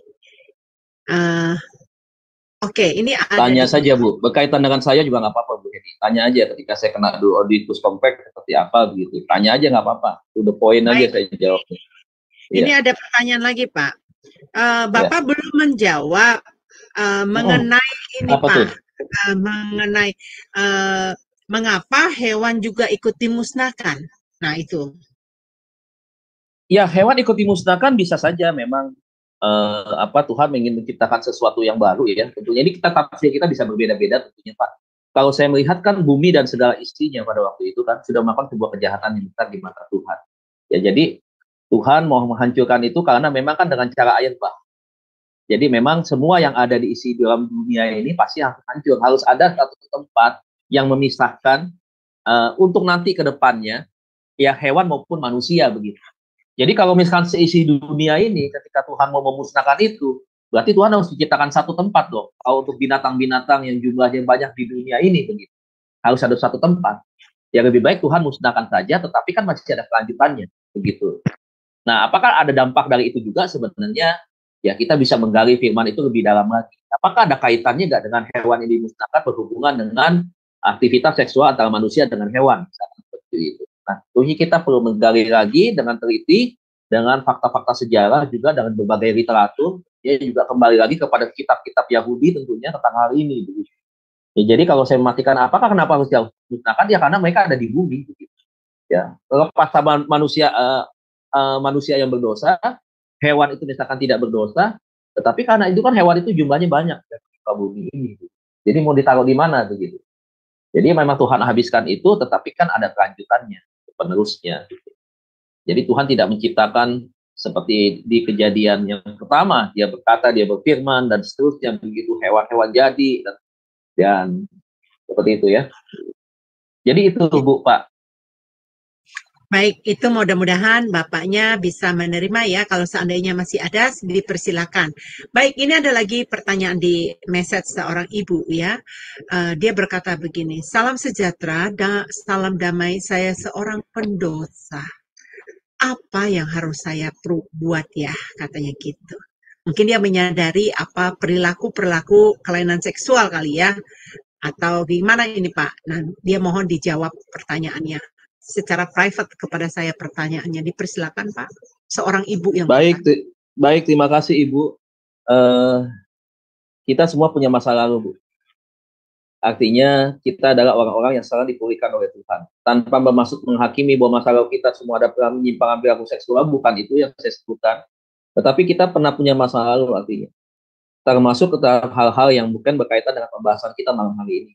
Oke, ini ada Tanya saja Bu, berkaitan dengan saya juga nggak apa-apa Bu Heni. Tanya aja ketika saya kena auditus compact seperti apa begitu. Tanya aja nggak apa-apa. To the point aja saya jawab. Ini ada pertanyaan lagi Pak. Bapak belum menjawab mengenai ini apa Pak. tuh? Mengenai mengapa hewan juga ikut dimusnahkan. Nah itu. Ya, hewan ikut dimusnahkan bisa saja memang Tuhan ingin menciptakan sesuatu yang baru ya. Tentunya ini tafsir kita bisa berbeda-beda tentunya Pak. Kalau saya melihat kan bumi dan segala isinya pada waktu itu kan sudah melakukan sebuah kejahatan yang besar di mata Tuhan. Ya, jadi Tuhan mau menghancurkan itu karena memang kan dengan cara air bah. Jadi memang semua yang ada di isi dalam dunia ini pasti harus hancur. Harus ada satu tempat yang memisahkan untuk nanti ke depannya ya hewan maupun manusia begitu. Jadi kalau misalkan seisi dunia ini ketika Tuhan mau memusnahkan itu, berarti Tuhan harus menciptakan satu tempat dong. Kalau untuk binatang-binatang yang jumlahnya banyak di dunia ini begitu. Harus ada satu tempat. Ya lebih baik Tuhan musnahkan saja, tetapi kan masih ada kelanjutannya begitu. Nah, apakah ada dampak dari itu juga sebenarnya? Ya kita bisa menggali firman itu lebih dalam lagi. Apakah ada kaitannya nggak dengan hewan yang dimusnahkan berhubungan dengan aktivitas seksual antara manusia dengan hewan? Misalkan seperti itu. Nah, tentunya kita perlu menggali lagi dengan teliti, dengan fakta-fakta sejarah juga dengan berbagai literatur. Ya juga kembali lagi kepada kitab-kitab Yahudi tentunya tentang hal ini. Begitu. Ya, jadi kalau saya mematikan apakah kenapa harus dimusnahkan? Ya karena mereka ada di bumi. Begitu. Ya, lepas sama manusia manusia yang berdosa, hewan itu misalkan tidak berdosa, tetapi karena itu kan hewan itu jumlahnya banyak di bumi ini. Jadi mau ditaruh di mana begitu? Jadi memang Tuhan habiskan itu, tetapi kan ada kelanjutannya, penerusnya. Jadi Tuhan tidak menciptakan seperti di kejadian yang pertama, dia berkata, dia berfirman, dan seterusnya begitu hewan-hewan jadi, dan seperti itu ya. Jadi itu Bu, Pak. Baik, itu mudah-mudahan Bapaknya bisa menerima ya. Kalau seandainya masih ada, dipersilakan. Baik, ini ada lagi pertanyaan di message seorang ibu ya. Dia berkata begini, salam sejahtera, salam damai, saya seorang pendosa. Apa yang harus saya buat ya, katanya gitu. Mungkin dia menyadari apa perilaku kelainan seksual kali ya. Atau gimana ini Pak? Nah, dia mohon dijawab pertanyaannya. Secara private kepada saya pertanyaannya, dipersilakan Pak, seorang ibu yang baik, terima kasih Ibu. Kita semua punya masa lalu Bu. Artinya kita adalah orang-orang yang selalu dipulihkan oleh Tuhan. Tanpa bermaksud menghakimi bahwa masa lalu kita semua ada penyimpangan perilaku seksual, bukan itu yang saya sebutkan. Tetapi kita pernah punya masa lalu artinya. Termasuk hal-hal yang bukan berkaitan dengan pembahasan kita malam hari ini.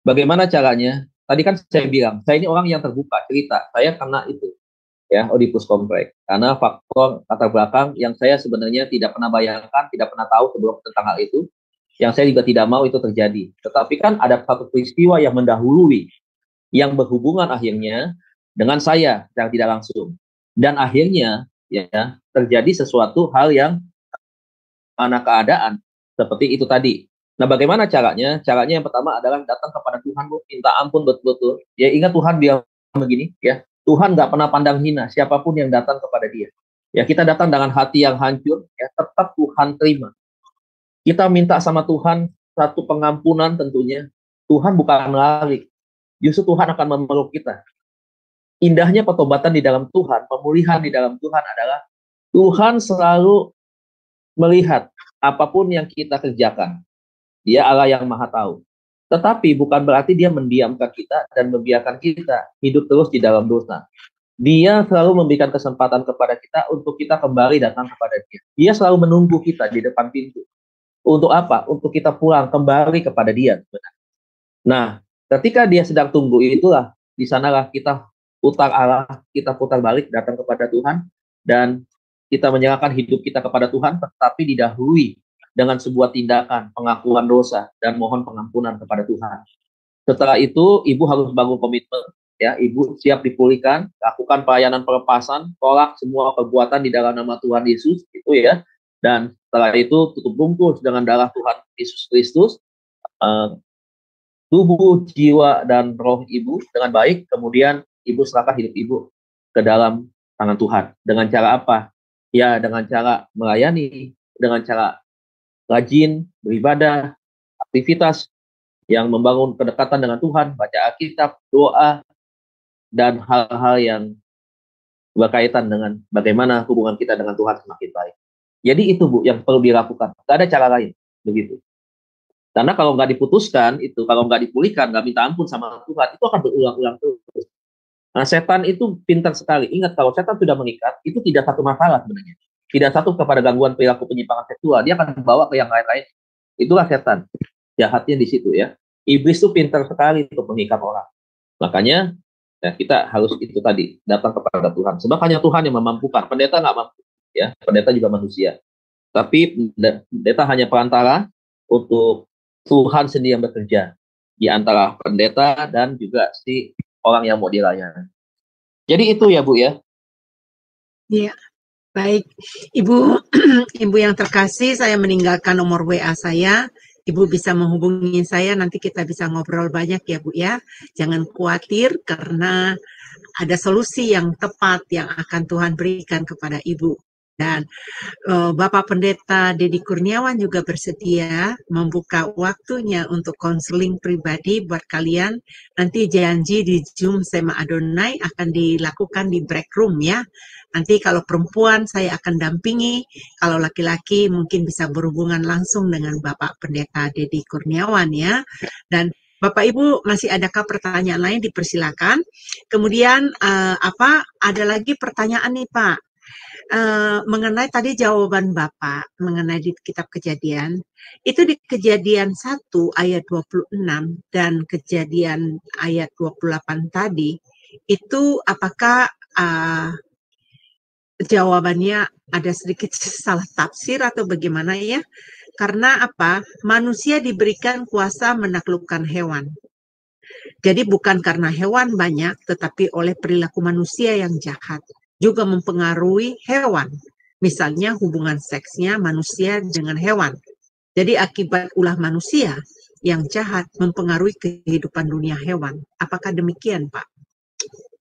Bagaimana caranya? Tadi kan saya bilang, saya ini orang yang terbuka, cerita. Saya kena itu, ya, Oedipus Complex. Karena faktor latar belakang yang saya sebenarnya tidak pernah bayangkan, tidak pernah tahu sebelum tentang hal itu, yang saya juga tidak mau itu terjadi. Tetapi kan ada satu peristiwa yang mendahului, yang berhubungan akhirnya dengan saya, yang tidak langsung. Dan akhirnya, ya, terjadi sesuatu hal yang mana keadaan, seperti itu tadi. Nah, bagaimana caranya? Caranya yang pertama adalah datang kepada Tuhan, Bu, minta ampun betul-betul. Ya, ingat Tuhan bilang begini, ya. Tuhan nggak pernah pandang hina siapapun yang datang kepada Dia. Ya, kita datang dengan hati yang hancur, ya, tetap Tuhan terima. Kita minta sama Tuhan satu pengampunan tentunya. Tuhan bukan lari. justru Tuhan akan memeluk kita. Indahnya pertobatan di dalam Tuhan, pemulihan di dalam Tuhan adalah Tuhan selalu melihat apapun yang kita kerjakan. Dia Allah yang Maha Tahu. Tetapi bukan berarti dia mendiamkan kita dan membiarkan kita hidup terus di dalam dosa. Dia selalu memberikan kesempatan kepada kita untuk kita kembali datang kepada Dia. Dia selalu menunggu kita di depan pintu. Untuk apa? Untuk kita pulang kembali kepada Dia. Nah, ketika Dia sedang tunggu itulah, di sanalah kita putar arah, kita putar balik datang kepada Tuhan, dan kita menyerahkan hidup kita kepada Tuhan, tetapi didahului dengan sebuah tindakan pengakuan dosa dan mohon pengampunan kepada Tuhan. Setelah itu, ibu harus bangun komitmen. Ya, ibu siap dipulihkan, lakukan pelayanan pelepasan, tolak semua perbuatan di dalam nama Tuhan Yesus, itu ya. Dan setelah itu tutup bungkus dengan darah Tuhan Yesus Kristus, tubuh, jiwa, dan roh ibu dengan baik. Kemudian ibu serahkan hidup ibu ke dalam tangan Tuhan. Dengan cara apa? Ya, dengan cara melayani, dengan cara rajin beribadah, aktivitas yang membangun kedekatan dengan Tuhan, baca Alkitab, doa, dan hal-hal yang berkaitan dengan bagaimana hubungan kita dengan Tuhan semakin baik. Jadi itu Bu yang perlu dilakukan. Tidak ada cara lain begitu. Karena kalau nggak diputuskan itu, kalau nggak dipulihkan, nggak minta ampun sama Tuhan, itu akan berulang-ulang terus. Nah, setan itu pintar sekali. Ingat, kalau setan sudah mengikat, itu tidak satu masalah sebenarnya. Tidak satu kepada gangguan perilaku penyimpangan seksual, dia akan membawa ke yang lain-lain. Itulah setan. Jahatnya di situ ya. Iblis itu pintar sekali untuk mengikat orang. Makanya ya, kita harus itu tadi, datang kepada Tuhan. Sebab hanya Tuhan yang memampukan. Pendeta nggak mampu. Ya, pendeta juga manusia. Tapi pendeta hanya perantara untuk Tuhan sendiri yang bekerja di antara pendeta dan juga si orang yang mau dilayani. Jadi itu ya Bu ya. Iya, baik. Ibu Ibu yang terkasih, saya meninggalkan nomor WA saya. Ibu bisa menghubungi saya, nanti kita bisa ngobrol banyak ya Bu ya. Jangan khawatir karena ada solusi yang tepat yang akan Tuhan berikan kepada Ibu. Dan Bapak Pendeta Dedi Kurniawan juga bersedia membuka waktunya untuk konseling pribadi buat kalian. Nanti janji di Zoom Sema Adonai akan dilakukan di break room ya. Nanti kalau perempuan saya akan dampingi, kalau laki-laki mungkin bisa berhubungan langsung dengan Bapak Pendeta Dedi Kurniawan ya. Dan Bapak Ibu masih adakah pertanyaan lain, dipersilakan. Kemudian ada lagi pertanyaan nih Pak. Mengenai tadi jawaban Bapak mengenai di kitab Kejadian, itu di Kejadian 1 ayat 26 dan Kejadian ayat 28 tadi, itu apakah jawabannya ada sedikit salah tafsir atau bagaimana ya? Karena apa? Manusia diberikan kuasa menaklukkan hewan. Jadi bukan karena hewan banyak, tetapi oleh perilaku manusia yang jahat juga mempengaruhi hewan. Misalnya hubungan seksnya manusia dengan hewan. Jadi akibat ulah manusia yang jahat mempengaruhi kehidupan dunia hewan. Apakah demikian, Pak?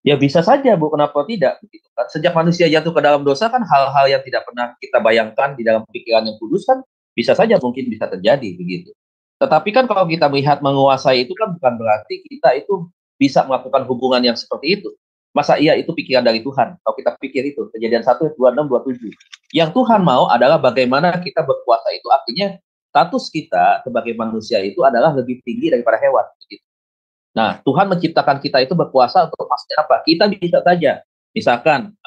Ya bisa saja Bu, kenapa tidak? Sejak manusia jatuh ke dalam dosa kan hal-hal yang tidak pernah kita bayangkan di dalam pikiran yang kudus kan bisa saja mungkin bisa terjadi begitu. Tetapi kan kalau kita melihat menguasai itu kan bukan berarti kita itu bisa melakukan hubungan yang seperti itu. Masa iya itu pikiran dari Tuhan? Kalau kita pikir itu, Kejadian 1, 26, 27. Yang Tuhan mau adalah bagaimana kita berkuasa itu. Artinya status kita sebagai manusia itu adalah lebih tinggi daripada hewan. Begitu. Nah, Tuhan menciptakan kita itu berkuasa untuk maksudnya apa? Kita bisa saja. Misalkan,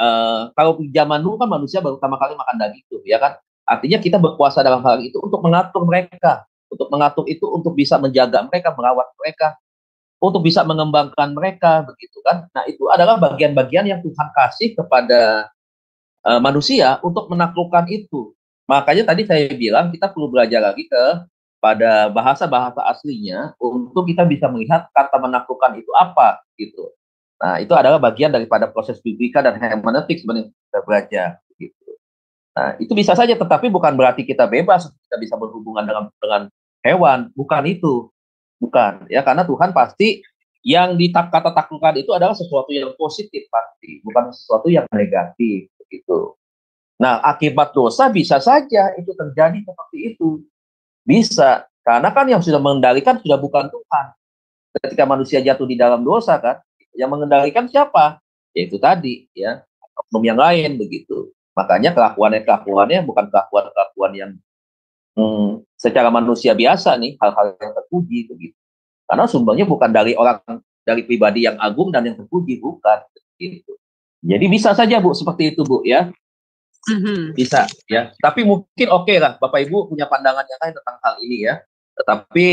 kalau zaman dulu kan manusia baru pertama kali makan daging itu, ya kan? Artinya kita berkuasa dalam hal itu untuk mengatur mereka. Untuk mengatur itu, untuk bisa menjaga mereka, merawat mereka, untuk bisa mengembangkan mereka, begitu kan? Nah, itu adalah bagian-bagian yang Tuhan kasih kepada manusia untuk menaklukkan itu. Makanya tadi saya bilang kita perlu belajar lagi pada bahasa-bahasa aslinya untuk kita bisa melihat kata menaklukkan itu apa, gitu. Nah, itu adalah bagian daripada proses biblika dan hermeneutik sebenarnya kita belajar, gitu. Nah, itu bisa saja, tetapi bukan berarti kita bebas, kita bisa berhubungan dengan hewan, bukan itu. Bukan, ya, karena Tuhan pasti yang kata taklukan itu adalah sesuatu yang positif pasti, bukan sesuatu yang negatif begitu. Nah, akibat dosa bisa saja itu terjadi seperti itu. Bisa, karena kan yang sudah mengendalikan sudah bukan Tuhan, ketika manusia jatuh di dalam dosa kan, yang mengendalikan siapa? Yaitu tadi ya, oknum yang lain begitu. Makanya kelakuannya bukan kelakuan yang secara manusia biasa nih, hal-hal yang terpuji begitu. Karena sumbernya bukan dari pribadi yang agung dan yang terpuji, bukan gitu. Jadi bisa saja Bu seperti itu Bu ya. Bisa ya. Tapi mungkin oke lah Bapak Ibu punya pandangan yang lain tentang hal ini ya. Tetapi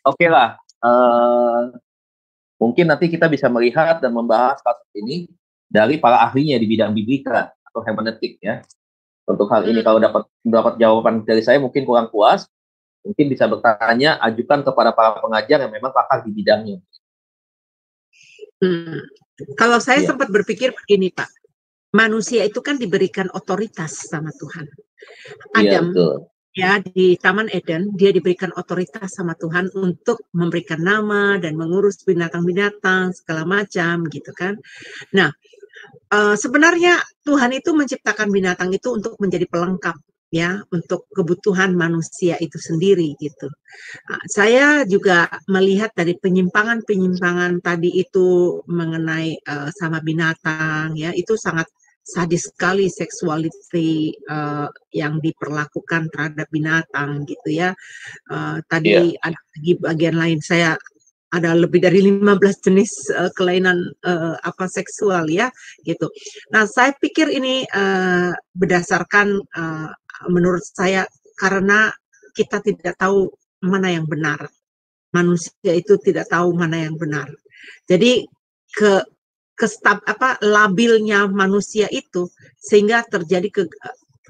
oke lah. Mungkin nanti kita bisa melihat dan membahas kasus ini dari para ahlinya di bidang biblika atau hermeneutik ya. Untuk hal ini kalau dapat jawaban dari saya mungkin kurang puas, mungkin bisa bertanya, ajukan kepada para pengajar yang memang pakar di bidangnya. Kalau saya sempat berpikir begini Pak, manusia itu kan diberikan otoritas sama Tuhan. Adam ya di Taman Eden dia diberikan otoritas sama Tuhan untuk memberikan nama dan mengurus binatang-binatang segala macam gitu kan. Nah sebenarnya Tuhan itu menciptakan binatang itu untuk menjadi pelengkap ya untuk kebutuhan manusia itu sendiri gitu. Saya juga melihat dari penyimpangan tadi itu mengenai sama binatang ya, itu sangat sadis sekali seksualiti yang diperlakukan terhadap binatang gitu ya. Tadi ada lagi bagian lain, saya ada lebih dari 15 jenis kelainan seksual ya gitu. Nah saya pikir ini berdasarkan menurut saya karena kita tidak tahu mana yang benar. Manusia itu tidak tahu mana yang benar. Jadi labilnya manusia itu sehingga terjadi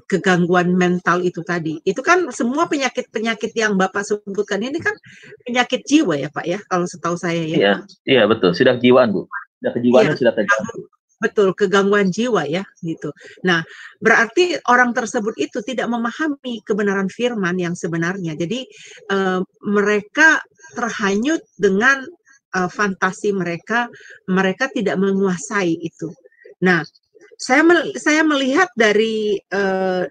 kegangguan mental itu tadi. Itu kan semua penyakit-penyakit yang Bapak sebutkan ini kan penyakit jiwa ya Pak ya, kalau setahu saya ya. Iya betul, sudah kejiwaan Bu. Sudah kejiwaan sudah terganggu. Betul, kegangguan jiwa ya gitu. Nah, berarti orang tersebut itu tidak memahami kebenaran firman yang sebenarnya. Jadi mereka terhanyut dengan fantasi mereka tidak menguasai itu. Nah, saya melihat dari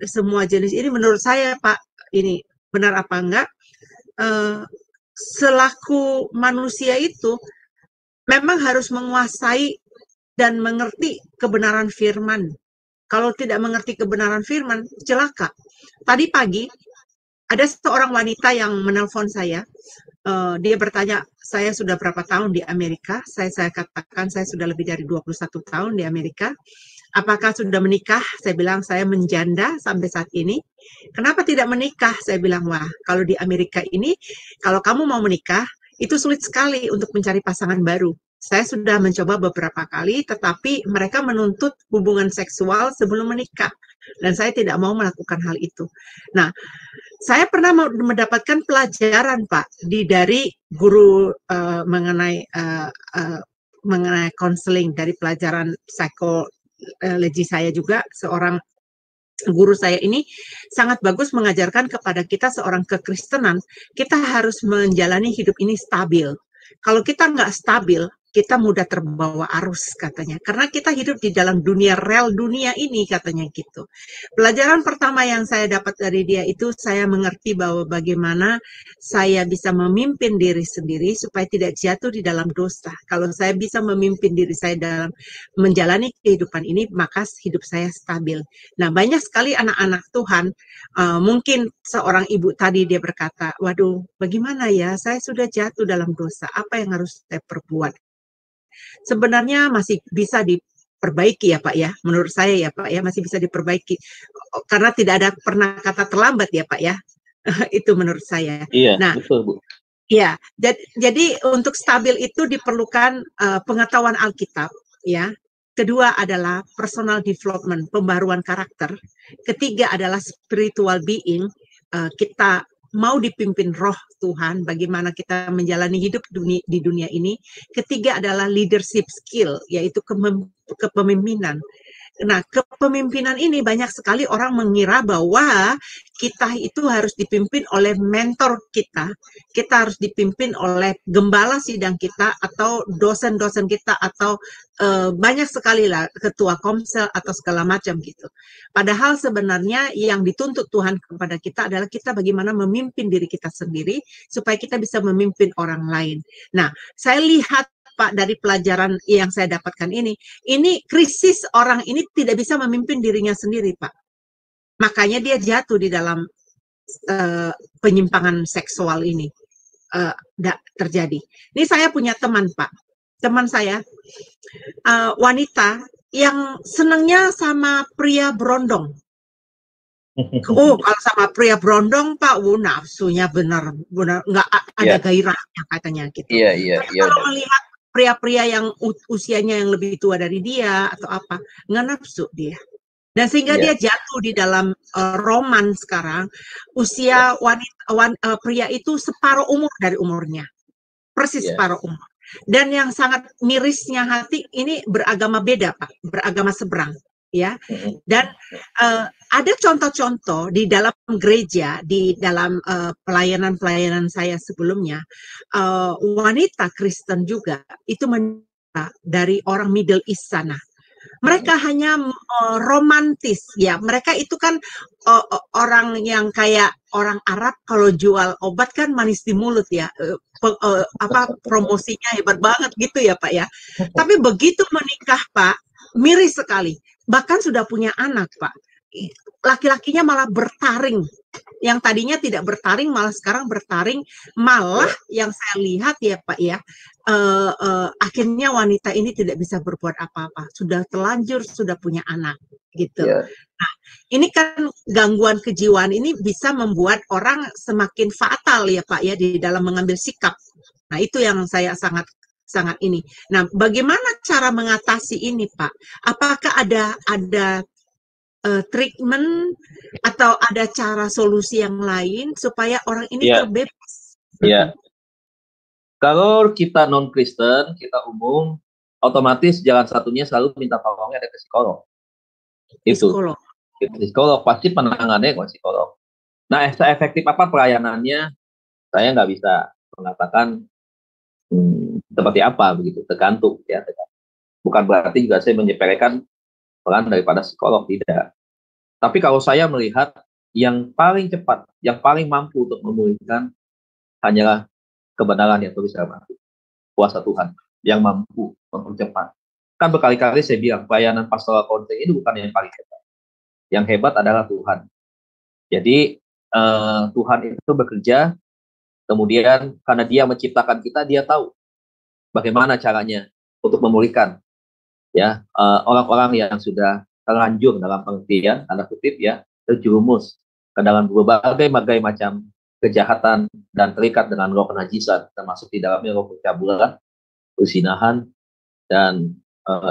semua jenis ini, menurut saya Pak, ini benar apa enggak? Selaku manusia itu memang harus menguasai dan mengerti kebenaran firman. Kalau tidak mengerti kebenaran firman, celaka. Tadi pagi, ada seorang wanita yang menelpon saya. Dia bertanya, saya sudah berapa tahun di Amerika? Saya katakan, saya sudah lebih dari 21 tahun di Amerika. Apakah sudah menikah? Saya bilang, saya menjanda sampai saat ini. Kenapa tidak menikah? Saya bilang, wah, kalau di Amerika ini, kalau kamu mau menikah, itu sulit sekali untuk mencari pasangan baru. Saya sudah mencoba beberapa kali, tetapi mereka menuntut hubungan seksual sebelum menikah. Dan saya tidak mau melakukan hal itu. Nah, saya pernah mendapatkan pelajaran, Pak, dari guru mengenai konseling, dari pelajaran psikologi saya juga, seorang guru saya ini sangat bagus mengajarkan kepada kita seorang kekristenan, kita harus menjalani hidup ini stabil. Kalau kita nggak stabil, kita mudah terbawa arus katanya. Karena kita hidup di dalam rel dunia ini katanya gitu. Pelajaran pertama yang saya dapat dari dia itu saya mengerti bahwa bagaimana saya bisa memimpin diri sendiri supaya tidak jatuh di dalam dosa. Kalau saya bisa memimpin diri saya dalam menjalani kehidupan ini, maka hidup saya stabil. Nah, banyak sekali anak-anak Tuhan, mungkin seorang ibu tadi dia berkata, waduh, bagaimana ya, saya sudah jatuh dalam dosa, apa yang harus saya perbuat? Sebenarnya masih bisa diperbaiki ya Pak ya, menurut saya ya Pak ya, masih bisa diperbaiki karena tidak ada pernah kata terlambat ya Pak ya. Itu menurut saya. Iya, nah, betul Bu. Ya, jadi untuk stabil itu diperlukan pengetahuan Alkitab ya. Kedua adalah personal development, pembaruan karakter. Ketiga adalah spiritual being, kita mau dipimpin roh Tuhan, bagaimana kita menjalani hidup di dunia ini. Ketiga adalah leadership skill, yaitu kepemimpinan. Nah, kepemimpinan ini banyak sekali orang mengira bahwa kita itu harus dipimpin oleh mentor kita. Kita harus dipimpin oleh gembala sidang kita atau dosen-dosen kita atau banyak sekali lah ketua komsel atau segala macam gitu. Padahal sebenarnya yang dituntut Tuhan kepada kita adalah kita bagaimana memimpin diri kita sendiri supaya kita bisa memimpin orang lain. Nah, saya lihat Pak dari pelajaran yang saya dapatkan ini krisis orang ini tidak bisa memimpin dirinya sendiri, Pak. Makanya dia jatuh di dalam penyimpangan seksual ini terjadi. Ini saya punya teman, Pak. Teman saya wanita yang senangnya sama pria berondong. Oh, kalau sama pria berondong, Pak, nafsunya benar nggak ada gairahnya katanya gitu. Tapi kalau melihat pria-pria yang usianya yang lebih tua dari dia atau apa, nggak nafsu dia. Dan sehingga dia jatuh di dalam roman sekarang, usia pria itu separuh umur dari umurnya. Persis separuh umur. Dan yang sangat mirisnya hati, ini beragama beda, Pak. Beragama seberang. Ya, dan ada contoh-contoh di dalam gereja, di dalam pelayanan-pelayanan saya sebelumnya, wanita Kristen juga itu dari orang Middle East sana. Mereka hanya romantis, ya. Mereka itu kan orang yang kayak orang Arab kalau jual obat kan manis di mulut ya. Promosinya hebat banget gitu ya, Pak ya. Tapi begitu menikah, Pak, miris sekali. Bahkan sudah punya anak, Pak. Laki-lakinya malah bertaring. Yang tadinya tidak bertaring, malah sekarang bertaring. Malah yang saya lihat ya, Pak ya, akhirnya wanita ini tidak bisa berbuat apa-apa. Sudah telanjur, sudah punya anak, gitu. Nah, ini kan gangguan kejiwaan ini bisa membuat orang semakin fatal ya, Pak ya, di dalam mengambil sikap. Nah, itu yang saya sangat ini. Nah, bagaimana cara mengatasi ini, Pak? Apakah ada treatment atau ada cara solusi yang lain supaya orang ini terbebas? Iya. Kalau kita non-Kristen, kita umum, otomatis jalan satunya selalu minta tolongnya ada ke psikolog. Itu. Psikolog pasti penanganannya ke psikolog. Nah, efektif apa pelayanannya? Saya nggak bisa mengatakan seperti apa begitu, tergantung ya. Bukan berarti juga saya menyepelekan peran daripada psikolog, tidak. Tapi kalau saya melihat yang paling cepat, yang paling mampu untuk memulihkan hanyalah kebenaran yang terus mati, kuasa Tuhan yang mampu mempercepat. Kan berkali-kali saya bilang pelayanan pastoral counseling ini bukan yang paling hebat. Yang hebat adalah Tuhan. Jadi Tuhan itu bekerja. Kemudian karena dia menciptakan kita, dia tahu bagaimana caranya untuk memulihkan ya orang-orang yang sudah terlanjur dalam pengertian tanda kutip ya terjerumus ke dalam berbagai macam kejahatan dan terikat dengan roh penajisat, termasuk di dalamnya roh pencabulan, perzinahan, dan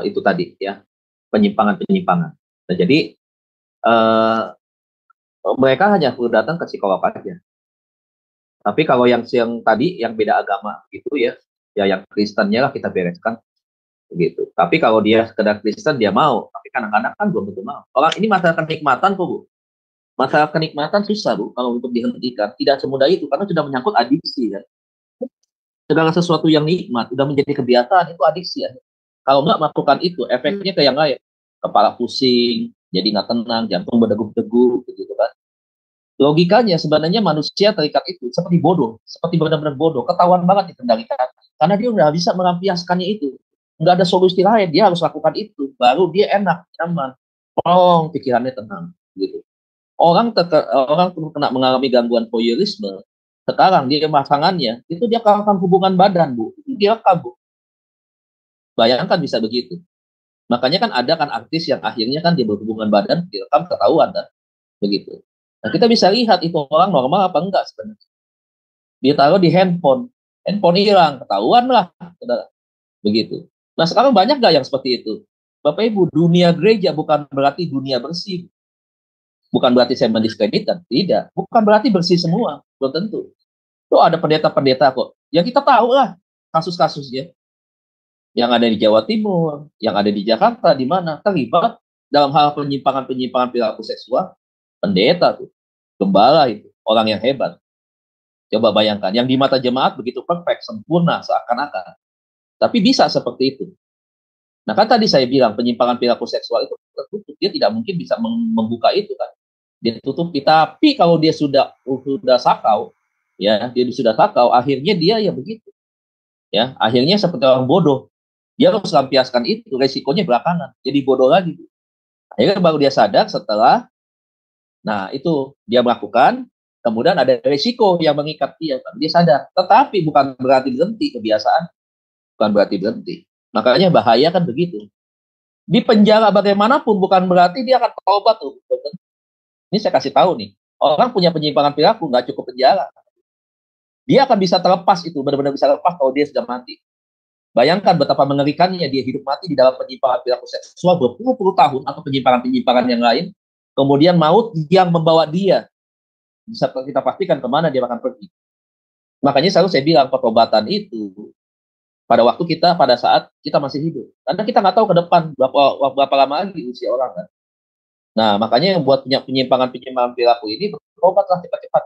itu tadi ya penyimpangan. Nah, jadi mereka hanya perlu datang ke psikolog aja. Tapi kalau yang tadi yang beda agama gitu ya yang Kristennya lah kita bereskan begitu. Tapi kalau dia sekedar Kristen dia mau, tapi kadang-kadang kan belum tentu mau. Orang ini masalah kenikmatan kok, Bu. Masalah kenikmatan susah, Bu, kalau untuk dihentikan. Tidak semudah itu karena sudah menyangkut adiksi kan. Segala sesuatu yang nikmat sudah menjadi kebiasaan itu adiksi ya. Kalau nggak melakukan itu, efeknya ke yang lain. Kepala pusing, jadi nggak tenang, jantung berdegup-degup begitu kan. Logikanya sebenarnya manusia terikat itu seperti bodoh, seperti benar-benar bodoh, ketahuan banget dikendalikan. Karena dia udah bisa melampiaskannya itu. Nggak ada solusi lain, dia harus lakukan itu. Baru dia enak, nyaman, plong, pikirannya tenang. Gitu. Orang kena mengalami gangguan voyeurisme, sekarang dia pasangannya, itu dia akan hubungan badan, Bu. Dia kabur. Bayangkan bisa begitu. Makanya kan ada kan artis yang akhirnya kan dia berhubungan badan, direkam ketahuan kan. Begitu. Nah, kita bisa lihat itu orang normal apa enggak sebenarnya. Dia taruh di handphone hilang, ketahuan lah. Begitu. Nah, sekarang banyak nggak yang seperti itu? Bapak Ibu, dunia gereja bukan berarti dunia bersih. Bukan berarti saya mendiskreditkan. Tidak. Bukan berarti bersih semua. Belum tentu. Tuh ada pendeta-pendeta kok. Yang kita tahu lah kasus-kasusnya. Yang ada di Jawa Timur, yang ada di Jakarta, di mana terlibat dalam hal penyimpangan perilaku seksual, pendeta tuh, gembala itu, orang yang hebat. Coba bayangkan, yang di mata jemaat begitu perfect, sempurna, seakan-akan. Tapi bisa seperti itu. Nah kan tadi saya bilang, penyimpangan perilaku seksual itu tertutup, dia tidak mungkin bisa membuka itu kan. Dia tutupi, tapi kalau dia sudah sakau, ya, dia sudah sakau, akhirnya dia ya begitu. Ya, akhirnya seperti orang bodoh. Dia harus lampiaskan itu, resikonya belakangan. Jadi bodoh lagi. Akhirnya baru dia sadar setelah, nah itu dia melakukan, kemudian ada resiko yang mengikat dia. Dia sadar. Tetapi bukan berarti berhenti kebiasaan. Bukan berarti berhenti. Makanya bahaya kan begitu. Di penjara bagaimanapun bukan berarti dia akan tobat tuh. Ini saya kasih tahu nih. Orang punya penyimpangan perilaku, nggak cukup penjara. Dia akan bisa terlepas itu, benar-benar bisa lepas kalau dia sudah mati. Bayangkan betapa mengerikannya dia hidup mati di dalam penyimpangan perilaku seksual berpuluh-puluh tahun atau penyimpangan-penyimpangan yang lain. Kemudian maut yang membawa dia. Bisa kita pastikan kemana dia akan pergi. Makanya selalu saya bilang pertobatan itu pada waktu kita, pada saat kita masih hidup. Karena kita nggak tahu ke depan berapa lama lagi usia orang kan. Nah, makanya yang buat penyimpangan-penyimpangan perilaku ini bertobatlah cepat-cepat.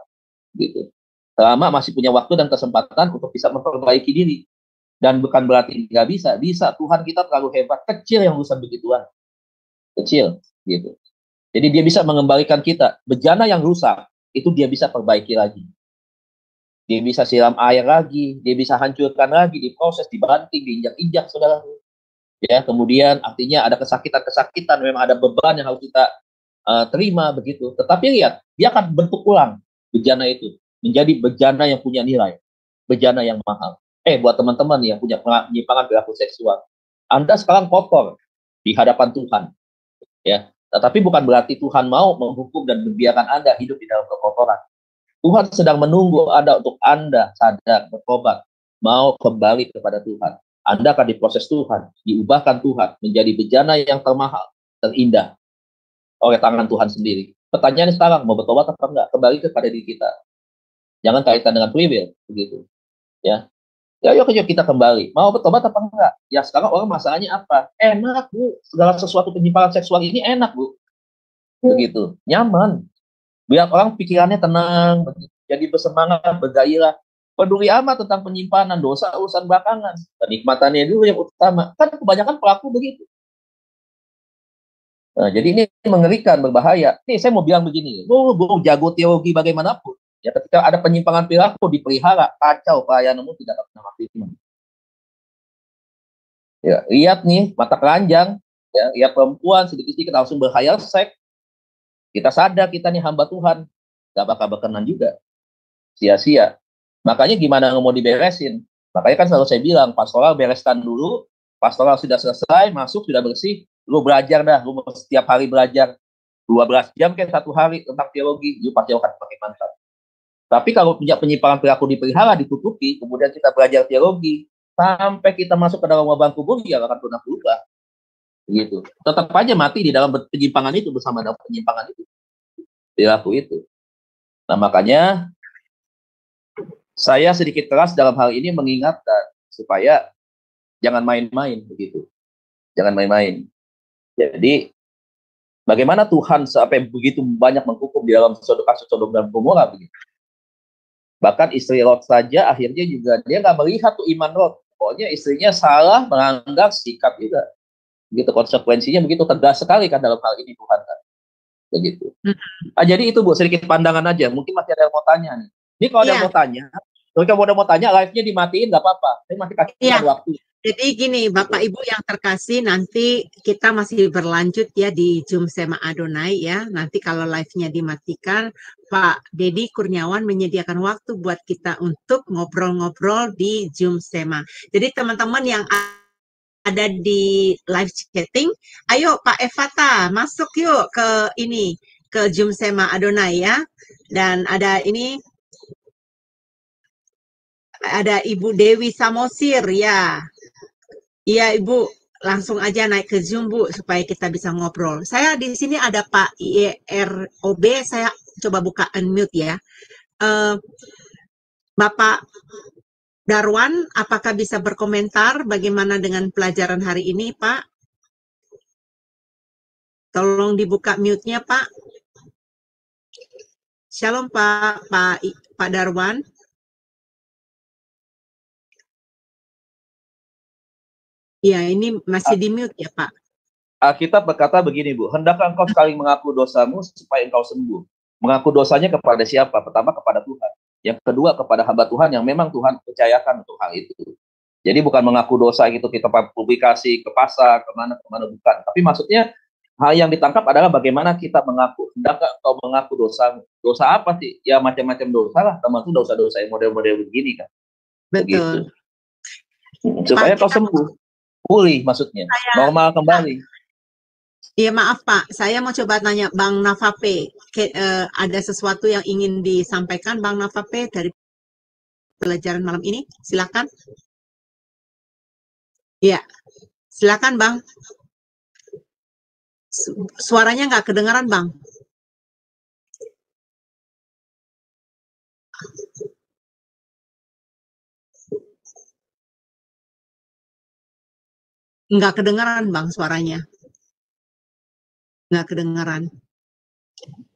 Gitu. Selama masih punya waktu dan kesempatan untuk bisa memperbaiki diri. Dan bukan berarti nggak bisa. Bisa, Tuhan kita terlalu hebat. Kecil yang urusan begituan. Kecil, gitu. Jadi dia bisa mengembalikan kita. Bejana yang rusak, itu dia bisa perbaiki lagi. Dia bisa siram air lagi. Dia bisa hancurkan lagi, diproses, dibanting, diinjak-injak, saudara. Ya, kemudian artinya ada kesakitan-kesakitan, memang ada beban yang harus kita terima begitu. Tetapi lihat, dia akan bentuk ulang bejana itu. Menjadi bejana yang punya nilai. Bejana yang mahal. Buat teman-teman yang punya penyimpangan perilaku seksual, Anda sekarang kotor di hadapan Tuhan, ya. Tetapi bukan berarti Tuhan mau menghukum dan membiarkan Anda hidup di dalam kekotoran. Tuhan sedang menunggu Anda untuk Anda sadar, bertobat, mau kembali kepada Tuhan. Anda akan diproses Tuhan, diubahkan Tuhan menjadi bejana yang termahal, terindah oleh tangan Tuhan sendiri. Pertanyaannya sekarang, mau bertobat atau enggak? Kembali kepada diri kita. Jangan kaitan dengan free will, begitu. Ya. Ya, yuk kita kembali. Mau bertobat apa enggak? Ya, sekarang orang masalahnya apa? Enak, Bu. Segala sesuatu penyimpangan seksual ini enak, Bu. Begitu. Nyaman. Biar orang pikirannya tenang, begitu. Jadi bersemangat, bergairah. Peduli amat tentang penyimpanan, dosa, urusan belakangan. Kenikmatannya dulu yang utama. Kan kebanyakan pelaku begitu. Nah, jadi ini mengerikan, berbahaya. Nih, saya mau bilang begini. Gue jago teologi bagaimanapun. Ya, ketika ada penyimpangan perilaku dipelihara, kacau, pelayananmu tidak akan pernah maksimal. Ya, lihat nih, mata keranjang, ya, lihat perempuan sedikit-sedikit langsung berkhayal seks. Kita sadar kita nih hamba Tuhan, gak bakal berkenan juga. Sia-sia. Makanya gimana mau diberesin? Makanya kan selalu saya bilang, pastoral bereskan dulu, pastoral sudah selesai, masuk, sudah bersih, lu belajar dah, lu setiap hari belajar 12 jam kayak satu hari tentang teologi, lu pasti akan pakai mantap. Tapi kalau punya penyimpangan perilaku dipelihara, ditutupi, kemudian kita belajar teologi, sampai kita masuk ke dalam wabah kubur, ya akan pernah berubah. Gitu. Tetap aja mati di dalam penyimpangan itu, bersama dalam penyimpangan itu. Perilaku itu. Nah, makanya, saya sedikit keras dalam hal ini mengingatkan, supaya jangan main-main, begitu. Jangan main-main. Jadi, bagaimana Tuhan sampai begitu banyak menghukum di dalam kasus Sodom dan Gomora, begitu. Bahkan istri Lot saja akhirnya juga dia nggak melihat tuh iman Lot. Pokoknya istrinya salah melanggar sikap juga. Begitu konsekuensinya begitu tegas sekali kan dalam hal ini Tuhan kan. Begitu. Jadi itu Bu, sedikit pandangan aja. Mungkin masih ada yang mau tanya nih. Ini kalau ada yang mau tanya, kalau mau tanya live-nya dimatiin nggak apa-apa. Saya masih kasih waktu. Jadi gini, Bapak Ibu yang terkasih, nanti kita masih berlanjut ya di Zoom Sema Adonai ya. Nanti kalau live-nya dimatikan, Pak Dedi Kurniawan menyediakan waktu buat kita untuk ngobrol-ngobrol di Zoom Sema. Jadi teman-teman yang ada di live chatting, ayo Pak Evata masuk yuk ke ini, ke Zoom Sema Adonai ya. Dan ada ini, ada Ibu Dewi Samosir ya. Iya Ibu, langsung aja naik ke Zoom Bu, supaya kita bisa ngobrol. Saya di sini ada Pak IROB, saya coba buka unmute ya. Bapak Darwan, apakah bisa berkomentar bagaimana dengan pelajaran hari ini Pak? Tolong dibuka mute-nya, Pak. Shalom, Pak Darwan. Ya, ini masih di mute ya, Pak. Alkitab berkata begini, Bu, hendaklah engkau sekali mengaku dosamu supaya engkau sembuh. Mengaku dosanya kepada siapa? Pertama kepada Tuhan. Yang kedua kepada hamba Tuhan yang memang Tuhan percayakan untuk hal itu. Jadi bukan mengaku dosa gitu kita publikasi ke pasar, kemana bukan. Tapi maksudnya hal yang ditangkap adalah bagaimana kita mengaku. Hendakkah engkau mengaku dosamu? Dosa apa sih? Ya macam-macam dosa lah, termasuk dosa-dosa yang model-model begini kan. Betul. Begitu. Supaya kau sembuh. Pulih maksudnya. Normal kembali. Iya maaf Pak, saya mau coba tanya Bang Navape, ada sesuatu yang ingin disampaikan Bang Navape dari pelajaran malam ini? Silakan. Iya, silakan Bang. Suaranya nggak kedengaran Bang. Nggak kedengaran Bang suaranya. Nggak kedengaran.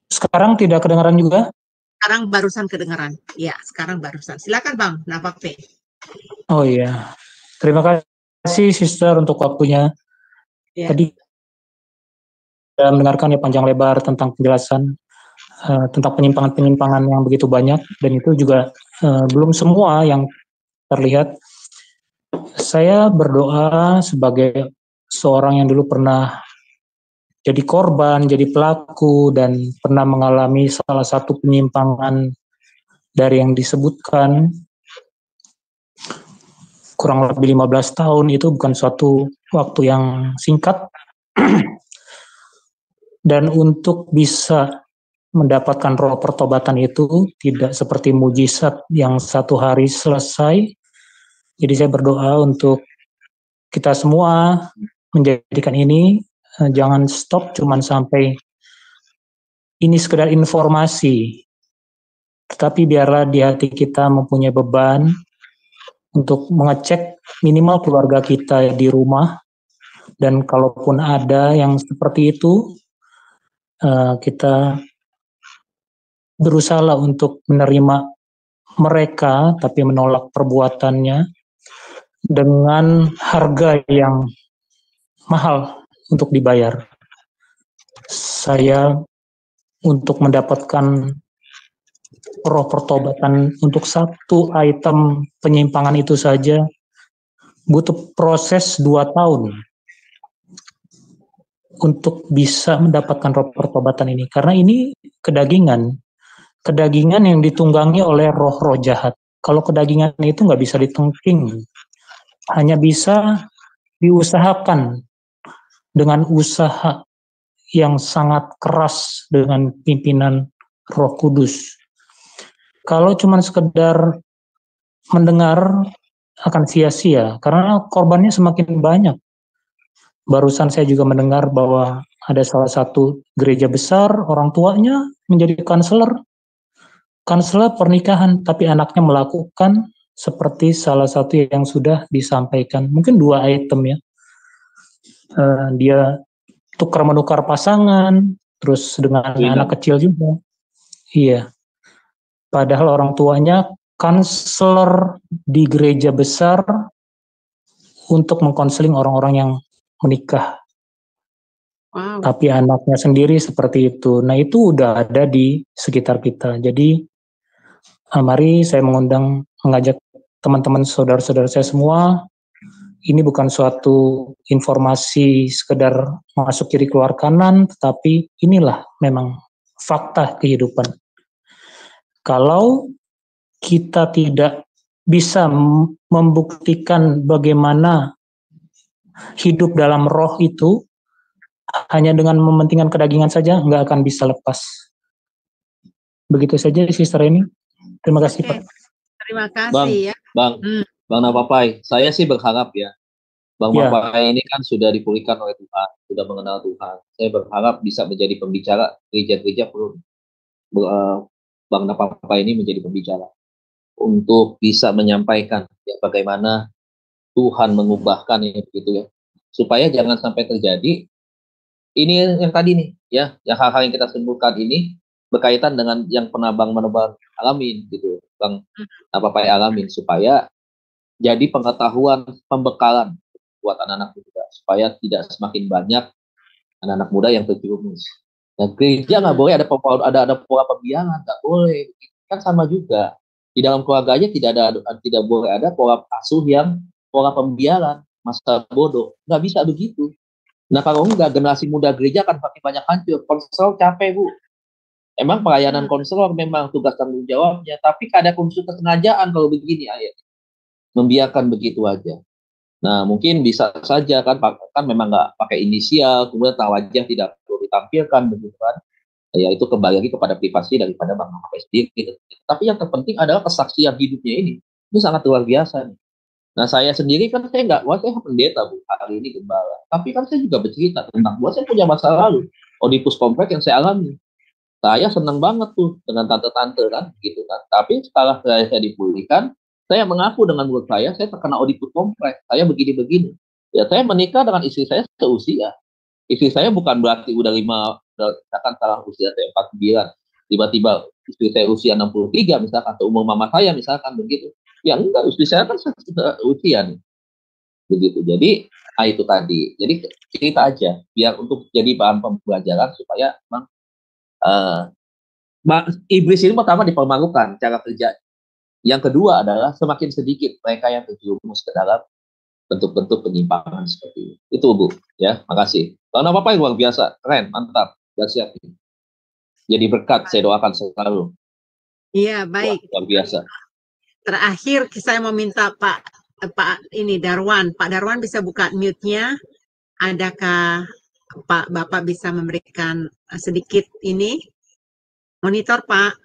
Sekarang tidak kedengaran juga? Sekarang barusan kedengaran. Ya, sekarang barusan. Silakan Bang Navape. Oh iya. Terima kasih Sister untuk waktunya. Ya. Tadi saya mendengarkan ya panjang lebar tentang penjelasan tentang penyimpangan-penyimpangan yang begitu banyak, dan itu juga belum semua yang terlihat. Saya berdoa sebagai seorang yang dulu pernah jadi korban, jadi pelaku, dan pernah mengalami salah satu penyimpangan dari yang disebutkan kurang lebih 15 tahun. Itu bukan suatu waktu yang singkat. Dan untuk bisa mendapatkan roh pertobatan itu tidak seperti mujizat yang satu hari selesai. Jadi saya berdoa untuk kita semua menjadikan ini jangan stop cuman sampai ini sekedar informasi, tetapi biarlah di hati kita mempunyai beban untuk mengecek minimal keluarga kita di rumah, dan kalaupun ada yang seperti itu, kita berusaha untuk menerima mereka, tapi menolak perbuatannya dengan harga yang mahal untuk dibayar. Saya untuk mendapatkan roh pertobatan untuk satu item penyimpangan itu saja butuh proses 2 tahun untuk bisa mendapatkan roh pertobatan ini, karena ini kedagingan yang ditunggangi oleh roh-roh jahat. Kalau kedagingan itu nggak bisa ditengking, hanya bisa diusahakan dengan usaha yang sangat keras dengan pimpinan Roh Kudus. Kalau cuma sekedar mendengar akan sia-sia, karena korbannya semakin banyak. Barusan saya juga mendengar bahwa ada salah satu gereja besar, orang tuanya menjadi kanseler pernikahan, tapi anaknya melakukan seperti salah satu yang sudah disampaikan. Mungkin 2 item ya. Dia tukar-menukar pasangan, terus dengan anak kecil juga. Iya. Padahal orang tuanya kanseler di gereja besar untuk mengkonseling orang-orang yang menikah. Wow. Tapi anaknya sendiri seperti itu. Nah, itu udah ada di sekitar kita. Jadi, mari saya mengajak teman-teman saudara-saudara saya semua, ini bukan suatu informasi sekedar masuk kiri keluar kanan, tetapi inilah memang fakta kehidupan. Kalau kita tidak bisa membuktikan bagaimana hidup dalam roh itu, hanya dengan mementingkan kedagingan saja, nggak akan bisa lepas. Begitu saja, Sister ini. Terima kasih, Pak. Terima kasih Bang Navape, saya sih berharap ya, Bang Navape ini kan sudah dipulihkan oleh Tuhan, sudah mengenal Tuhan. Saya berharap bisa menjadi pembicara gereja-gereja, perlu Bang Navape ini menjadi pembicara untuk bisa menyampaikan ya, bagaimana Tuhan mengubahkan ya, gitu ya, supaya jangan sampai terjadi ini yang tadi nih, ya, yang hal-hal yang kita sebutkan ini berkaitan dengan yang pernah Bang Manebar alamin gitu, Bang Papai alamin, supaya jadi pengetahuan, pembekalan buat anak-anak muda, supaya tidak semakin banyak anak-anak muda yang terjerumus. Nah, gereja nggak boleh ada pola pembiaran, nggak boleh. Kan sama juga di dalam keluarga aja tidak boleh ada pola asuh yang pola pembiaran, masa bodoh, nggak bisa begitu. Nah kalau enggak, generasi muda gereja akan makin banyak hancur. Konselor capek, Bu. Emang pelayanan konselor memang tugas tanggung jawabnya, tapi ada unsur kesengajaan kalau begini ayat, membiarkan begitu aja. Nah mungkin bisa saja kan memang nggak pakai inisial, kemudian wajah tidak perlu ditampilkan begitu kan. Ya itu kembali lagi kepada privasi daripada Bang Papai sendiri gitu. Tapi yang terpenting adalah kesaksian hidupnya ini sangat luar biasa nih. Nah saya sendiri kan saya saya pendeta, Bu, hari ini gembala, tapi kan saya juga bercerita tentang saya punya masa lalu Oedipus kompleks yang saya alami. Saya senang banget tuh dengan tante-tante kan gitu kan, tapi setelah saya dipulihkan, saya mengaku dengan mulut saya terkena Oedipus kompleks, saya begini-begini. Ya saya menikah dengan istri saya seusia. Istri saya bukan berarti udah misalkan salah usia saya 49, tiba-tiba istri saya usia 63 misalkan, atau umur mama saya misalkan begitu. Ya enggak, istri saya kan sudah usia nih. Begitu. Jadi, itu tadi. Jadi cerita aja biar untuk jadi bahan pembelajaran supaya memang iblis ini pertama dipermalukan cara kerja. Yang kedua adalah semakin sedikit mereka yang terjerumus ke dalam bentuk-bentuk penyimpangan seperti itu. Itu, Bu. Ya, makasih. Karena apa yang luar biasa, keren, mantap, dan siap. Jadi berkat, saya doakan selalu. Iya, baik. Luar biasa. Terakhir, saya mau minta Pak Darwan. Pak Darwan bisa buka mute-nya. Adakah Bapak bisa memberikan sedikit ini? Monitor, Pak.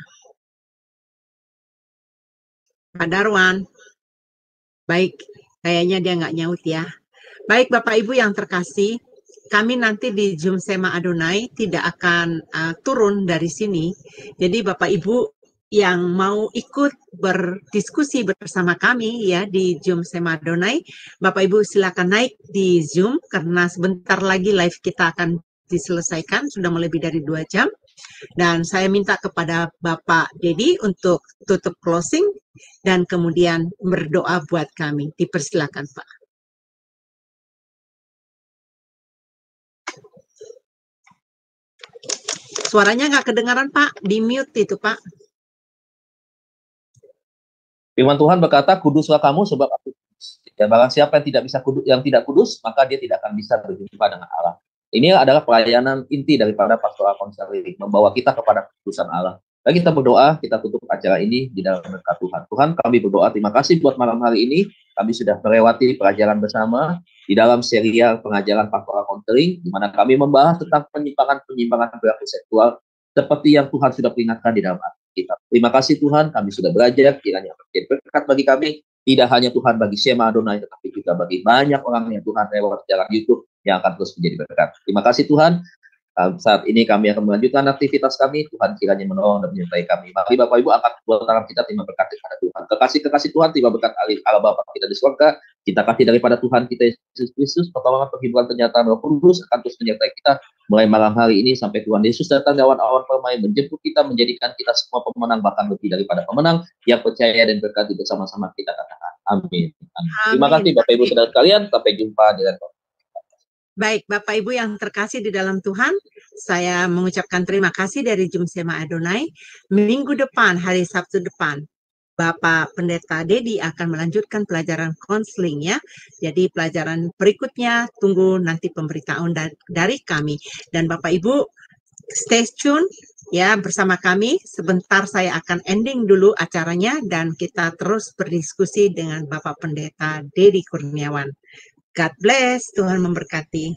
Pak Darwan. Baik, kayaknya dia nggak nyaut ya. Baik, Bapak Ibu yang terkasih, kami nanti di Zoom Sema Adonai tidak akan turun dari sini. Jadi Bapak Ibu yang mau ikut berdiskusi bersama kami ya di Zoom Sema Adonai, Bapak Ibu silakan naik di Zoom karena sebentar lagi live kita akan diselesaikan, sudah lebih dari 2 jam. Dan saya minta kepada Bapak Dedi untuk tutup closing dan kemudian berdoa buat kami. Dipersilakan, Pak. Suaranya nggak kedengaran, Pak. Di mute itu, Pak. Firman Tuhan berkata, kuduslah kamu sebab aku kudus. Dan barang siapa yang tidak kudus, maka dia tidak akan bisa berjumpa dengan Allah. Ini adalah pelayanan inti daripada pastoral konseling, membawa kita kepada kekudusan Allah. Dan kita berdoa, kita tutup acara ini di dalam berkat Tuhan. Tuhan, kami berdoa, terima kasih buat malam hari ini. Kami sudah melewati pelajaran bersama di dalam serial pengajaran pastoral konseling, di mana kami membahas tentang penyimpangan perilaku seksual, seperti yang Tuhan sudah peringatkan di dalam Alkitab. Terima kasih Tuhan, kami sudah belajar, kiranya menjadi berkat bagi kami, tidak hanya Tuhan bagi Sema Adonai, tetapi juga bagi banyak orang yang Tuhan lewat jalan YouTube yang akan terus menjadi berkat. Terima kasih Tuhan. Saat ini kami akan melanjutkan aktivitas kami. Tuhan kiranya menolong dan menyertai kami. Mari Bapak Ibu angkat kedua tangan kita, terima berkat daripada Tuhan. Kekasih Tuhan, terima berkat Allah Bapa kita di surga. Kita kasih daripada Tuhan kita Yesus Kristus, pertolongan penghiburan penyataan Roh Kudus akan terus menyertai kita mulai malam hari ini sampai Tuhan Yesus datang dengan awan permai menjemput kita, menjadikan kita semua pemenang, bahkan lebih daripada pemenang yang percaya dan berkati bersama-sama kita katakan. Amin. Terima kasih Bapak Ibu saudara sekalian. Sampai jumpa di lain waktu. Baik, Bapak Ibu yang terkasih di dalam Tuhan, saya mengucapkan terima kasih dari Zoom Sema Adonai. Minggu depan, hari Sabtu depan, Bapak Pendeta Dedi akan melanjutkan pelajaran konseling ya. Jadi pelajaran berikutnya tunggu nanti pemberitahuan dari kami. Dan Bapak Ibu stay tune ya bersama kami. Sebentar saya akan ending dulu acaranya dan kita terus berdiskusi dengan Bapak Pendeta Dedi Kurniawan. God bless, Tuhan memberkati.